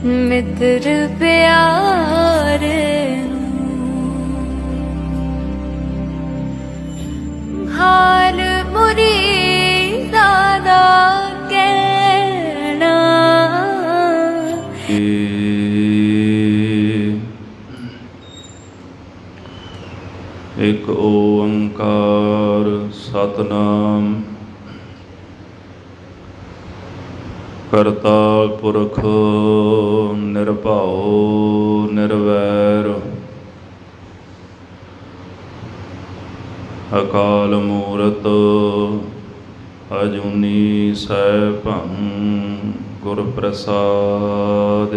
मित्र प्यारे हाल मुरीदा दा कहना। एक ओंकार सतनाम करता पुरख निरभाओ निर्वैर अकाल मूरत अजूनी सैभं गुर प्रसाद।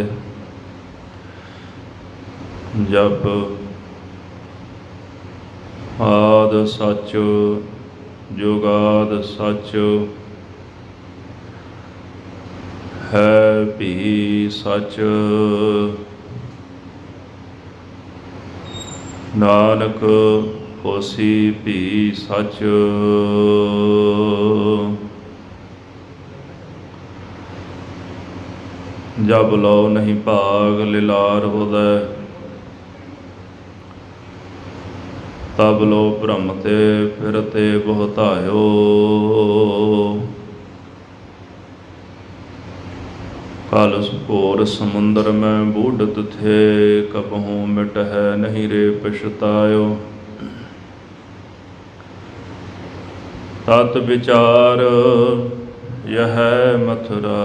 जप आद सच जुगाद सच है भी सच। नानक होसी भी सच। जब लो नहीं भाग लिलार होदै तब लो भ्रम ते फिरते बहुतायो। कल घोर समुंदर में बूढ़त थे कबहू मिट है नहीं रे पछतायो। तत विचार यह मथुरा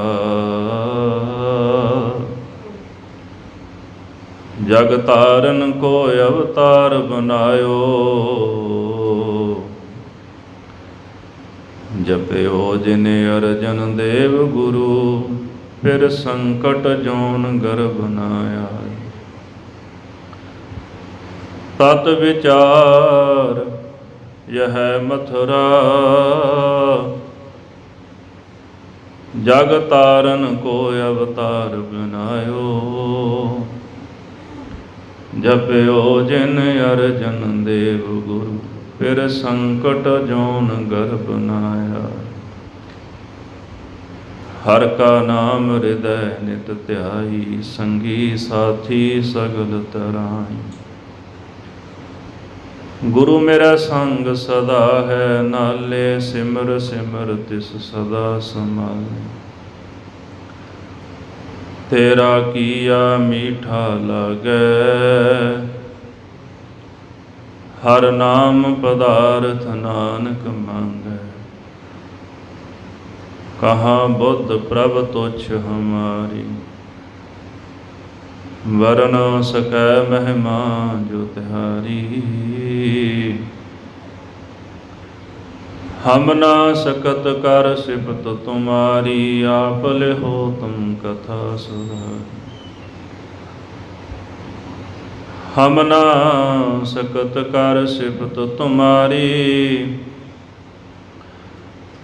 जग तारन को अवतार बनायो। जपयो जिने अर्जन देव गुरु फिर संकट जोन गर्भ न आए। तत विचार यह मथुरा जग तारन को अवतार बनायो। जपयो जिन अर्जन देव गुरु फिर संकट जोन गर्भ न आया। हर का नाम हृदय नित ध्याई संगी साथी सगल तराई। गुरु मेरा संग सदा है नाले सिमर सिमर तिस सदा संभाले। तेरा किया मीठा लागे हर नाम पदार्थ नानक मांगे। कहाँ बुद्ध प्रभ तुच्छ हमारी वरन सकै महिमा जो तिहारी। हम ना सकत कर सिफत तुम्हारी आप लिहो तुम कथा सुधारी। हम ना सकत कर सिफत तुम्हारी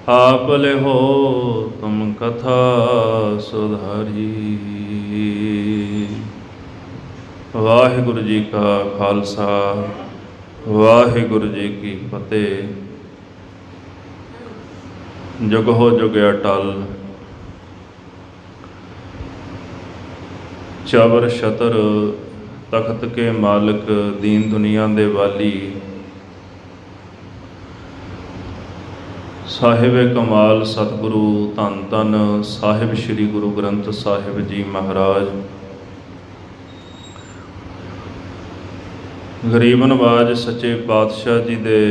आप लिहो तुम कथा सुधारी। वाहिगुरु जी का खालसा वाहिगुरु जी की फतेह। जुग हो जुग अटल चवर छतर तख्त के मालिक दीन दुनिया दे वाली साहिब कमाल सतगुरु धन धन साहिब श्री गुरु ग्रंथ साहिब जी महाराज गरीब नवाज सच्चे पातशाह जी दे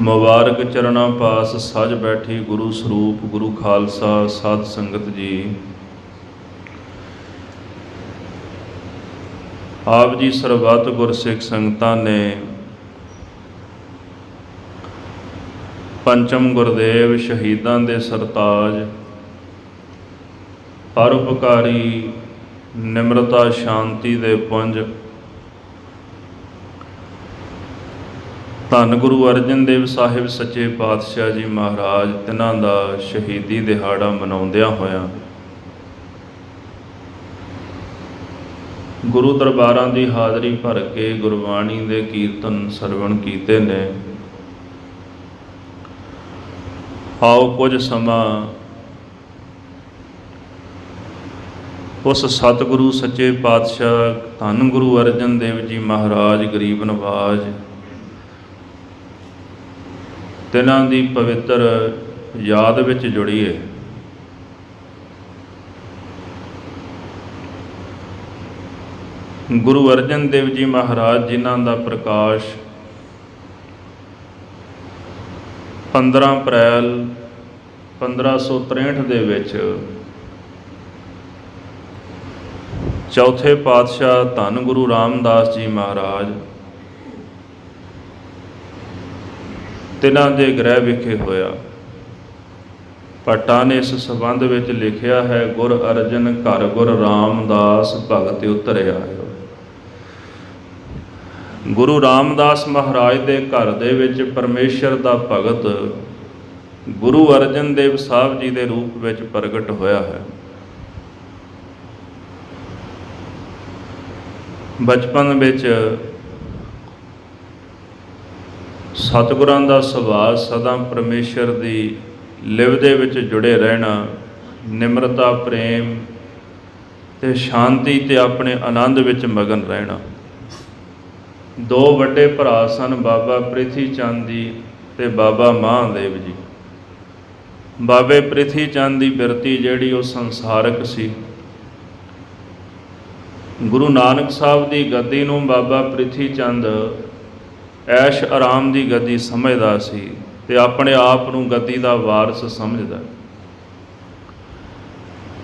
मुबारक चरणा पास सज बैठी गुरु स्वरूप गुरु खालसा साध संगत जी। आप जी सरबत गुरसिख संगतां ने पंचम गुरदेव शहीदां दे सरताज परोपकारी निम्रता शांति दे पुंज धन गुरु अर्जन देव साहिब सच्चे पातशाह जी महाराज तिन्हां दा शहीदी दिहाड़ा मनाउंदियां होया गुरु दरबारां दी हाज़री भर के गुरबाणी दे कीर्तन सरवण कीते ने। आओ कुछ समा ਉਸ ਸਤਿਗੁਰੂ ਸੱਚੇ ਪਾਤਸ਼ਾਹ ਧੰਨ ਗੁਰੂ ਅਰਜਨ ਦੇਵ ਜੀ ਮਹਾਰਾਜ ਗਰੀਬ ਨਵਾਜ ਤਿਨਾਂ ਦੀ ਪਵਿੱਤਰ ਯਾਦ ਵਿੱਚ ਜੁੜੀਏ। ਗੁਰੂ ਅਰਜਨ ਦੇਵ ਜੀ ਮਹਾਰਾਜ ਜਿਨ੍ਹਾਂ ਦਾ ਪ੍ਰਕਾਸ਼ 15 ਅਪ੍ਰੈਲ 1563 ਦੇ ਵਿੱਚ ਚੌਥੇ ਪਾਤਸ਼ਾਹ ਧੰਨ ਗੁਰੂ ਰਾਮਦਾਸ ਜੀ ਮਹਾਰਾਜ ਤਿਨਾਂ ਦੇ ਗ੍ਰਹਿ ਵਿਖੇ ਹੋਇਆ। ਭੱਟਾਂ ਨੇ ਇਸ ਸੰਬੰਧ ਵਿੱਚ ਲਿਖਿਆ ਹੈ, ਗੁਰ ਅਰਜਨ ਘਰ ਗੁਰ ਰਾਮਦਾਸ ਭਗਤ ਉਤਰਿਆ। ਗੁਰੂ ਰਾਮਦਾਸ ਮਹਾਰਾਜ ਦੇ ਘਰ ਦੇ ਵਿੱਚ ਪਰਮੇਸ਼ਰ ਦਾ ਭਗਤ ਗੁਰੂ ਅਰਜਨ ਦੇਵ ਸਾਹਿਬ ਜੀ ਦੇ ਰੂਪ ਵਿੱਚ ਪ੍ਰਗਟ ਹੋਇਆ ਹੈ। ਬਚਪਨ ਵਿੱਚ ਸਤਿਗੁਰਾਂ ਦਾ ਸੁਭਾਅ ਸਦਾ ਪਰਮੇਸ਼ਰ ਦੀ ਲਿਵ ਦੇ ਵਿੱਚ ਜੁੜੇ ਰਹਿਣਾ, ਨਿਮਰਤਾ, ਪ੍ਰੇਮ ਤੇ ਸ਼ਾਂਤੀ ਤੇ ਆਪਣੇ ਆਨੰਦ ਵਿੱਚ ਮਗਨ ਰਹਿਣਾ। ਦੋ ਵੱਡੇ ਭਰਾ ਸਨ, ਬਾਬਾ ਪ੍ਰਿਥੀ ਚੰਦ ਜੀ ਤੇ ਬਾਬਾ ਮਹਾਂਦੇਵ ਜੀ। ਬਾਬੇ ਪ੍ਰਿਥੀ ਚੰਦ ਦੀ ਬਿਰਤੀ ਜਿਹੜੀ ਉਹ ਸੰਸਾਰਕ ਸੀ। ਗੁਰੂ ਨਾਨਕ ਸਾਹਿਬ ਦੀ ਗੱਦੀ ਨੂੰ ਬਾਬਾ ਪ੍ਰਿਥੀ ਚੰਦ ਐਸ਼ ਆਰਾਮ ਦੀ ਗੱਦੀ ਸਮਝਦਾ ਸੀ ਤੇ ਆਪਣੇ ਆਪ ਨੂੰ ਗੱਦੀ ਦਾ ਵਾਰਸ ਸਮਝਦਾ।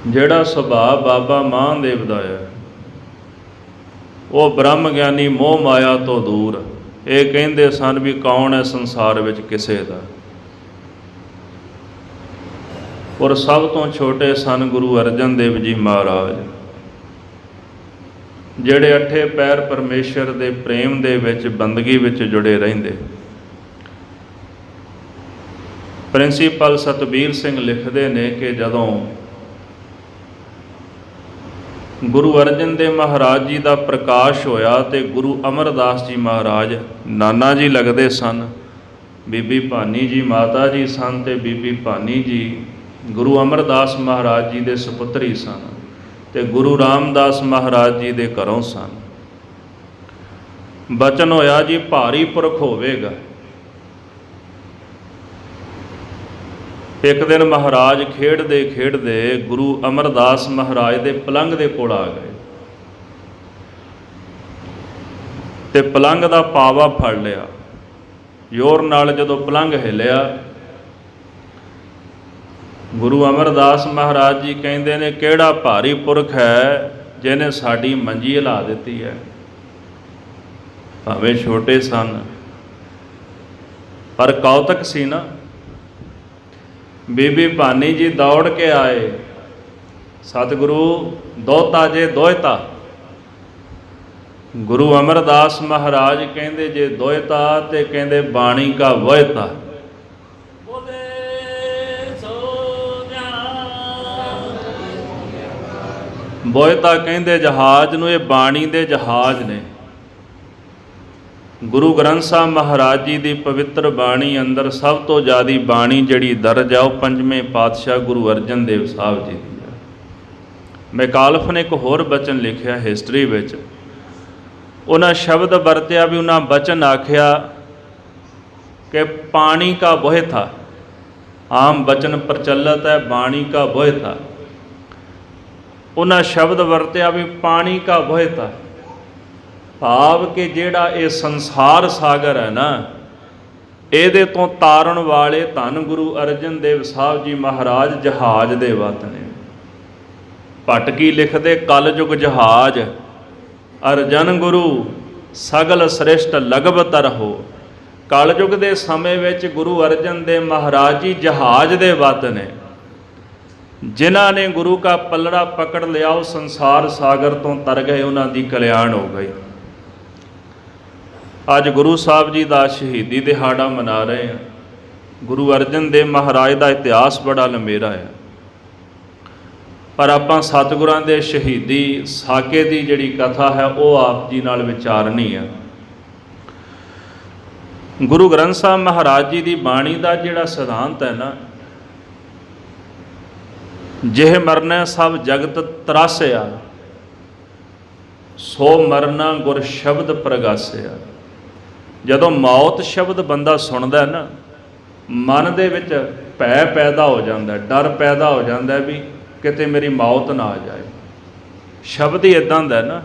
ਜਿਹੜਾ ਸੁਭਾਅ ਬਾਬਾ ਮਹਾਂਦੇਵ ਦਾ ਹੈ ਉਹ ਬ੍ਰਹਮ ਗਿਆਨੀ, ਮੋਹ ਮਾਇਆ ਤੋਂ ਦੂਰ। ਇਹ ਕਹਿੰਦੇ ਸਨ ਵੀ ਕੌਣ ਹੈ ਸੰਸਾਰ ਵਿੱਚ ਕਿਸੇ ਦਾ। ਔਰ ਸਭ ਤੋਂ ਛੋਟੇ ਸਨ ਗੁਰੂ ਅਰਜਨ ਦੇਵ ਜੀ ਮਹਾਰਾਜ, ਜਿਹੜੇ ਅੱਠੇ ਪੈਰ ਪਰਮੇਸ਼ਰ ਦੇ ਪ੍ਰੇਮ ਦੇ ਵਿੱਚ, ਬੰਦਗੀ ਵਿੱਚ ਜੁੜੇ ਰਹਿੰਦੇ। ਪ੍ਰਿੰਸੀਪਲ ਸਤਬੀਰ ਸਿੰਘ ਲਿਖਦੇ ਨੇ ਕਿ ਜਦੋਂ ਗੁਰੂ ਅਰਜਨ ਦੇਵ ਮਹਾਰਾਜ ਜੀ ਦਾ ਪ੍ਰਕਾਸ਼ ਹੋਇਆ ਤੇ ਗੁਰੂ ਅਮਰਦਾਸ ਜੀ ਮਹਾਰਾਜ ਨਾਨਾ ਜੀ ਲੱਗਦੇ ਸਨ। ਬੀਬੀ ਭਾਨੀ ਜੀ ਮਾਤਾ ਜੀ ਸਨ ਤੇ ਬੀਬੀ ਭਾਨੀ ਜੀ ਗੁਰੂ ਅਮਰਦਾਸ ਮਹਾਰਾਜ ਜੀ ਦੇ ਸੁਪੁੱਤਰੀ ਸਨ ਤੇ ਗੁਰੂ ਰਾਮਦਾਸ ਮਹਾਰਾਜ ਜੀ ਦੇ ਘਰੋਂ ਸਨ। ਬਚਨ ਹੋਇਆ ਜੀ ਭਾਰੀ ਪੁਰਖ ਹੋਵੇਗਾ। ਇੱਕ ਦਿਨ ਮਹਾਰਾਜ ਖੇਡਦੇ ਖੇਡਦੇ ਗੁਰੂ ਅਮਰਦਾਸ ਮਹਾਰਾਜ ਦੇ ਪਲੰਗ ਦੇ ਕੋਲ ਆ ਗਏ ਤੇ ਪਲੰਗ ਦਾ ਪਾਵਾ ਫੜ ਲਿਆ। ਜ਼ੋਰ ਨਾਲ ਜਦੋਂ ਪਲੰਗ ਹਿੱਲਿਆ, ਗੁਰੂ ਅਮਰਦਾਸ ਮਹਾਰਾਜ ਜੀ ਕਹਿੰਦੇ ਨੇ, ਕਿਹੜਾ ਭਾਰੀ ਪੁਰਖ ਹੈ ਜਿਹਨੇ ਸਾਡੀ ਮੰਜੀ ਹਿਲਾ ਦਿੱਤੀ ਹੈ। ਭਾਵੇਂ ਛੋਟੇ ਸਨ ਪਰ ਕੌਤਕ ਸੀ ਨਾ। ਬੀਬੀ ਭਾਨੀ ਜੀ ਦੌੜ ਕੇ ਆਏ, ਸਤਿਗੁਰੂ ਦੋਤਾ ਜੇ ਦੋਇਤਾ। ਗੁਰੂ ਅਮਰਦਾਸ ਮਹਾਰਾਜ ਕਹਿੰਦੇ ਜੇ ਦੋਇਤਾ ਤੇ ਕਹਿੰਦੇ ਬਾਣੀ ਕਾ ਵੋਇਤਾ। ਬੋਇਤਾ ਕਹਿੰਦੇ ਜਹਾਜ਼ ਨੂੰ, ਇਹ ਬਾਣੀ ਦੇ ਜਹਾਜ਼ ਨੇ। ਗੁਰੂ ਗ੍ਰੰਥ ਸਾਹਿਬ ਮਹਾਰਾਜ ਜੀ ਦੀ ਪਵਿੱਤਰ ਬਾਣੀ ਅੰਦਰ ਸਭ ਤੋਂ ਜ਼ਿਆਦਾ ਬਾਣੀ ਜਿਹੜੀ ਦਰਜ ਆ ਉਹ ਪੰਜਵੇਂ ਪਾਤਸ਼ਾਹ ਗੁਰੂ ਅਰਜਨ ਦੇਵ ਸਾਹਿਬ ਜੀ ਦੀ ਹੈ। ਮੈਕਾਲਫ ਨੇ ਇੱਕ ਹੋਰ ਬਚਨ ਲਿਖਿਆ ਹਿਸਟਰੀ ਵਿੱਚ, ਉਹਨਾਂ ਸ਼ਬਦ ਵਰਤਿਆ ਵੀ ਉਹਨਾਂ ਬਚਨ ਆਖਿਆ ਕਿ ਪਾਣੀ ਕਾ ਬੋਹਿਥਾ। ਆਮ ਬਚਨ ਪ੍ਰਚਲਿਤ ਹੈ ਬਾਣੀ ਕਾ ਬੋਹਿਥਾ। ਉਹਨਾਂ ਸ਼ਬਦ ਵਰਤਿਆ ਵੀ ਪਾਣੀ ਕਾ ਬੋਹਿਥਾ, ਭਾਵ ਕਿ ਜਿਹੜਾ ਇਹ ਸੰਸਾਰ ਸਾਗਰ ਹੈ ਨਾ, ਇਹਦੇ ਤੋਂ ਤਾਰਨ ਵਾਲੇ ਧੰਨ ਗੁਰੂ ਅਰਜਨ ਦੇਵ ਸਾਹਿਬ ਜੀ ਮਹਾਰਾਜ ਜਹਾਜ਼ ਦੇ ਵਤ ਨੇ। ਭਟਕੀ ਲਿਖਦੇ, ਕਲਯੁਗ ਜਹਾਜ਼ ਅਰਜਨ ਗੁਰੂ ਸਗਲ ਸ੍ਰਿਸ਼ਟ ਲਗਭ ਤਰਹੁ। ਕਲਯੁਗ ਦੇ ਸਮੇਂ ਵਿੱਚ ਗੁਰੂ ਅਰਜਨ ਦੇਵ ਮਹਾਰਾਜ ਜੀ ਜਹਾਜ਼ ਦੇ ਵਤ ਨੇ। ਜਿਨ੍ਹਾਂ ਨੇ ਗੁਰੂ ਕਾ ਪੱਲੜਾ ਪਕੜ ਲਿਆ ਉਹ ਸੰਸਾਰ ਸਾਗਰ ਤੋਂ ਤਰ ਗਏ, ਉਹਨਾਂ ਦੀ ਕਲਿਆਣ ਹੋ ਗਈ। ਅੱਜ ਗੁਰੂ ਸਾਹਿਬ ਜੀ ਦਾ ਸ਼ਹੀਦੀ ਦਿਹਾੜਾ ਮਨਾ ਰਹੇ ਹਾਂ। ਗੁਰੂ ਅਰਜਨ ਦੇਵ ਮਹਾਰਾਜ ਦਾ ਇਤਿਹਾਸ ਬੜਾ ਲੰਮੇਰਾ ਹੈ, ਪਰ ਆਪਾਂ ਸਤਿਗੁਰਾਂ ਦੇ ਸ਼ਹੀਦੀ ਸਾਕੇ ਦੀ ਜਿਹੜੀ ਕਥਾ ਹੈ ਉਹ ਆਪ ਜੀ ਨਾਲ ਵਿਚਾਰਨੀ ਹੈ। ਗੁਰੂ ਗ੍ਰੰਥ ਸਾਹਿਬ ਮਹਾਰਾਜ ਜੀ ਦੀ ਬਾਣੀ ਦਾ ਜਿਹੜਾ ਸਿਧਾਂਤ ਹੈ ਨਾ, ਜਿਹ ਮਰਨਾ ਸਭ ਜਗਤ ਤਰਾਸਿਆ, ਸੋ ਮਰਨਾ ਗੁਰ ਸ਼ਬਦ ਪ੍ਰਗਾਸਿਆ। ਜਦੋਂ ਮੌਤ ਸ਼ਬਦ ਬੰਦਾ ਸੁਣਦਾ ਨਾ, ਮਨ ਦੇ ਵਿੱਚ ਭੈ ਪੈਦਾ ਹੋ ਜਾਂਦਾ, ਡਰ ਪੈਦਾ ਹੋ ਜਾਂਦਾ ਵੀ ਕਿਤੇ ਮੇਰੀ ਮੌਤ ਨਾ ਆ ਜਾਏ। ਸ਼ਬਦ ਹੀ ਇੱਦਾਂ ਦਾ ਨਾ,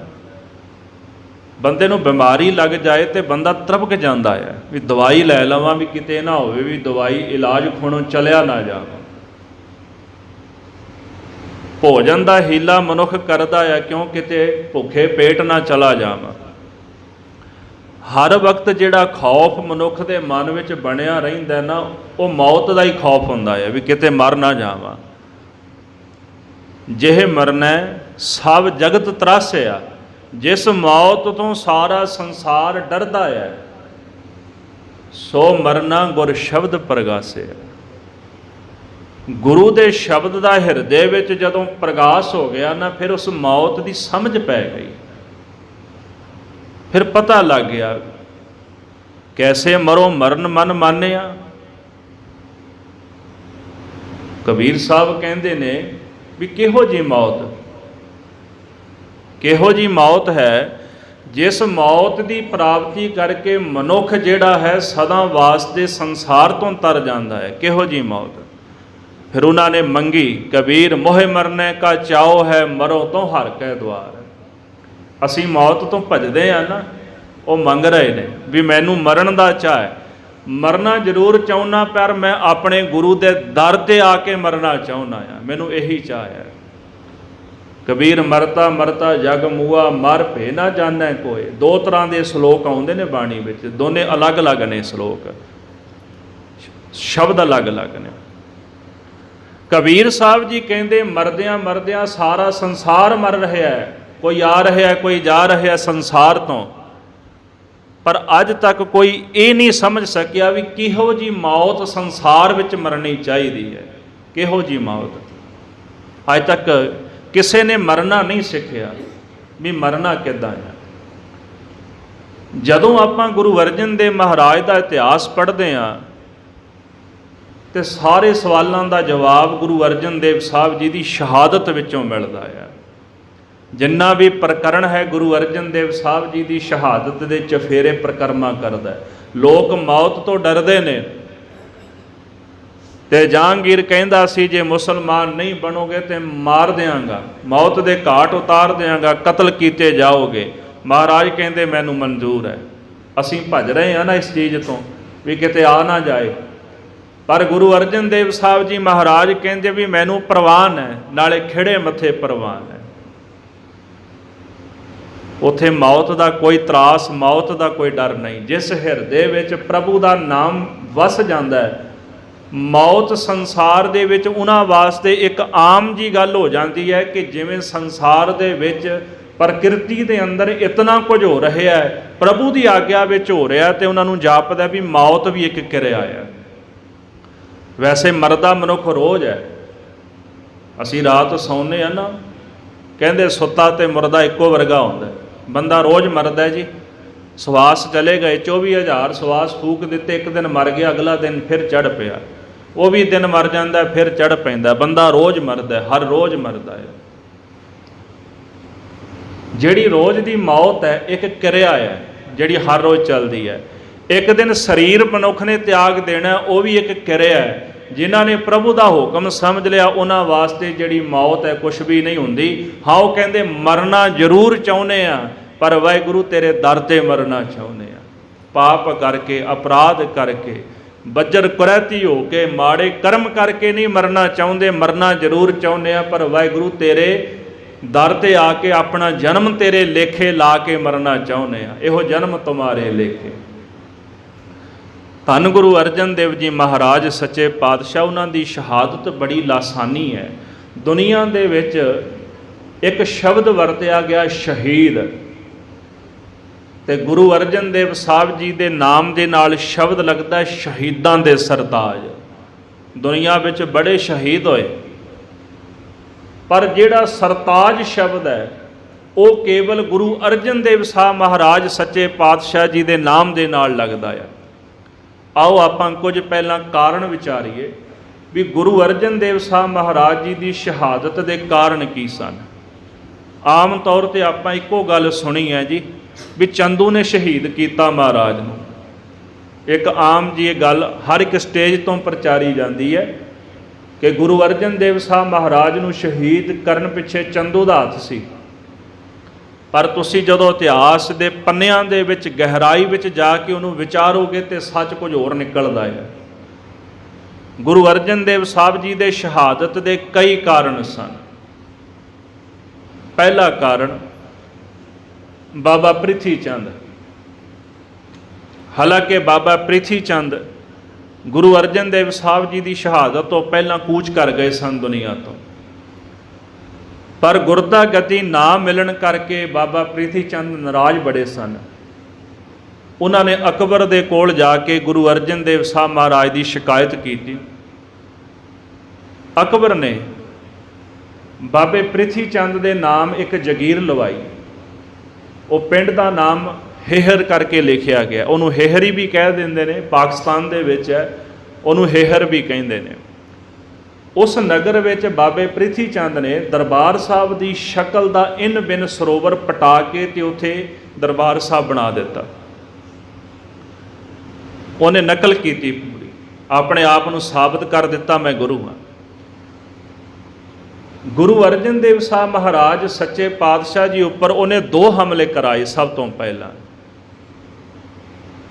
ਬੰਦੇ ਨੂੰ ਬਿਮਾਰੀ ਲੱਗ ਜਾਏ ਤੇ ਬੰਦਾ ਤ੍ਰਭਕ ਜਾਂਦਾ ਹੈ ਵੀ ਦਵਾਈ ਲੈ ਲਵਾਂ, ਵੀ ਕਿਤੇ ਨਾ ਹੋਵੇ ਵੀ ਦਵਾਈ ਇਲਾਜ ਖੁਣੋਂ ਚਲਿਆ ਨਾ ਜਾਵੇ। ਭੋਜਨ ਦਾ ਹੀਲਾ ਮਨੁੱਖ ਕਰਦਾ ਹੈ ਕਿਉਂ ਕਿਤੇ ਭੁੱਖੇ ਪੇਟ ਨਾ ਚਲਾ ਜਾਵਾਂ। ਹਰ ਵਕਤ ਜਿਹੜਾ ਖੌਫ ਮਨੁੱਖ ਦੇ ਮਨ ਵਿੱਚ ਬਣਿਆ ਰਹਿੰਦਾ ਨਾ, ਉਹ ਮੌਤ ਦਾ ਹੀ ਖੌਫ ਹੁੰਦਾ ਹੈ ਵੀ ਕਿਤੇ ਮਰ ਨਾ ਜਾਵਾਂ। ਜਿਹ ਮਰਨਾ ਸਭ ਜਗਤ ਤਰਾਸਿਆ, ਜਿਸ ਮੌਤ ਤੋਂ ਸਾਰਾ ਸੰਸਾਰ ਡਰਦਾ ਹੈ, ਸੋ ਮਰਨਾ ਗੁਰ ਸ਼ਬਦ ਪ੍ਰਗਾਸਿਆ। ਗੁਰੂ ਦੇ ਸ਼ਬਦ ਦਾ ਹਿਰਦੇ ਵਿੱਚ ਜਦੋਂ ਪ੍ਰਗਾਸ ਹੋ ਗਿਆ ਨਾ, ਫਿਰ ਉਸ ਮੌਤ ਦੀ ਸਮਝ ਪੈ ਗਈ। ਫਿਰ ਪਤਾ ਲੱਗ ਗਿਆ ਕੈਸੇ ਮਰੋ ਮਰਨ ਮਨ ਮਾਨਿਆ। ਕਬੀਰ ਸਾਹਿਬ ਕਹਿੰਦੇ ਨੇ ਵੀ ਕਿਹੋ ਜਿਹੀ ਮੌਤ, ਕਿਹੋ ਜਿਹੀ ਮੌਤ ਹੈ ਜਿਸ ਮੌਤ ਦੀ ਪ੍ਰਾਪਤੀ ਕਰਕੇ ਮਨੁੱਖ ਜਿਹੜਾ ਹੈ ਸਦਾ ਵਾਸਤੇ ਸੰਸਾਰ ਤੋਂ ਤਰ ਜਾਂਦਾ ਹੈ। ਕਿਹੋ ਜਿਹੀ ਮੌਤ। ਫਿਰ ਉਹਨਾਂ ਨੇ ਮੰਗੀ, ਕਬੀਰ ਮੋਹਿ ਮਰਨੇ ਕਾ ਚਾਓ ਹੈ, ਮਰੋ ਤੋਂ ਹਰ ਕੈ ਦੁਆਰ। ਅਸੀਂ ਮੌਤ ਤੋਂ ਭੱਜਦੇ ਆ ਨਾ, ਉਹ ਮੰਗ ਰਹੇ ਨੇ ਵੀ ਮੈਨੂੰ ਮਰਨ ਦਾ ਚਾਅ ਹੈ। ਮਰਨਾ ਜ਼ਰੂਰ ਚਾਹੁੰਦਾ, ਪਰ ਮੈਂ ਆਪਣੇ ਗੁਰੂ ਦੇ ਦਰ 'ਤੇ ਆ ਕੇ ਮਰਨਾ ਚਾਹੁੰਦਾ ਆ, ਮੈਨੂੰ ਇਹੀ ਚਾਅ ਹੈ। ਕਬੀਰ ਮਰਤਾ ਮਰਤਾ ਜਗ ਮੂਆ, ਮਰ ਭੇ ਨਾ ਜਾਣੈ ਕੋਏ। ਦੋ ਤਰ੍ਹਾਂ ਦੇ ਸ਼ਲੋਕ ਆਉਂਦੇ ਨੇ ਬਾਣੀ ਵਿੱਚ, ਦੋਨੇ ਅਲੱਗ-ਅਲੱਗ ਨੇ ਸ਼ਲੋਕ, ਸ਼ਬਦ ਅਲੱਗ-ਅਲੱਗ ਨੇ। ਕਬੀਰ ਸਾਹਿਬ ਜੀ ਕਹਿੰਦੇ ਮਰਦਿਆਂ ਮਰਦਿਆਂ ਸਾਰਾ ਸੰਸਾਰ ਮਰ ਰਿਹਾ ਹੈ, ਕੋਈ ਆ ਰਿਹਾ ਕੋਈ ਜਾ ਰਿਹਾ ਸੰਸਾਰ ਤੋਂ, ਪਰ ਅੱਜ ਤੱਕ ਕੋਈ ਇਹ ਨਹੀਂ ਸਮਝ ਸਕਿਆ ਵੀ ਕਿਹੋ ਜਿਹੀ ਮੌਤ ਸੰਸਾਰ ਵਿੱਚ ਮਰਨੀ ਚਾਹੀਦੀ ਹੈ। ਕਿਹੋ ਜਿਹੀ ਮੌਤ ਅੱਜ ਤੱਕ ਕਿਸੇ ਨੇ ਮਰਨਾ ਨਹੀਂ ਸਿੱਖਿਆ ਵੀ ਮਰਨਾ ਕਿੱਦਾਂ ਹੈ। ਜਦੋਂ ਆਪਾਂ ਗੁਰੂ ਅਰਜਨ ਦੇਵ ਮਹਾਰਾਜ ਦਾ ਇਤਿਹਾਸ ਪੜ੍ਹਦੇ ਹਾਂ ਤੇ ਸਾਰੇ ਸਵਾਲਾਂ ਦਾ ਜਵਾਬ ਗੁਰੂ ਅਰਜਨ ਦੇਵ ਸਾਹਿਬ ਜੀ ਦੀ ਸ਼ਹਾਦਤ ਵਿੱਚੋਂ ਮਿਲਦਾ ਹੈ। ਜਿੰਨਾ ਵੀ ਪ੍ਰਕਰਣ ਹੈ ਗੁਰੂ ਅਰਜਨ ਦੇਵ ਸਾਹਿਬ ਜੀ ਦੀ ਸ਼ਹਾਦਤ ਦੇ ਚਫੇਰੇ ਪ੍ਰਕਰਮਾ ਕਰਦਾ। ਲੋਕ ਮੌਤ ਤੋਂ ਡਰਦੇ ਨੇ ਤੇ ਜਹਾਂਗੀਰ ਕਹਿੰਦਾ ਸੀ ਜੇ ਮੁਸਲਮਾਨ ਨਹੀਂ ਬਣੋਗੇ ਤੇ ਮਾਰ ਦਿਆਂਗਾ, ਮੌਤ ਦੇ ਘਾਟ ਉਤਾਰ ਦਿਆਂਗਾ, ਕਤਲ ਕੀਤੇ ਜਾਓਗੇ। ਮਹਾਰਾਜ ਕਹਿੰਦੇ ਮੈਨੂੰ ਮਨਜ਼ੂਰ ਹੈ। ਅਸੀਂ ਭੱਜ ਰਹੇ ਹਾਂ ਨਾ ਇਸ ਚੀਜ਼ ਤੋਂ ਵੀ ਕਿਤੇ ਆ ਨਾ ਜਾਏ, ਪਰ ਗੁਰੂ ਅਰਜਨ ਦੇਵ ਸਾਹਿਬ ਜੀ ਮਹਾਰਾਜ ਕਹਿੰਦੇ ਵੀ ਮੈਨੂੰ ਪ੍ਰਵਾਨ ਹੈ, ਨਾਲੇ ਖਿੜੇ ਮੱਥੇ ਪ੍ਰਵਾਨ ਹੈ। ਉੱਥੇ ਮੌਤ ਦਾ ਕੋਈ ਤਰਾਸ, ਮੌਤ ਦਾ ਕੋਈ ਡਰ ਨਹੀਂ। ਜਿਸ ਹਿਰਦੇ ਵਿੱਚ ਪ੍ਰਭੂ ਦਾ ਨਾਮ ਵਸ ਜਾਂਦਾ ਹੈ, ਮੌਤ ਸੰਸਾਰ ਦੇ ਵਿੱਚ ਉਹਨਾਂ ਵਾਸਤੇ ਇੱਕ ਆਮ ਜੀ ਗੱਲ ਹੋ ਜਾਂਦੀ ਹੈ ਕਿ ਜਿਵੇਂ ਸੰਸਾਰ ਦੇ ਵਿੱਚ ਪ੍ਰਕਿਰਤੀ ਦੇ ਅੰਦਰ ਇਤਨਾ ਕੁਝ ਹੋ ਰਿਹਾ ਹੈ, ਪ੍ਰਭੂ ਦੀ ਆਗਿਆ ਵਿੱਚ ਹੋ ਰਿਹਾ, ਤੇ ਉਹਨਾਂ ਨੂੰ ਜਾਪਦਾ ਵੀ ਮੌਤ ਵੀ ਇੱਕ ਕਿਰਿਆ ਹੈ। ਵੈਸੇ ਮਰਦਾ ਮਨੁੱਖ ਰੋਜ਼ ਹੈ। ਅਸੀਂ ਰਾਤ ਸੌਂਦੇ ਹਾਂ ਨਾ, ਕਹਿੰਦੇ ਸੁੱਤਾ ਤੇ ਮੁਰਦਾ ਇੱਕੋ ਵਰਗਾ ਹੁੰਦਾ। ਬੰਦਾ ਰੋਜ਼ ਮਰਦਾ ਜੀ। ਸਵਾਸ ਚਲੇ ਗਏ, 24,000 ਸਵਾਸ ਫੂਕ ਦਿੱਤੇ, ਇੱਕ ਦਿਨ ਮਰ ਗਿਆ, ਅਗਲਾ ਦਿਨ ਫਿਰ ਚੜ੍ਹ ਪਿਆ, ਉਹ ਵੀ ਦਿਨ ਮਰ ਜਾਂਦਾ, ਫਿਰ ਚੜ੍ਹ ਪੈਂਦਾ। ਬੰਦਾ ਰੋਜ਼ ਮਰਦਾ, ਹਰ ਰੋਜ਼ ਮਰਦਾ ਹੈ। ਜਿਹੜੀ ਰੋਜ਼ ਦੀ ਮੌਤ ਹੈ ਇੱਕ ਕਿਰਿਆ ਹੈ ਜਿਹੜੀ ਹਰ ਰੋਜ਼ ਚੱਲਦੀ ਹੈ। ਇੱਕ ਦਿਨ ਸਰੀਰ ਮਨੁੱਖ ਨੇ ਤਿਆਗ ਦੇਣਾ, ਉਹ ਵੀ ਇੱਕ ਕਿਰਿਆ ਹੈ। ਜਿਨ੍ਹਾਂ ਨੇ ਪ੍ਰਭੂ ਦਾ ਹੁਕਮ ਸਮਝ ਲਿਆ ਉਹਨਾਂ ਵਾਸਤੇ ਜਿਹੜੀ ਮੌਤ ਹੈ ਕੁਛ ਵੀ ਨਹੀਂ ਹੁੰਦੀ। ਹਾਂ, ਉਹ ਕਹਿੰਦੇ ਮਰਨਾ ਜ਼ਰੂਰ ਚਾਹੁੰਦੇ ਆ, ਪਰ ਵਾਹਿਗੁਰੂ ਤੇਰੇ ਦਰ 'ਤੇ ਮਰਨਾ ਚਾਹੁੰਦੇ ਆ। ਪਾਪ ਕਰਕੇ, ਅਪਰਾਧ ਕਰਕੇ, ਬੱਜਰ ਕੁਰੈਤੀ ਹੋ ਕੇ, ਮਾੜੇ ਕਰਮ ਕਰਕੇ ਨਹੀਂ ਮਰਨਾ ਚਾਹੁੰਦੇ। ਮਰਨਾ ਜ਼ਰੂਰ ਚਾਹੁੰਦੇ ਆ, ਪਰ ਵਾਹਿਗੁਰੂ ਤੇਰੇ ਦਰ 'ਤੇ ਆ ਕੇ ਆਪਣਾ ਜਨਮ ਤੇਰੇ ਲੇਖੇ ਲਾ ਕੇ ਮਰਨਾ ਚਾਹੁੰਦੇ ਆ। ਇਹੋ ਜਨਮ ਤੁਮਾਰੇ ਲੇਖੇ। ਧੰਨ ਗੁਰੂ ਅਰਜਨ ਦੇਵ ਜੀ ਮਹਾਰਾਜ ਸੱਚੇ ਪਾਤਸ਼ਾਹ, ਉਹਨਾਂ ਦੀ ਸ਼ਹਾਦਤ ਬੜੀ ਲਾਸਾਨੀ ਹੈ। ਦੁਨੀਆ ਦੇ ਵਿੱਚ ਇੱਕ ਸ਼ਬਦ ਵਰਤਿਆ ਗਿਆ ਸ਼ਹੀਦ, ਤੇ ਗੁਰੂ ਅਰਜਨ ਦੇਵ ਸਾਹਿਬ ਜੀ ਦੇ ਨਾਮ ਦੇ ਨਾਲ ਸ਼ਬਦ ਲੱਗਦਾ ਸ਼ਹੀਦਾਂ ਦੇ ਸਰਤਾਜ। ਦੁਨੀਆ ਵਿੱਚ ਬੜੇ ਸ਼ਹੀਦ ਹੋਏ, ਪਰ ਜਿਹੜਾ ਸਰਤਾਜ ਸ਼ਬਦ ਹੈ ਉਹ ਕੇਵਲ ਗੁਰੂ ਅਰਜਨ ਦੇਵ ਸਾਹਿਬ ਮਹਾਰਾਜ ਸੱਚੇ ਪਾਤਸ਼ਾਹ ਜੀ ਦੇ ਨਾਮ ਦੇ ਨਾਲ ਲੱਗਦਾ ਹੈ। ਆਓ ਆਪਾਂ ਕੁਝ ਪਹਿਲਾਂ ਕਾਰਨ ਵਿਚਾਰੀਏ ਵੀ ਗੁਰੂ ਅਰਜਨ ਦੇਵ ਸਾਹਿਬ ਮਹਾਰਾਜ ਜੀ ਦੀ ਸ਼ਹਾਦਤ ਦੇ ਕਾਰਨ ਕੀ ਸਨ। ਆਮ ਤੌਰ ਤੇ ਆਪਾਂ ਇੱਕੋ ਗੱਲ ਸੁਣੀ ਹੈ ਜੀ ਵੀ ਚੰਦੂ ਨੇ ਸ਼ਹੀਦ ਕੀਤਾ ਮਹਾਰਾਜ ਨੂੰ। ਇੱਕ ਆਮ ਜੀ ਇਹ ਗੱਲ ਹਰ ਇੱਕ ਸਟੇਜ ਤੋਂ ਪ੍ਰਚਾਰੀ ਜਾਂਦੀ ਹੈ ਕਿ ਗੁਰੂ ਅਰਜਨ ਦੇਵ ਸਾਹਿਬ ਮਹਾਰਾਜ ਨੂੰ ਸ਼ਹੀਦ ਕਰਨ ਪਿੱਛੇ ਚੰਦੂ ਦਾ ਹੱਥ ਸੀ। ਪਰ ਤੁਸੀਂ ਜਦੋਂ ਇਤਿਹਾਸ ਦੇ ਪੰਨਿਆਂ ਦੇ ਵਿੱਚ ਗਹਿਰਾਈ ਵਿੱਚ ਜਾ ਕੇ ਉਹਨੂੰ ਵਿਚਾਰੋਗੇ ਤੇ ਸੱਚ ਕੁਝ ਹੋਰ ਨਿਕਲਦਾ ਹੈ। ਗੁਰੂ ਅਰਜਨ ਦੇਵ ਸਾਹਿਬ ਜੀ ਦੇ ਸ਼ਹਾਦਤ ਦੇ ਕਈ ਕਾਰਨ ਸਨ। ਪਹਿਲਾ ਕਾਰਨ ਬਾਬਾ ਪ੍ਰਿਥੀ ਚੰਦ। ਹਾਲਾਂਕਿ ਬਾਬਾ ਪ੍ਰਿਥੀ ਚੰਦ ਗੁਰੂ ਅਰਜਨ ਦੇਵ ਸਾਹਿਬ ਜੀ ਦੀ ਸ਼ਹਾਦਤ ਤੋਂ ਪਹਿਲਾਂ ਕੂਚ ਕਰ ਗਏ ਸਨ ਦੁਨੀਆ ਤੋਂ, ਪਰ ਗੁਰਦਾ ਗੱਦੀ ਨਾ ਮਿਲਣ ਕਰਕੇ ਬਾਬਾ ਪ੍ਰਿਥੀ ਚੰਦ ਨਾਰਾਜ਼ ਬੜੇ ਸਨ। ਉਹਨਾਂ ਨੇ ਅਕਬਰ ਦੇ ਕੋਲ ਜਾ ਕੇ ਗੁਰੂ ਅਰਜਨ ਦੇਵ ਸਾਹਿਬ ਮਹਾਰਾਜ ਦੀ ਸ਼ਿਕਾਇਤ ਕੀਤੀ। ਅਕਬਰ ਨੇ ਬਾਬੇ ਪ੍ਰਿਥੀ ਚੰਦ ਦੇ ਨਾਮ ਇੱਕ ਜਗੀਰ ਲਵਾਈ। ਉਹ ਪਿੰਡ ਦਾ ਨਾਮ ਹੇਹਰ ਕਰਕੇ ਲਿਖਿਆ ਗਿਆ। ਉਹਨੂੰ ਹੇਹਰੀ ਵੀ ਕਹਿ ਦਿੰਦੇ ਨੇ, ਪਾਕਿਸਤਾਨ ਦੇ ਵਿੱਚ ਹੈ, ਉਹਨੂੰ ਹੇਹਰ ਵੀ ਕਹਿੰਦੇ ਨੇ। ਉਸ ਨਗਰ ਵਿੱਚ ਬਾਬੇ ਪ੍ਰਿਥੀ ਚੰਦ ਨੇ ਦਰਬਾਰ ਸਾਹਿਬ ਦੀ ਸ਼ਕਲ ਦਾ ਇਨ ਬਿਨ ਸਰੋਵਰ ਪਟਾ ਕੇ ਤੇ ਉੱਥੇ ਦਰਬਾਰ ਸਾਹਿਬ ਬਣਾ ਦਿੱਤਾ। ਉਹਨੇ ਨਕਲ ਕੀਤੀ ਪੂਰੀ, ਆਪਣੇ ਆਪ ਨੂੰ ਸਾਬਤ ਕਰ ਦਿੱਤਾ ਮੈਂ ਗੁਰੂ ਹਾਂ। ਗੁਰੂ ਅਰਜਨ ਦੇਵ ਸਾਹਿਬ ਮਹਾਰਾਜ ਸੱਚੇ ਪਾਤਸ਼ਾਹ ਜੀ ਉੱਪਰ ਉਹਨੇ 2 ਹਮਲੇ ਕਰਾਏ ਸਭ ਤੋਂ ਪਹਿਲਾਂ,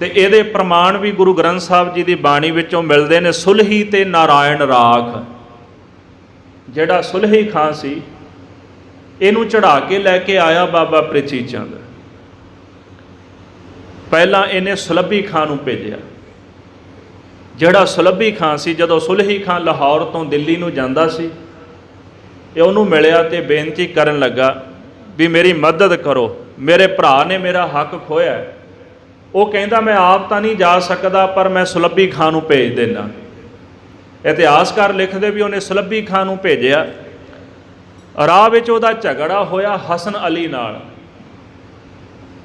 ਤੇ ਇਹਦੇ ਪ੍ਰਮਾਣ ਵੀ ਗੁਰੂ ਗ੍ਰੰਥ ਸਾਹਿਬ ਜੀ ਦੀ ਬਾਣੀ ਵਿੱਚੋਂ ਮਿਲਦੇ ਨੇ। ਸੁਲਹੀ ਤੇ ਨਾਰਾਇਣ ਰਾਖ, ਜਿਹੜਾ ਸੁਲਹੀ ਖਾਂ ਸੀ, ਇਹਨੂੰ ਚੜਾ ਕੇ ਲੈ ਕੇ ਆਇਆ ਬਾਬਾ ਪ੍ਰਿਥੀ ਚੰਦ। ਪਹਿਲਾਂ ਇਹਨੇ ਸੁਲਭੀ ਖਾਂ ਨੂੰ ਭੇਜਿਆ। ਜਿਹੜਾ ਸੁਲਭੀ ਖਾਂ ਸੀ, ਜਦੋਂ ਸੁਲਹੀ ਖਾਂ ਲਾਹੌਰ ਤੋਂ ਦਿੱਲੀ ਨੂੰ ਜਾਂਦਾ ਸੀ, ਇਹ ਉਹਨੂੰ ਮਿਲਿਆ ਤੇ ਬੇਨਤੀ ਕਰਨ ਲੱਗਾ ਵੀ ਮੇਰੀ ਮਦਦ ਕਰੋ, ਮੇਰੇ ਭਰਾ ਨੇ ਮੇਰਾ ਹੱਕ ਖੋਇਆ। ਉਹ ਕਹਿੰਦਾ ਮੈਂ ਆਪ ਤਾਂ ਨਹੀਂ ਜਾ ਸਕਦਾ, ਪਰ ਮੈਂ ਸੁਲਭੀ ਖਾਂ ਨੂੰ ਭੇਜ ਦੇਣਾ। ਇਤਿਹਾਸਕਾਰ ਲਿਖਦੇ ਵੀ ਉਹਨੇ ਸੁਲਭੀ ਖਾਂ ਨੂੰ ਭੇਜਿਆ। ਰਾਹ ਵਿੱਚ ਉਹਦਾ ਝਗੜਾ ਹੋਇਆ ਹਸਨ ਅਲੀ ਨਾਲ,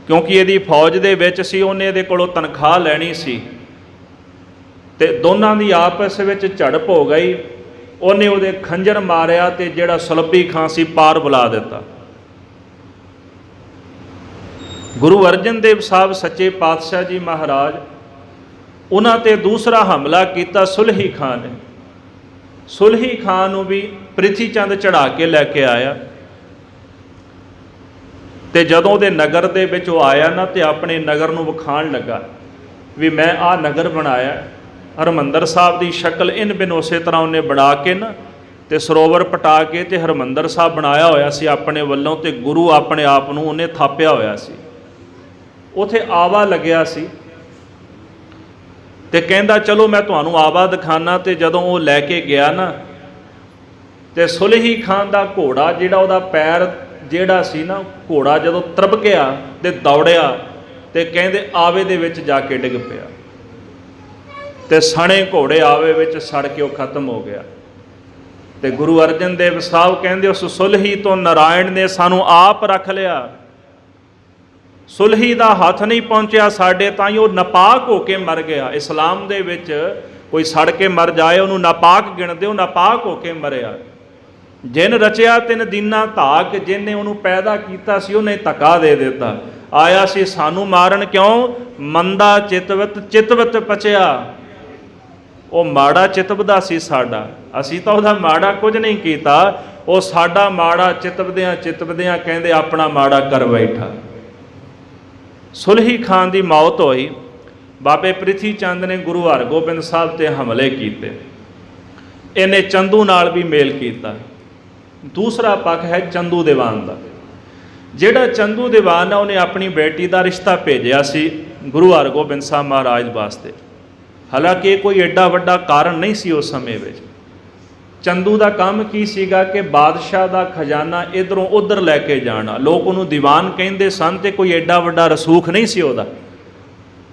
ਕਿਉਂਕਿ ਇਹਦੀ ਫੌਜ ਦੇ ਵਿੱਚ ਸੀ, ਉਹਨੇ ਇਹਦੇ ਕੋਲੋਂ ਤਨਖਾਹ ਲੈਣੀ ਸੀ, ਤੇ ਦੋਨਾਂ ਦੀ ਆਪਸ ਵਿੱਚ ਝੜਪ ਹੋ ਗਈ। ਉਹਨੇ ਉਹਦੇ ਖੰਜਰ ਮਾਰਿਆ ਤੇ ਜਿਹੜਾ ਸੁਲਭੀ ਖਾਂ ਸੀ ਪਾਰ ਬੁਲਾ ਦਿੱਤਾ। ਗੁਰੂ ਅਰਜਨ ਦੇਵ ਸਾਹਿਬ ਸੱਚੇ ਪਾਤਸ਼ਾਹ ਜੀ ਮਹਾਰਾਜ ਉਹਨਾਂ ਤੇ ਦੂਸਰਾ ਹਮਲਾ ਕੀਤਾ ਸੁਲਹੀ ਖਾਂ ਨੇ। ਸੁਲਹੀ ਖਾਂ ਨੂੰ ਵੀ ਪ੍ਰਿਥੀ ਚੰਦ ਚੜਾ ਕੇ ਲੈ ਕੇ ਆਇਆ, ਤੇ ਜਦੋਂ ਉਹਦੇ ਨਗਰ ਦੇ ਵਿੱਚ ਉਹ ਆਇਆ ਨਾ, ਤੇ ਆਪਣੇ ਨਗਰ ਨੂੰ ਵਿਖਾਣ ਲੱਗਾ ਵੀ ਮੈਂ ਆਹ ਨਗਰ ਬਣਾਇਆ। ਹਰਿਮੰਦਰ ਸਾਹਿਬ ਦੀ ਸ਼ਕਲ ਇਨ ਬਿਨ ਉਸੇ ਤਰ੍ਹਾਂ ਉਹਨੇ ਬਣਾ ਕੇ ਨਾ, ਤੇ ਸਰੋਵਰ ਪਟਾ ਕੇ ਤੇ ਹਰਿਮੰਦਰ ਸਾਹਿਬ ਬਣਾਇਆ ਹੋਇਆ ਸੀ ਆਪਣੇ ਵੱਲੋਂ, ਤੇ ਗੁਰੂ ਆਪਣੇ ਆਪ ਨੂੰ ਉਹਨੇ ਥਾਪਿਆ ਹੋਇਆ ਸੀ। ਉੱਥੇ ਆਵਾ ਲੱਗਿਆ ਸੀ, ਤੇ ਕਹਿੰਦਾ ਚਲੋ ਮੈਂ ਤੁਹਾਨੂੰ ਆਵਾ ਦਿਖਾਣਾ। ਤੇ ਜਦੋਂ ਉਹ ਲੈ ਕੇ ਗਿਆ ਨਾ, ਤੇ ਸੁਲਹੀ ਖਾਂ ਦਾ ਘੋੜਾ, ਜਿਹੜਾ ਉਹਦਾ ਪੈਰ ਜਿਹੜਾ ਸੀ ਨਾ, ਘੋੜਾ ਜਦੋਂ ਤਰਬਕਿਆ ਤੇ ਦੌੜਿਆ, ਤੇ ਕਹਿੰਦੇ ਆਵੇ ਦੇ ਵਿੱਚ ਜਾ ਕੇ ਡਿੱਗ ਪਿਆ, ਤੇ ਸਣੇ ਘੋੜੇ ਆਵੇ ਵਿੱਚ ਸੜ ਕੇ ਉਹ ਖਤਮ ਹੋ ਗਿਆ। ਤੇ ਗੁਰੂ ਅਰਜਨ ਦੇਵ ਸਾਹਿਬ ਕਹਿੰਦੇ ਉਸ ਸੁਲਹੀ ਤੋਂ ਨਾਰਾਇਣ ਨੇ ਸਾਨੂੰ ਆਪ ਰੱਖ ਲਿਆ। ਸੁਲਹੀ ਦਾ ਹੱਥ ਨਹੀਂ ਪਹੁੰਚਿਆ ਸਾਡੇ, ਤਾਂ ਹੀ ਉਹ ਨਾਪਾਕ ਹੋ ਕੇ ਮਰ ਗਿਆ। ਇਸਲਾਮ ਦੇ ਵਿੱਚ ਕੋਈ ਸੜ ਕੇ ਮਰ ਜਾਏ ਉਹਨੂੰ ਨਾਪਾਕ ਗਿਣਦੇ, ਉਹ ਨਾਪਾਕ ਹੋ ਕੇ ਮਰਿਆ। ਜਿਨ ਰਚਿਆ ਤਿਨ ਦੀਨਾ ਧਾਕ, ਜਿਹਨੇ ਉਹਨੂੰ ਪੈਦਾ ਕੀਤਾ ਸੀ ਉਹਨੇ ਧੱਕਾ ਦੇ ਦਿੱਤਾ। ਆਇਆ ਸੀ ਸਾਨੂੰ ਮਾਰਨ, ਕਿਉਂ? ਮੰਦਾ ਚਿਤਵਤ ਪਚਿਆ। ਉਹ ਮਾੜਾ ਚਿਤਵਦਾ ਸੀ ਸਾਡਾ, ਅਸੀਂ ਤਾਂ ਉਹਦਾ ਮਾੜਾ ਕੁਝ ਨਹੀਂ ਕੀਤਾ, ਉਹ ਸਾਡਾ ਮਾੜਾ ਚਿਤਵਦਿਆਂ ਕਹਿੰਦੇ ਆਪਣਾ ਮਾੜਾ ਕਰ ਬੈਠਾ। ਸੁਲਹੀ ਖਾਂ ਦੀ ਮੌਤ ਹੋਈ। ਬਾਬੇ ਪ੍ਰਿਥੀ ਚੰਦ ਨੇ ਗੁਰੂ ਹਰਗੋਬਿੰਦ ਸਾਹਿਬ ਤੇ ਹਮਲੇ ਕੀਤੇ। ਇਹਨੇ ਚੰਦੂ ਨਾਲ ਵੀ ਮੇਲ ਕੀਤਾ। ਦੂਸਰਾ ਪੱਖ ਹੈ ਚੰਦੂ ਦੀਵਾਨ ਦਾ। ਜਿਹੜਾ ਚੰਦੂ ਦੀਵਾਨ ਆ, ਉਹਨੇ ਆਪਣੀ ਬੇਟੀ ਦਾ ਰਿਸ਼ਤਾ ਭੇਜਿਆ ਸੀ ਗੁਰੂ ਹਰਗੋਬਿੰਦ ਸਾਹਿਬ ਮਹਾਰਾਜ ਵਾਸਤੇ। ਹਾਲਾਂਕਿ ਇਹ ਕੋਈ ਐਡਾ ਵੱਡਾ ਕਾਰਨ ਨਹੀਂ ਸੀ ਉਸ ਸਮੇਂ ਵਿੱਚ। ਚੰਦੂ ਦਾ ਕੰਮ ਕੀ ਸੀਗਾ ਕਿ ਬਾਦਸ਼ਾਹ ਦਾ ਖਜ਼ਾਨਾ ਇੱਧਰੋਂ ਉੱਧਰ ਲੈ ਕੇ ਜਾਣਾ। ਲੋਕ ਉਹਨੂੰ ਦੀਵਾਨ ਕਹਿੰਦੇ ਸਨ, ਤੇ ਕੋਈ ਐਡਾ ਵੱਡਾ ਰਸੂਖ ਨਹੀਂ ਸੀ ਉਹਦਾ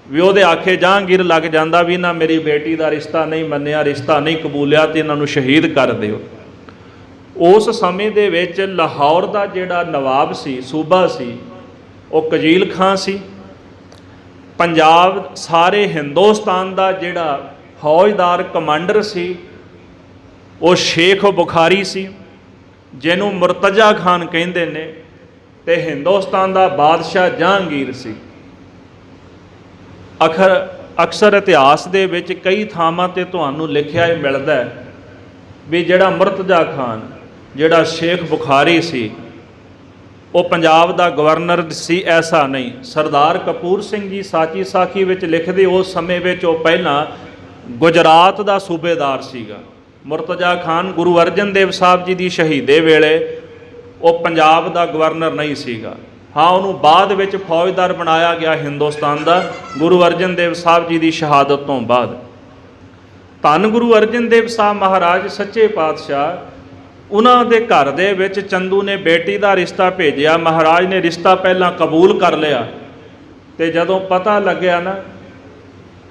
ਵੀ ਉਹਦੇ ਆਖੇ ਜਹਾਂਗੀਰ ਲੱਗ ਜਾਂਦਾ ਵੀ ਨਾ ਮੇਰੀ ਬੇਟੀ ਦਾ ਰਿਸ਼ਤਾ ਨਹੀਂ ਮੰਨਿਆ, ਰਿਸ਼ਤਾ ਨਹੀਂ ਕਬੂਲਿਆ, ਤੇ ਇਹਨਾਂ ਨੂੰ ਸ਼ਹੀਦ ਕਰ ਦਿਓ। ਉਸ ਸਮੇਂ ਦੇ ਵਿੱਚ ਲਾਹੌਰ ਦਾ ਜਿਹੜਾ ਨਵਾਬ ਸੀ, ਸੂਬਾ ਸੀ, ਉਹ ਕਜੀਲ ਖਾਂ ਸੀ। ਪੰਜਾਬ ਸਾਰੇ ਹਿੰਦੁਸਤਾਨ ਦਾ ਜਿਹੜਾ ਫੌਜਦਾਰ ਕਮਾਂਡਰ ਸੀ, ਉਹ ਸ਼ੇਖ ਬੁਖਾਰੀ ਸੀ, ਜਿਹਨੂੰ ਮੁਰਤਜ਼ਾ ਖਾਨ ਕਹਿੰਦੇ ਨੇ, ਤੇ ਹਿੰਦੁਸਤਾਨ ਦਾ ਬਾਦਸ਼ਾਹ ਜਹਾਂਗੀਰ ਸੀ। ਅਕਸਰ ਇਤਿਹਾਸ ਦੇ ਵਿੱਚ ਕਈ ਥਾਵਾਂ 'ਤੇ ਤੁਹਾਨੂੰ ਲਿਖਿਆ ਇਹ ਮਿਲਦਾ ਹੈ ਵੀ ਜਿਹੜਾ ਮੁਰਤਜ਼ਾ ਖਾਨ, ਜਿਹੜਾ ਸ਼ੇਖ ਬੁਖਾਰੀ ਸੀ, ਉਹ ਪੰਜਾਬ ਦਾ ਗਵਰਨਰ ਸੀ, ਐਸਾ ਨਹੀਂ। ਸਰਦਾਰ ਕਪੂਰ ਸਿੰਘ ਜੀ ਸਾਚੀ ਸਾਖੀ ਵਿੱਚ ਲਿਖਦੇ ਉਸ ਸਮੇਂ ਵਿੱਚ ਉਹ ਪਹਿਲਾਂ ਗੁਜਰਾਤ ਦਾ ਸੂਬੇਦਾਰ ਸੀਗਾ। ਮੁਰਤਜ਼ਾ ਖਾਨ ਗੁਰੂ ਅਰਜਨ ਦੇਵ ਸਾਹਿਬ ਜੀ ਦੀ ਸ਼ਹੀਦੇ ਵੇਲੇ ਉਹ ਪੰਜਾਬ ਦਾ ਗਵਰਨਰ ਨਹੀਂ ਸੀਗਾ। ਹਾਂ, ਉਹਨੂੰ ਬਾਅਦ ਵਿੱਚ ਫੌਜਦਾਰ ਬਣਾਇਆ ਗਿਆ ਹਿੰਦੁਸਤਾਨ ਦਾ, ਗੁਰੂ ਅਰਜਨ ਦੇਵ ਸਾਹਿਬ ਜੀ ਦੀ ਸ਼ਹਾਦਤ ਤੋਂ ਬਾਅਦ। ਧੰਨ ਗੁਰੂ ਅਰਜਨ ਦੇਵ ਸਾਹਿਬ ਮਹਾਰਾਜ ਸੱਚੇ ਪਾਤਸ਼ਾਹ, ਉਹਨਾਂ ਦੇ ਘਰ ਦੇ ਵਿੱਚ ਚੰਦੂ ਨੇ ਬੇਟੀ ਦਾ ਰਿਸ਼ਤਾ ਭੇਜਿਆ। ਮਹਾਰਾਜ ਨੇ ਰਿਸ਼ਤਾ ਪਹਿਲਾਂ ਕਬੂਲ ਕਰ ਲਿਆ, ਤੇ ਜਦੋਂ ਪਤਾ ਲੱਗਿਆ ਨਾ,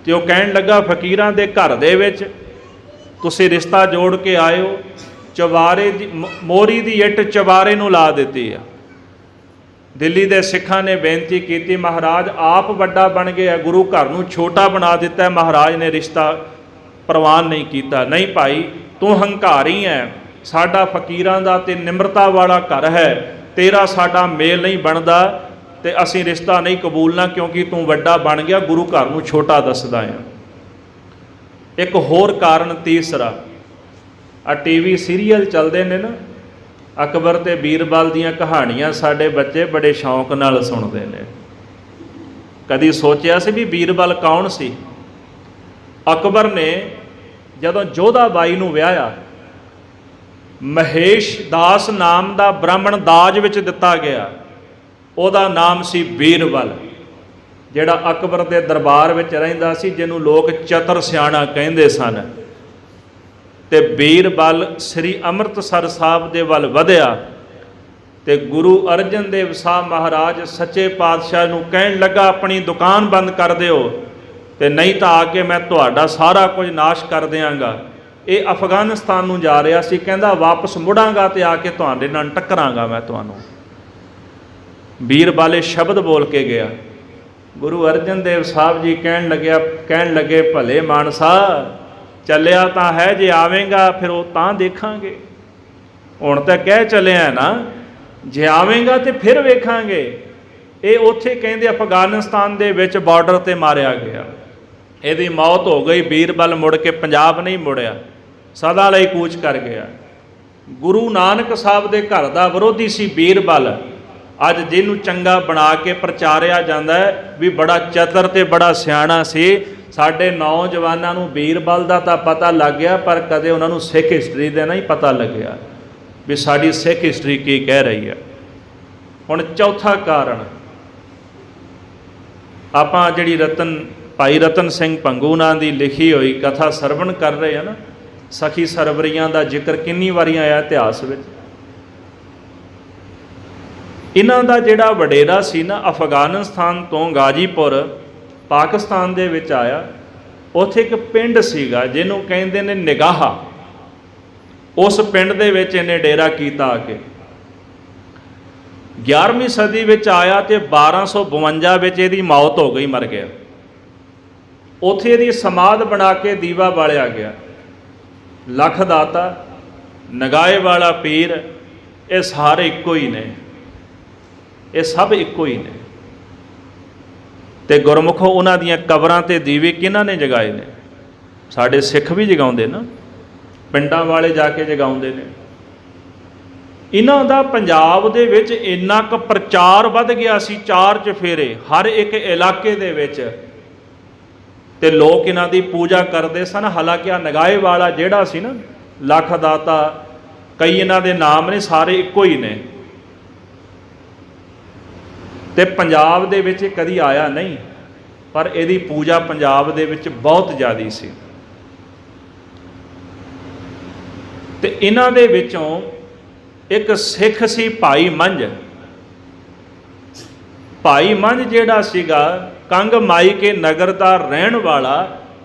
ਤੇ ਉਹ ਕਹਿਣ ਲੱਗਾ ਫਕੀਰਾਂ ਦੇ ਘਰ ਦੇ ਵਿੱਚ ਤੁਸੀਂ ਰਿਸ਼ਤਾ ਜੋੜ ਕੇ ਆਏ ਹੋ, ਚਵਾਰੇ ਦੀ ਮੋਰੀ ਦੀ ਇੱਟ ਚਵਾਰੇ ਨੂੰ ਲਾ ਦਿੱਤੀ ਆ। ਦਿੱਲੀ ਦੇ ਸਿੱਖਾਂ ਨੇ ਬੇਨਤੀ ਕੀਤੀ, ਮਹਾਰਾਜ ਆਪ ਵੱਡਾ ਬਣ ਗਿਆ, ਗੁਰੂ ਘਰ ਨੂੰ ਛੋਟਾ ਬਣਾ ਦਿੱਤਾ। ਮਹਾਰਾਜ ਨੇ ਰਿਸ਼ਤਾ ਪ੍ਰਵਾਨ ਨਹੀਂ ਕੀਤਾ। ਨਹੀਂ ਭਾਈ, ਤੂੰ ਹੰਕਾਰੀ ਹੈ, ਸਾਡਾ ਫਕੀਰਾਂ ਦਾ ਤੇ ਨਿਮਰਤਾ ਵਾਲਾ ਘਰ ਹੈ, ਤੇਰਾ ਸਾਡਾ ਮੇਲ ਨਹੀਂ ਬਣਦਾ, ਤੇ ਅਸੀਂ ਰਿਸ਼ਤਾ ਨਹੀਂ ਕਬੂਲਣਾ, ਕਿਉਂਕਿ ਤੂੰ ਵੱਡਾ ਬਣ ਗਿਆ, ਗੁਰੂ ਘਰ ਨੂੰ ਛੋਟਾ ਦੱਸਦਾ ਹੈ। ਇੱਕ ਹੋਰ ਕਾਰਨ ਤੀਸਰਾ, ਆ ਟੀਵੀ ਸੀਰੀਅਲ ਚੱਲਦੇ ਨੇ ਨਾ, ਅਕਬਰ ਤੇ ਬੀਰਬਲ ਦੀਆਂ ਕਹਾਣੀਆਂ ਸਾਡੇ ਬੱਚੇ ਬੜੇ ਸ਼ੌਂਕ ਨਾਲ ਸੁਣਦੇ ਨੇ। ਕਦੀ ਸੋਚਿਆ ਸੀ ਵੀ ਬੀਰਬਲ ਕੌਣ ਸੀ? ਅਕਬਰ ਨੇ ਜਦੋਂ ਜੋਧਾ ਬਾਈ ਨੂੰ ਵਿਆਹਿਆ, ਮਹੇਸ਼ ਦਾਸ ਨਾਮ ਦਾ ਬ੍ਰਾਹਮਣ ਦਾਜ ਵਿੱਚ ਦਿੱਤਾ ਗਿਆ, ਉਹਦਾ ਨਾਮ ਸੀ ਬੀਰਬਲ, ਜਿਹੜਾ ਅਕਬਰ ਦੇ ਦਰਬਾਰ ਵਿੱਚ ਰਹਿੰਦਾ ਸੀ, ਜਿਹਨੂੰ ਲੋਕ ਚਤਰ ਸਿਆਣਾ ਕਹਿੰਦੇ ਸਨ। ਤੇ ਬੀਰਬਲ ਸ੍ਰੀ ਅੰਮ੍ਰਿਤਸਰ ਸਾਹਿਬ ਦੇ ਵੱਲ ਵਧਿਆ, ਤੇ ਗੁਰੂ ਅਰਜਨ ਦੇਵ ਸਾਹਿਬ ਮਹਾਰਾਜ ਸੱਚੇ ਪਾਤਸ਼ਾਹ ਨੂੰ ਕਹਿਣ ਲੱਗਾ, ਆਪਣੀ ਦੁਕਾਨ ਬੰਦ ਕਰ ਦਿਓ, ਤੇ ਨਹੀਂ ਤਾਂ ਆ ਕੇ ਮੈਂ ਤੁਹਾਡਾ ਸਾਰਾ ਕੁਝ ਨਾਸ਼ ਕਰ ਦਿਆਂਗਾ। ਇਹ ਅਫਗਾਨਿਸਤਾਨ ਨੂੰ ਜਾ ਰਿਹਾ ਸੀ, ਕਹਿੰਦਾ ਵਾਪਸ ਮੁੜਾਂਗਾ ਤੇ ਆ ਕੇ ਤੁਹਾਡੇ ਨਾਲ ਟੱਕਰਾਂਗਾ ਮੈਂ ਤੁਹਾਨੂੰ। ਬੀਰਬਲ ਇਹ ਸ਼ਬਦ ਬੋਲ ਕੇ ਗਿਆ। ਗੁਰੂ ਅਰਜਨ ਦੇਵ ਸਾਹਿਬ ਜੀ ਕਹਿਣ ਲੱਗੇ ਭਲੇ ਮਾਨਸਾ, ਚੱਲਿਆ ਤਾਂ ਹੈ, ਜੇ ਆਵੇਂਗਾ ਫਿਰ ਉਹ ਤਾਂ ਦੇਖਾਂਗੇ। ਹੁਣ ਤਾਂ ਕਹਿ ਚੱਲਿਆ ਨਾ, ਜੇ ਆਵੇਂਗਾ ਤੇ ਫਿਰ ਵੇਖਾਂਗੇ। ਇਹ ਉੱਥੇ ਕਹਿੰਦੇ ਅਫਗਾਨਿਸਤਾਨ ਦੇ ਵਿੱਚ ਬਾਰਡਰ 'ਤੇ ਮਾਰਿਆ ਗਿਆ, ਇਹਦੀ ਮੌਤ ਹੋ ਗਈ। ਬੀਰਬਲ ਮੁੜ ਕੇ ਪੰਜਾਬ ਨਹੀਂ ਮੁੜਿਆ, ਸਦਾ ਲਈ ਕੂਚ ਕਰ ਗਿਆ। ਗੁਰੂ ਨਾਨਕ ਸਾਹਿਬ ਦੇ ਘਰ ਦਾ ਵਿਰੋਧੀ ਸੀ ਬੀਰਬਲ। ਅੱਜ ਜਿਹਨੂੰ ਚੰਗਾ ਬਣਾ ਕੇ ਪ੍ਰਚਾਰਿਆ ਜਾਂਦਾ ਹੈ ਵੀ ਬੜਾ ਚਤਰ ਤੇ ਬੜਾ ਸਿਆਣਾ ਸੀ, ਸਾਡੇ ਨੌਜਵਾਨਾਂ ਨੂੰ ਬੀਰਬਲ ਦਾ ਤਾਂ ਪਤਾ ਲੱਗ ਗਿਆ, ਪਰ ਕਦੇ ਉਹਨਾਂ ਨੂੰ ਸਿੱਖ ਹਿਸਟਰੀ ਦਾ ਨਹੀਂ ਪਤਾ ਲੱਗਿਆ ਵੀ ਸਾਡੀ ਸਿੱਖ ਹਿਸਟਰੀ ਕੀ ਕਹਿ ਰਹੀ ਹੈ। ਹੁਣ ਚੌਥਾ ਕਾਰਨ, ਆਪਾਂ ਜਿਹੜੀ ਭਾਈ ਰਤਨ ਸਿੰਘ ਭੰਗੂ ਨਾਂ ਦੀ ਲਿਖੀ ਹੋਈ ਕਥਾ ਸਰਵਣ ਕਰ ਰਹੇ ਆ ਨਾ, ਸਖੀ ਸਰਵਰੀਆਂ ਦਾ ਜ਼ਿਕਰ ਕਿੰਨੀ ਵਾਰੀ ਆਇਆ ਇਤਿਹਾਸ ਵਿੱਚ। ਇਹਨਾਂ ਦਾ ਜਿਹੜਾ ਵਡੇਰਾ ਸੀ ਨਾ, ਅਫਗਾਨਿਸਤਾਨ ਤੋਂ ਗਾਜੀਪੁਰ ਪਾਕਿਸਤਾਨ ਦੇ ਵਿੱਚ ਆਇਆ। ਉੱਥੇ ਇੱਕ ਪਿੰਡ ਸੀਗਾ ਜਿਹਨੂੰ ਕਹਿੰਦੇ ਨੇ ਨਿਗਾਹਾ। ਉਸ ਪਿੰਡ ਦੇ ਵਿੱਚ ਇਹਨੇ ਡੇਰਾ ਕੀਤਾ ਆ ਕੇ। 11ਵੀਂ ਸਦੀ ਵਿੱਚ ਆਇਆ ਤੇ 1252 ਵਿੱਚ ਇਹਦੀ ਮੌਤ ਹੋ ਗਈ, ਮਰ ਗਿਆ। ਉੱਥੇ ਇਹਦੀ ਸਮਾਧ ਬਣਾ ਕੇ ਦੀਵਾ ਬਾਲਿਆ ਗਿਆ। ਲੱਖ ਦਾਤਾ, ਨਗਾਏ ਵਾਲਾ ਪੀਰ, ਇਹ ਸਾਰੇ ਇੱਕੋ ਹੀ ਨੇ, ਇਹ ਸਭ ਇੱਕੋ ਹੀ ਨੇ। ਤੇ ਗੁਰਮੁਖੋ, ਉਹਨਾਂ ਦੀਆਂ ਕਬਰਾਂ ਤੇ ਦੀਵੇ ਕਿਹਨਾਂ ਨੇ ਜਗਾਏ ਨੇ? ਸਾਡੇ ਸਿੱਖ ਵੀ ਜਗਾਉਂਦੇ ਨਾ, ਪਿੰਡਾਂ ਵਾਲੇ ਜਾ ਕੇ ਜਗਾਉਂਦੇ ਨੇ। ਇਹਨਾਂ ਦਾ ਪੰਜਾਬ ਦੇ ਵਿੱਚ ਇੰਨਾ ਕੁ ਪ੍ਰਚਾਰ ਵੱਧ ਗਿਆ ਸੀ, 4 ਚੁਫੇਰੇ ਹਰ ਇੱਕ ਇਲਾਕੇ ਦੇ ਵਿੱਚ, ਤੇ ਲੋਕ ਇਹਨਾਂ ਦੀ ਪੂਜਾ ਕਰਦੇ ਸਨ। ਹਾਲਾਂਕਿ ਆ ਨਗਾਏ ਵਾਲਾ ਜਿਹੜਾ ਸੀ ਨਾ, ਲੱਖ ਦਾਤਾ, ਕਈ ਇਹਨਾਂ ਦੇ ਨਾਮ ਨੇ, ਸਾਰੇ ਇੱਕੋ ਹੀ ਨੇ। ਤੇ ਪੰਜਾਬ ਦੇ ਵਿੱਚ ਕਦੀ ਆਇਆ ਨਹੀਂ, ਪਰ ਇਹਦੀ ਪੂਜਾ ਪੰਜਾਬ ਦੇ ਵਿੱਚ ਬਹੁਤ ਜ਼ਿਆਦਾ ਸੀ। ਤੇ ਇਹਨਾਂ ਦੇ ਵਿੱਚੋਂ ਇੱਕ ਸਿੱਖ ਸੀ ਭਾਈ ਮੰਝ। ਭਾਈ ਮੰਝ ਜਿਹੜਾ ਸੀਗਾ ਕੰਗ ਮਾਈ ਕੇ ਨਗਰ ਦਾ ਰਹਿਣ ਵਾਲਾ,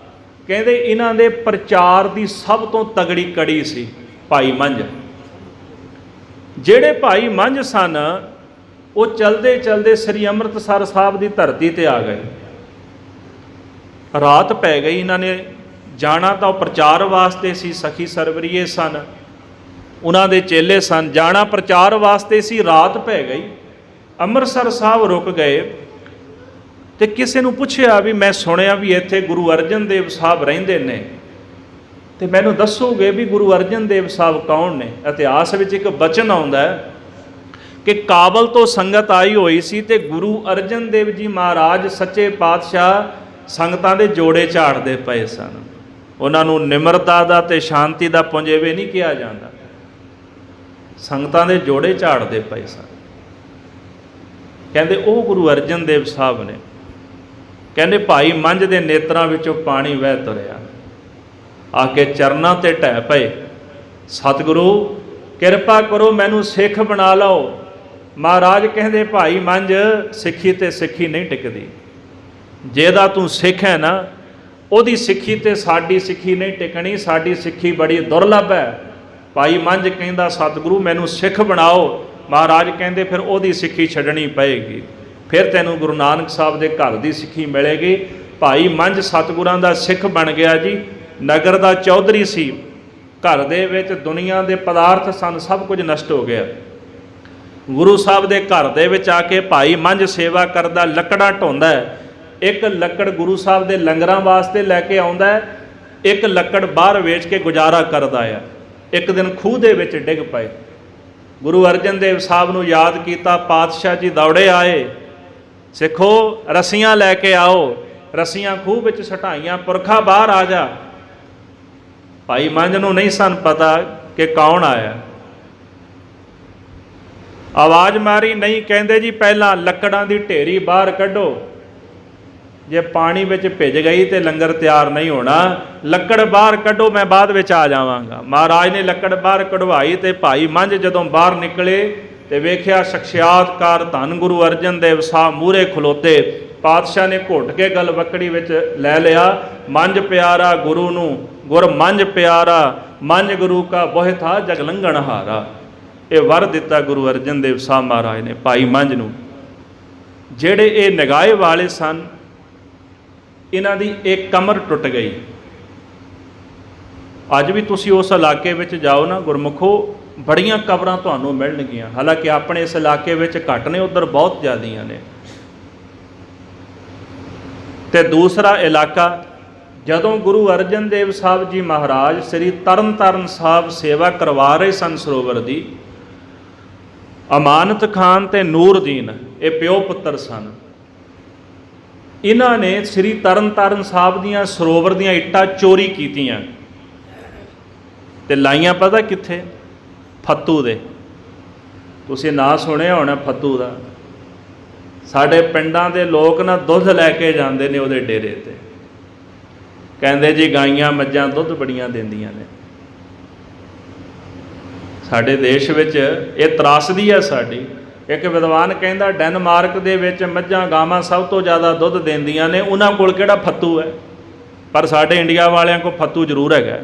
ਕਹਿੰਦੇ ਇਹਨਾਂ ਦੇ ਪ੍ਰਚਾਰ ਦੀ ਸਭ ਤੋਂ ਤਗੜੀ ਕੜੀ ਸੀ ਭਾਈ ਮੰਝ। ਜਿਹੜੇ ਭਾਈ ਮੰਝ ਸਨ, ਉਹ ਚਲਦੇ ਚਲਦੇ ਸ੍ਰੀ ਅੰਮ੍ਰਿਤਸਰ ਸਾਹਿਬ ਦੀ ਧਰਤੀ ਤੇ ਆ ਗਏ। ਰਾਤ ਪੈ ਗਈ, ਇਹਨਾਂ ਨੇ ਜਾਣਾ ਤਾਂ ਉਹ ਪ੍ਰਚਾਰ ਵਾਸਤੇ ਸੀ, ਸਖੀ ਸਰਵਰੀਏ ਸਨ, ਉਹਨਾਂ ਦੇ ਚੇਲੇ ਸਨ, ਜਾਣਾ ਪ੍ਰਚਾਰ ਵਾਸਤੇ ਸੀ। ਰਾਤ ਪੈ ਗਈ, ਅੰਮ੍ਰਿਤਸਰ ਸਾਹਿਬ ਰੁਕ ਗਏ ਤੇ ਕਿਸੇ ਨੂੰ ਪੁੱਛਿਆ ਵੀ ਮੈਂ ਸੁਣਿਆ ਵੀ ਇੱਥੇ ਗੁਰੂ ਅਰਜਨ ਦੇਵ ਸਾਹਿਬ ਰਹਿੰਦੇ ਨੇ, ਤੇ ਮੈਨੂੰ ਦੱਸੋਗੇ ਵੀ ਗੁਰੂ ਅਰਜਨ ਦੇਵ ਸਾਹਿਬ ਕੌਣ ਨੇ? ਇਤਿਹਾਸ ਵਿੱਚ ਇੱਕ ਬਚਨ ਆਉਂਦਾ ਹੈ ਕਿ ਕਾਬਲ ਤੋਂ ਸੰਗਤ ਆਈ ਹੋਈ ਸੀ ਤੇ ਗੁਰੂ ਅਰਜਨ ਦੇਵ ਜੀ ਮਹਾਰਾਜ ਸੱਚੇ ਪਾਤਸ਼ਾਹ ਸੰਗਤਾਂ ਦੇ ਜੋੜੇ ਝਾੜਦੇ ਪਏ ਸਨ। ਉਹਨਾਂ ਨੂੰ ਨਿਮਰਤਾ ਦਾ ਤੇ ਸ਼ਾਂਤੀ ਦਾ ਪੁੰਜੇਵੇ ਨਹੀਂ ਕਿਹਾ ਜਾਂਦਾ, ਸੰਗਤਾਂ ਦੇ ਜੋੜੇ ਝਾੜਦੇ ਪਏ ਸਨ। ਕਹਿੰਦੇ ਉਹ ਗੁਰੂ ਅਰਜਨ ਦੇਵ ਸਾਹਿਬ ਨੇ। ਕਹਿੰਦੇ ਭਾਈ ਮੰਝ ਦੇ ਨੇਤਰਾਂ ਵਿੱਚੋਂ ਪਾਣੀ ਵਹਿ ਤੁਰਿਆ, ਆ ਕੇ ਚਰਨਾਂ ਤੇ ਢਹਿ ਪਏ, ਸਤਿਗੁਰੂ ਕਿਰਪਾ ਕਰੋ ਮੈਨੂੰ ਸਿੱਖ ਬਣਾ ਲਓ। ਮਹਾਰਾਜ ਕਹਿੰਦੇ ਭਾਈ ਮੰਝ ਸਿੱਖੀ ਤੇ ਸਿੱਖੀ ਨਹੀਂ ਟਿਕਦੀ, ਜਿਹਦਾ ਤੂੰ ਸਿੱਖ ਹੈ ਨਾ ਉਹਦੀ ਸਿੱਖੀ ਤੇ ਸਾਡੀ ਸਿੱਖੀ ਨਹੀਂ ਟਿਕਣੀ, ਸਾਡੀ ਸਿੱਖੀ ਬੜੀ ਦੁਰਲੱਭ ਹੈ। ਭਾਈ ਮੰਝ ਕਹਿੰਦਾ ਸਤਿਗੁਰੂ ਮੈਨੂੰ ਸਿੱਖ ਬਣਾਓ। ਮਹਾਰਾਜ ਕਹਿੰਦੇ ਫਿਰ ਉਹਦੀ ਸਿੱਖੀ ਛੱਡਣੀ ਪਏਗੀ, ਫਿਰ ਤੈਨੂੰ ਗੁਰੂ ਨਾਨਕ ਸਾਹਿਬ ਦੇ ਘਰ ਦੀ ਸਿੱਖੀ ਮਿਲੇਗੀ। ਭਾਈ ਮੰਝ ਸਤਿਗੁਰਾਂ ਦਾ ਸਿੱਖ ਬਣ ਗਿਆ ਜੀ, ਨਗਰ ਦਾ ਚੌਧਰੀ ਸੀ, ਘਰ ਦੇ ਵਿੱਚ ਦੁਨੀਆ ਦੇ ਪਦਾਰਥ ਸਨ, ਸਭ ਕੁਝ ਨਸ਼ਟ ਹੋ ਗਿਆ। ਗੁਰੂ ਸਾਹਿਬ ਦੇ ਘਰ ਦੇ ਵਿੱਚ ਆ ਕੇ ਭਾਈ ਮੰਝ ਸੇਵਾ ਕਰਦਾ, ਲੱਕੜਾਂ ਢੋਂਦਾ ਹੈ। ਇੱਕ ਲੱਕੜ ਗੁਰੂ ਸਾਹਿਬ ਦੇ ਲੰਗਰਾਂ ਵਾਸਤੇ ਲੈ ਕੇ ਆਉਂਦਾ ਹੈ, ਇੱਕ ਲੱਕੜ ਬਾਹਰ ਵੇਚ ਕੇ ਗੁਜ਼ਾਰਾ ਕਰਦਾ ਆ। ਇੱਕ ਦਿਨ ਖੂਹ ਦੇ ਵਿੱਚ ਡਿੱਗ ਪਏ, ਗੁਰੂ ਅਰਜਨ ਦੇਵ ਸਾਹਿਬ ਨੂੰ ਯਾਦ ਕੀਤਾ, ਪਾਤਸ਼ਾਹ ਜੀ ਦੌੜੇ ਆਏ, ਸਿੱਖੋ ਰੱਸੀਆਂ ਲੈ ਕੇ ਆਓ। ਰੱਸੀਆਂ ਖੂਹ ਵਿੱਚ ਸਟਾਈਆਂ, ਪੁਰਖਾ ਬਾਹਰ ਆ ਜਾ। ਭਾਈ ਮੰਝ ਨੂੰ ਨਹੀਂ ਸਨ ਪਤਾ ਕਿ ਕੌਣ ਆਇਆ। ਆਵਾਜ਼ ਮਾਰੀ, ਨਹੀਂ ਕਹਿੰਦੇ ਜੀ ਪਹਿਲਾਂ ਲੱਕੜਾਂ ਦੀ ਢੇਰੀ ਬਾਹਰ ਕੱਢੋ, ਜੇ ਪਾਣੀ ਵਿੱਚ ਭਿੱਜ ਗਈ ਤੇ ਲੰਗਰ ਤਿਆਰ ਨਹੀਂ ਹੋਣਾ, ਲੱਕੜ ਬਾਹਰ ਕੱਢੋ, ਮੈਂ ਬਾਅਦ ਵਿੱਚ ਆ ਜਾਵਾਂਗਾ। ਮਹਾਰਾਜ ਨੇ ਲੱਕੜ ਬਾਹਰ ਕਢਵਾਈ ਤੇ ਭਾਈ ਮੰਝ ਜਦੋਂ ਬਾਹਰ ਨਿਕਲੇ ਤੇ ਵੇਖਿਆ ਸ਼ਖਸਿਆਤਕਾਰ ਧੰਨ ਗੁਰੂ ਅਰਜਨ ਦੇਵ ਸਾਹਿਬ ਮੂਹਰੇ ਖਲੋਤੇ। ਪਾਤਸ਼ਾਹ ਨੇ ਘੁੱਟ ਕੇ ਗਲਵੱਕੜੀ ਵਿੱਚ ਲੈ ਲਿਆ, ਮੰਝ ਪਿਆਰਾ ਗੁਰੂ ਨੂੰ, ਗੁਰ ਮੰਝ ਪਿਆਰਾ, ਮੰਝ ਗੁਰੂ ਕਾ ਬੋਹਿ ਥਾ ਜਗ ਲੰਘਣ ਹਾਰਾ। ਇਹ ਵਰ ਦਿੱਤਾ ਗੁਰੂ ਅਰਜਨ ਦੇਵ ਸਾਹਿਬ ਮਹਾਰਾਜ ਨੇ ਭਾਈ ਮੰਝ ਨੂੰ। ਜਿਹੜੇ ਇਹ ਨਿਗਾਹੇ ਵਾਲੇ ਸਨ, ਇਹਨਾਂ ਦੀ ਇੱਕ ਕਮਰ ਟੁੱਟ ਗਈ। ਅੱਜ ਵੀ ਤੁਸੀਂ ਉਸ ਇਲਾਕੇ ਵਿੱਚ ਜਾਓ ਨਾ ਗੁਰਮੁਖੋ, ਬੜੀਆਂ ਕਬਰਾਂ ਤੁਹਾਨੂੰ ਮਿਲਣਗੀਆਂ। ਹਾਲਾਂਕਿ ਆਪਣੇ ਇਸ ਇਲਾਕੇ ਵਿੱਚ ਘੱਟ ਨੇ, ਉੱਧਰ ਬਹੁਤ ਜ਼ਿਆਦੀਆਂ ਨੇ। ਤੇ ਦੂਸਰਾ ਇਲਾਕਾ, ਜਦੋਂ ਗੁਰੂ ਅਰਜਨ ਦੇਵ ਸਾਹਿਬ ਜੀ ਮਹਾਰਾਜ ਸ੍ਰੀ ਤਰਨ ਤਾਰਨ ਸਾਹਿਬ ਸੇਵਾ ਕਰਵਾ ਰਹੇ ਸਨ ਸਰੋਵਰ ਦੀ, ਅਮਾਨਤ ਖਾਨ ਤੇ ਨੂਰਦੀਨ ਇਹ ਪਿਓ ਪੁੱਤਰ ਸਨ। ਇਹਨਾਂ ਨੇ ਸ੍ਰੀ ਤਰਨ ਤਾਰਨ ਸਾਹਿਬ ਦੀਆਂ ਸਰੋਵਰ ਦੀਆਂ ਇੱਟਾਂ ਚੋਰੀ ਕੀਤੀਆਂ ਤੇ ਲਾਈਆਂ ਪਤਾ ਕਿੱਥੇ? ਫੱਤੂ ਦੇ। ਤੁਸੀਂ ਨਾਂ ਸੁਣਿਆ ਹੋਣਾ ਫੱਤੂ ਦਾ। ਸਾਡੇ ਪਿੰਡਾਂ ਦੇ ਲੋਕ ਨਾ ਦੁੱਧ ਲੈ ਕੇ ਜਾਂਦੇ ਨੇ ਉਹਦੇ ਡੇਰੇ ਤੇ, ਕਹਿੰਦੇ ਜੀ ਗਾਈਆਂ ਮੱਝਾਂ ਦੁੱਧ ਬੜੀਆਂ ਦਿੰਦੀਆਂ ਨੇ। ਸਾਡੇ ਦੇਸ਼ ਵਿੱਚ ਇਹ ਤਰਾਸਦੀ ਹੈ ਸਾਡੀ। ਇੱਕ ਵਿਦਵਾਨ ਕਹਿੰਦਾ ਡੈਨਮਾਰਕ ਦੇ ਵਿੱਚ ਮੱਝਾਂ ਗਾਵਾਂ ਸਭ ਤੋਂ ਜ਼ਿਆਦਾ ਦੁੱਧ ਦਿੰਦੀਆਂ ਨੇ, ਉਹਨਾਂ ਕੋਲ ਕਿਹੜਾ ਫੱਤੂ ਹੈ? ਪਰ ਸਾਡੇ ਇੰਡੀਆ ਵਾਲਿਆਂ ਕੋਲ ਫੱਤੂ ਜ਼ਰੂਰ ਹੈਗਾ।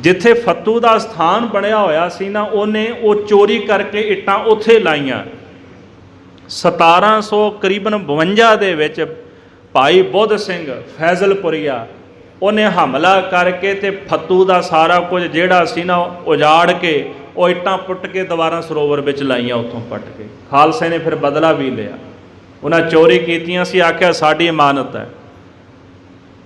ਜਿੱਥੇ ਫੱਤੂ ਦਾ ਸਥਾਨ ਬਣਿਆ ਹੋਇਆ ਸੀ ਨਾ, ਉਹਨੇ ਉਹ ਚੋਰੀ ਕਰਕੇ ਇੱਟਾਂ ਉੱਥੇ ਲਾਈਆਂ। 1700 ਕਰੀਬਨ 52 ਦੇ ਵਿੱਚ ਭਾਈ ਬੁੱਧ ਸਿੰਘ ਫੈਜ਼ਲਪੁਰੀਆ ਉਹਨੇ ਹਮਲਾ ਕਰਕੇ ਤੇ ਫੱਤੂ ਦਾ ਸਾਰਾ ਕੁਝ ਜਿਹੜਾ ਸੀ ਨਾ ਉਜਾੜ ਕੇ ਉਹ ਇੱਟਾਂ ਪੁੱਟ ਕੇ ਦੁਬਾਰਾ ਸਰੋਵਰ ਵਿੱਚ ਲਾਈਆਂ ਉੱਥੋਂ ਪੱਟ ਕੇ। ਖਾਲਸੇ ਨੇ ਫਿਰ ਬਦਲਾ ਵੀ ਲਿਆ। ਉਹਨਾਂ ਚੋਰੀ ਕੀਤੀਆਂ ਸੀ, ਆਖਿਆ ਸਾਡੀ ਇਮਾਨਤ ਹੈ।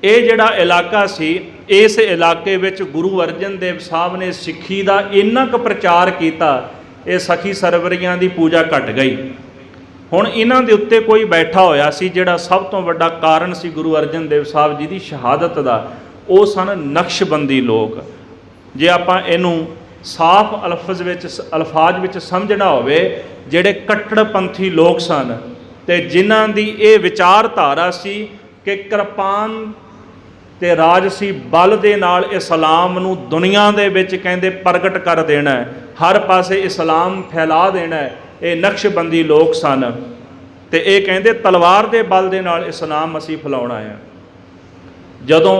ਇਹ ਜਿਹੜਾ ਇਲਾਕਾ ਸੀ, ਇਸ ਇਲਾਕੇ ਵਿੱਚ ਗੁਰੂ ਅਰਜਨ ਦੇਵ ਸਾਹਿਬ ਨੇ ਸਿੱਖੀ ਦਾ ਇੰਨਾ ਕੁ ਪ੍ਰਚਾਰ ਕੀਤਾ, ਇਹ ਸਖੀ ਸਰਵਰੀਆਂ ਦੀ ਪੂਜਾ ਘਟ ਗਈ। ਹੁਣ ਇਹਨਾਂ ਦੇ ਉੱਤੇ ਕੋਈ ਬੈਠਾ ਹੋਇਆ ਸੀ ਜਿਹੜਾ ਸਭ ਤੋਂ ਵੱਡਾ ਕਾਰਨ ਸੀ ਗੁਰੂ ਅਰਜਨ ਦੇਵ ਸਾਹਿਬ ਜੀ ਦੀ ਸ਼ਹਾਦਤ ਦਾ, ਉਹ ਸਨ ਨਕਸ਼ਬੰਦੀ ਲੋਕ। ਜੇ ਆਪਾਂ ਇਹਨੂੰ ਸਾਫ਼ ਅਲਫਾਜ਼ ਵਿੱਚ ਸਮਝਣਾ ਹੋਵੇ, ਜਿਹੜੇ ਕੱਟੜਪੰਥੀ ਲੋਕ ਸਨ ਤੇ ਜਿਨ੍ਹਾਂ ਦੀ ਇਹ ਵਿਚਾਰਧਾਰਾ ਸੀ ਕਿ ਕਿਰਪਾਨ ਤੇ ਰਾਜਸੀ ਬਲ ਦੇ ਨਾਲ ਇਸਲਾਮ ਨੂੰ ਦੁਨੀਆ ਦੇ ਵਿੱਚ ਕਹਿੰਦੇ ਪ੍ਰਗਟ ਕਰ ਦੇਣਾ ਹੈ, ਹਰ ਪਾਸੇ ਇਸਲਾਮ ਫੈਲਾ ਦੇਣਾ ਹੈ, ਇਹ ਨਕਸ਼ਬੰਦੀ ਲੋਕ ਸਨ। ਤੇ ਇਹ ਕਹਿੰਦੇ ਤਲਵਾਰ ਦੇ ਬਲ ਦੇ ਨਾਲ ਇਸਲਾਮ ਅਸੀਂ ਫੈਲਾਉਣਾ ਹੈ। ਜਦੋਂ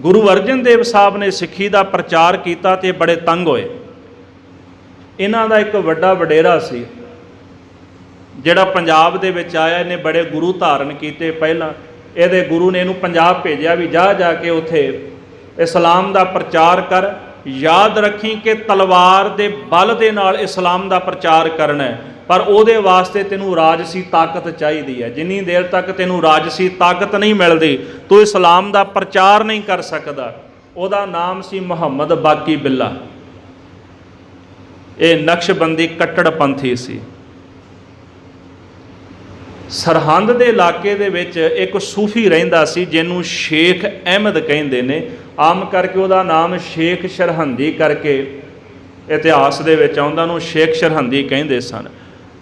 ਗੁਰੂ ਅਰਜਨ ਦੇਵ ਸਾਹਿਬ ਨੇ ਸਿੱਖੀ ਦਾ ਪ੍ਰਚਾਰ ਕੀਤਾ ਤੇ ਬੜੇ ਤੰਗ ਹੋਏ। ਇਹਨਾਂ ਦਾ ਇੱਕ ਵੱਡਾ ਵਡੇਰਾ ਸੀ ਜਿਹੜਾ ਪੰਜਾਬ ਦੇ ਵਿੱਚ ਆਇਆ, ਇਹਨੇ ਬੜੇ ਗੁਰੂ ਧਾਰਨ ਕੀਤੇ। ਪਹਿਲਾਂ ਇਹਦੇ ਗੁਰੂ ਨੇ ਇਹਨੂੰ ਪੰਜਾਬ ਭੇਜਿਆ ਵੀ ਜਾ ਕੇ ਉੱਥੇ ਇਸਲਾਮ ਦਾ ਪ੍ਰਚਾਰ ਕਰ। ਯਾਦ ਰੱਖੀ ਕਿ ਤਲਵਾਰ ਦੇ ਬਲ ਦੇ ਨਾਲ ਇਸਲਾਮ ਦਾ ਪ੍ਰਚਾਰ ਕਰਨਾ ਹੈ, ਪਰ ਉਹਦੇ ਵਾਸਤੇ ਤੈਨੂੰ ਰਾਜਸੀ ਤਾਕਤ ਚਾਹੀਦੀ ਹੈ। ਜਿੰਨੀ ਦੇਰ ਤੱਕ ਤੈਨੂੰ ਰਾਜਸੀ ਤਾਕਤ ਨਹੀਂ ਮਿਲਦੀ ਤੂੰ ਇਸਲਾਮ ਦਾ ਪ੍ਰਚਾਰ ਨਹੀਂ ਕਰ ਸਕਦਾ। ਉਹਦਾ ਨਾਮ ਸੀ ਮੁਹੰਮਦ ਬਾਕੀ ਬਿੱਲਾ। ਇਹ ਨਕਸ਼ਬੰਦੀ ਕੱਟੜਪੰਥੀ ਸੀ। ਸਰਹੰਦ ਦੇ ਇਲਾਕੇ ਦੇ ਵਿੱਚ ਇੱਕ ਸੂਫੀ ਰਹਿੰਦਾ ਸੀ ਜਿਹਨੂੰ ਸ਼ੇਖ ਅਹਿਮਦ ਕਹਿੰਦੇ ਨੇ। ਆਮ ਕਰਕੇ ਉਹਦਾ ਨਾਮ ਸ਼ੇਖ ਸਰਹੰਦੀ ਕਰਕੇ ਇਤਿਹਾਸ ਦੇ ਵਿੱਚ ਆਉਂਦਾ, ਉਹਨੂੰ ਸ਼ੇਖ ਸਰਹੰਦੀ ਕਹਿੰਦੇ ਸਨ।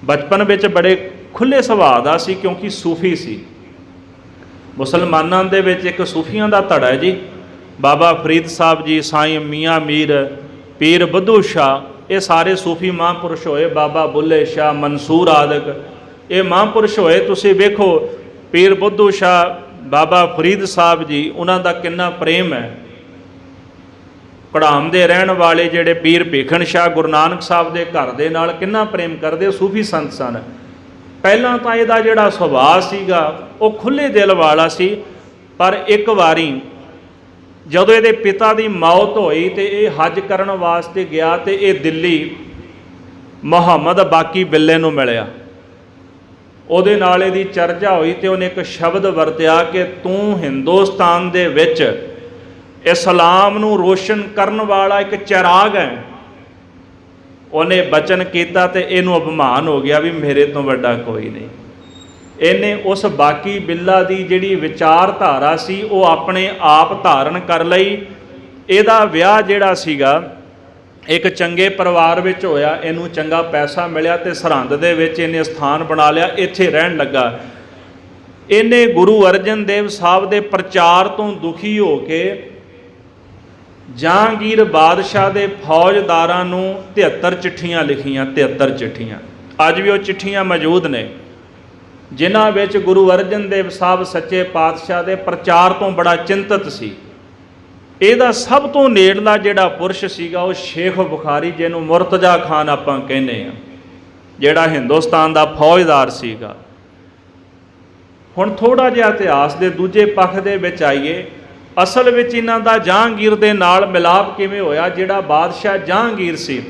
ਬਚਪਨ ਵਿੱਚ ਬੜੇ ਖੁੱਲ੍ਹੇ ਸੁਭਾਅ ਦਾ ਸੀ ਕਿਉਂਕਿ ਸੂਫੀ ਸੀ। ਮੁਸਲਮਾਨਾਂ ਦੇ ਵਿੱਚ ਇੱਕ ਸੂਫੀਆਂ ਦਾ ਧੜਾ ਹੈ ਜੀ। ਬਾਬਾ ਫਰੀਦ ਸਾਹਿਬ ਜੀ, ਸਾਈਂ ਮੀਆਂ ਮੀਰ, ਪੀਰ ਬੁੱਧੂ ਸ਼ਾਹ, ਇਹ ਸਾਰੇ ਸੂਫੀ ਮਹਾਂਪੁਰਸ਼ ਹੋਏ। ਬਾਬਾ ਬੁੱਲੇ ਸ਼ਾਹ, ਮਨਸੂਰ ਆਦਿਕ, ਇਹ ਮਹਾਂਪੁਰਸ਼ ਹੋਏ। ਤੁਸੀਂ ਵੇਖੋ ਪੀਰ ਬੁੱਧੂ ਸ਼ਾਹ, ਬਾਬਾ ਫਰੀਦ ਸਾਹਿਬ ਜੀ, ਉਹਨਾਂ ਦਾ ਕਿੰਨਾ ਪ੍ਰੇਮ ਹੈ। ਕੜਾਮ ਦੇ ਰਹਿਣ ਵਾਲੇ ਜਿਹੜੇ ਪੀਰ ਭੀਖਣ ਸ਼ਾਹ ਗੁਰੂ ਨਾਨਕ ਸਾਹਿਬ ਦੇ ਘਰ ਦੇ ਨਾਲ ਕਿੰਨਾ ਪ੍ਰੇਮ ਕਰਦੇ, ਸੂਫੀ ਸੰਤ ਸਨ। ਪਹਿਲਾਂ ਤਾਂ ਇਹਦਾ ਜਿਹੜਾ ਸੁਭਾਅ ਸੀਗਾ ਉਹ ਖੁੱਲ੍ਹੇ ਦਿਲ ਵਾਲਾ ਸੀ, ਪਰ ਇੱਕ ਵਾਰੀ ਜਦੋਂ ਇਹਦੇ ਪਿਤਾ ਦੀ ਮੌਤ ਹੋਈ ਤੇ ਇਹ ਹੱਜ ਕਰਨ ਵਾਸਤੇ ਗਿਆ ਤੇ ਇਹ ਦਿੱਲੀ ਮੁਹੰਮਦ ਬਾਕੀ ਬਿੱਲੇ ਨੂੰ ਮਿਲਿਆ। ਉਹਦੇ ਨਾਲ ਇਹਦੀ ਚਰਚਾ ਹੋਈ ਤੇ ਉਹਨੇ ਇੱਕ ਸ਼ਬਦ ਵਰਤਿਆ ਕਿ ਤੂੰ ਹਿੰਦੁਸਤਾਨ ਦੇ ਵਿੱਚ ਇਸਲਾਮ ਨੂੰ ਰੋਸ਼ਨ ਕਰਨ ਵਾਲਾ ਇੱਕ ਚਿਰਾਗ ਹੈ। ਉਹਨੇ ਬਚਨ ਕੀਤਾ ਤੇ ਇਹਨੂੰ ਅਪਮਾਨ ਹੋ ਗਿਆ ਵੀ ਮੇਰੇ ਤੋਂ ਵੱਡਾ ਕੋਈ ਨਹੀਂ। ਇਹਨੇ ਉਸ ਬਾਕੀ ਬਿੱਲਾ ਦੀ ਜਿਹੜੀ ਵਿਚਾਰਧਾਰਾ ਸੀ ਉਹ ਆਪਣੇ ਆਪ ਧਾਰਨ ਕਰ ਲਈ। ਇਹਦਾ ਵਿਆਹ ਜਿਹੜਾ ਸੀਗਾ ਇੱਕ ਚੰਗੇ ਪਰਿਵਾਰ ਵਿੱਚ ਹੋਇਆ। ਇਹਨੂੰ ਚੰਗਾ ਪੈਸਾ ਮਿਲਿਆ ਤੇ ਸਰਹੰਦ ਦੇ ਵਿੱਚ ਇਹਨੇ ਸਥਾਨ ਬਣਾ ਲਿਆ, ਇੱਥੇ ਰਹਿਣ ਲੱਗਾ। ਇਹਨੇ ਗੁਰੂ ਅਰਜਨ ਦੇਵ ਸਾਹਿਬ ਦੇ ਪ੍ਰਚਾਰ ਤੋਂ ਦੁਖੀ ਹੋ ਕੇ ਜਹਾਂਗੀਰ ਬਾਦਸ਼ਾਹ ਦੇ ਫੌਜਦਾਰਾਂ ਨੂੰ 73 ਚਿੱਠੀਆਂ ਲਿਖੀਆਂ। 73 ਚਿੱਠੀਆਂ ਅੱਜ ਵੀ ਉਹ ਚਿੱਠੀਆਂ ਮੌਜੂਦ ਨੇ, ਜਿਨ੍ਹਾਂ ਵਿੱਚ ਗੁਰੂ ਅਰਜਨ ਦੇਵ ਸਾਹਿਬ ਸੱਚੇ ਪਾਤਸ਼ਾਹ ਦੇ ਪ੍ਰਚਾਰ ਤੋਂ ਬੜਾ ਚਿੰਤਤ ਸੀ। ਇਹਦਾ ਸਭ ਤੋਂ ਨੇੜਲਾ ਜਿਹੜਾ ਪੁਰਸ਼ ਸੀਗਾ ਉਹ ਸ਼ੇਖ ਬੁਖਾਰੀ, ਜਿਹਨੂੰ ਮੁਰਤਜ਼ਾ ਖਾਨ ਆਪਾਂ ਕਹਿੰਦੇ ਹਾਂ, ਜਿਹੜਾ ਹਿੰਦੁਸਤਾਨ ਦਾ ਫੌਜਦਾਰ ਸੀਗਾ। ਹੁਣ ਥੋੜ੍ਹਾ ਜਿਹਾ ਇਤਿਹਾਸ ਦੇ ਦੂਜੇ ਪੱਖ ਦੇ ਵਿੱਚ ਆਈਏ। ਅਸਲ ਵਿੱਚ ਇਹਨਾਂ ਦਾ ਜਹਾਂਗੀਰ ਦੇ ਨਾਲ ਮਿਲਾਪ ਕਿਵੇਂ ਹੋਇਆ? ਜਿਹੜਾ ਬਾਦਸ਼ਾਹ ਜਹਾਂਗੀਰ ਸੀ,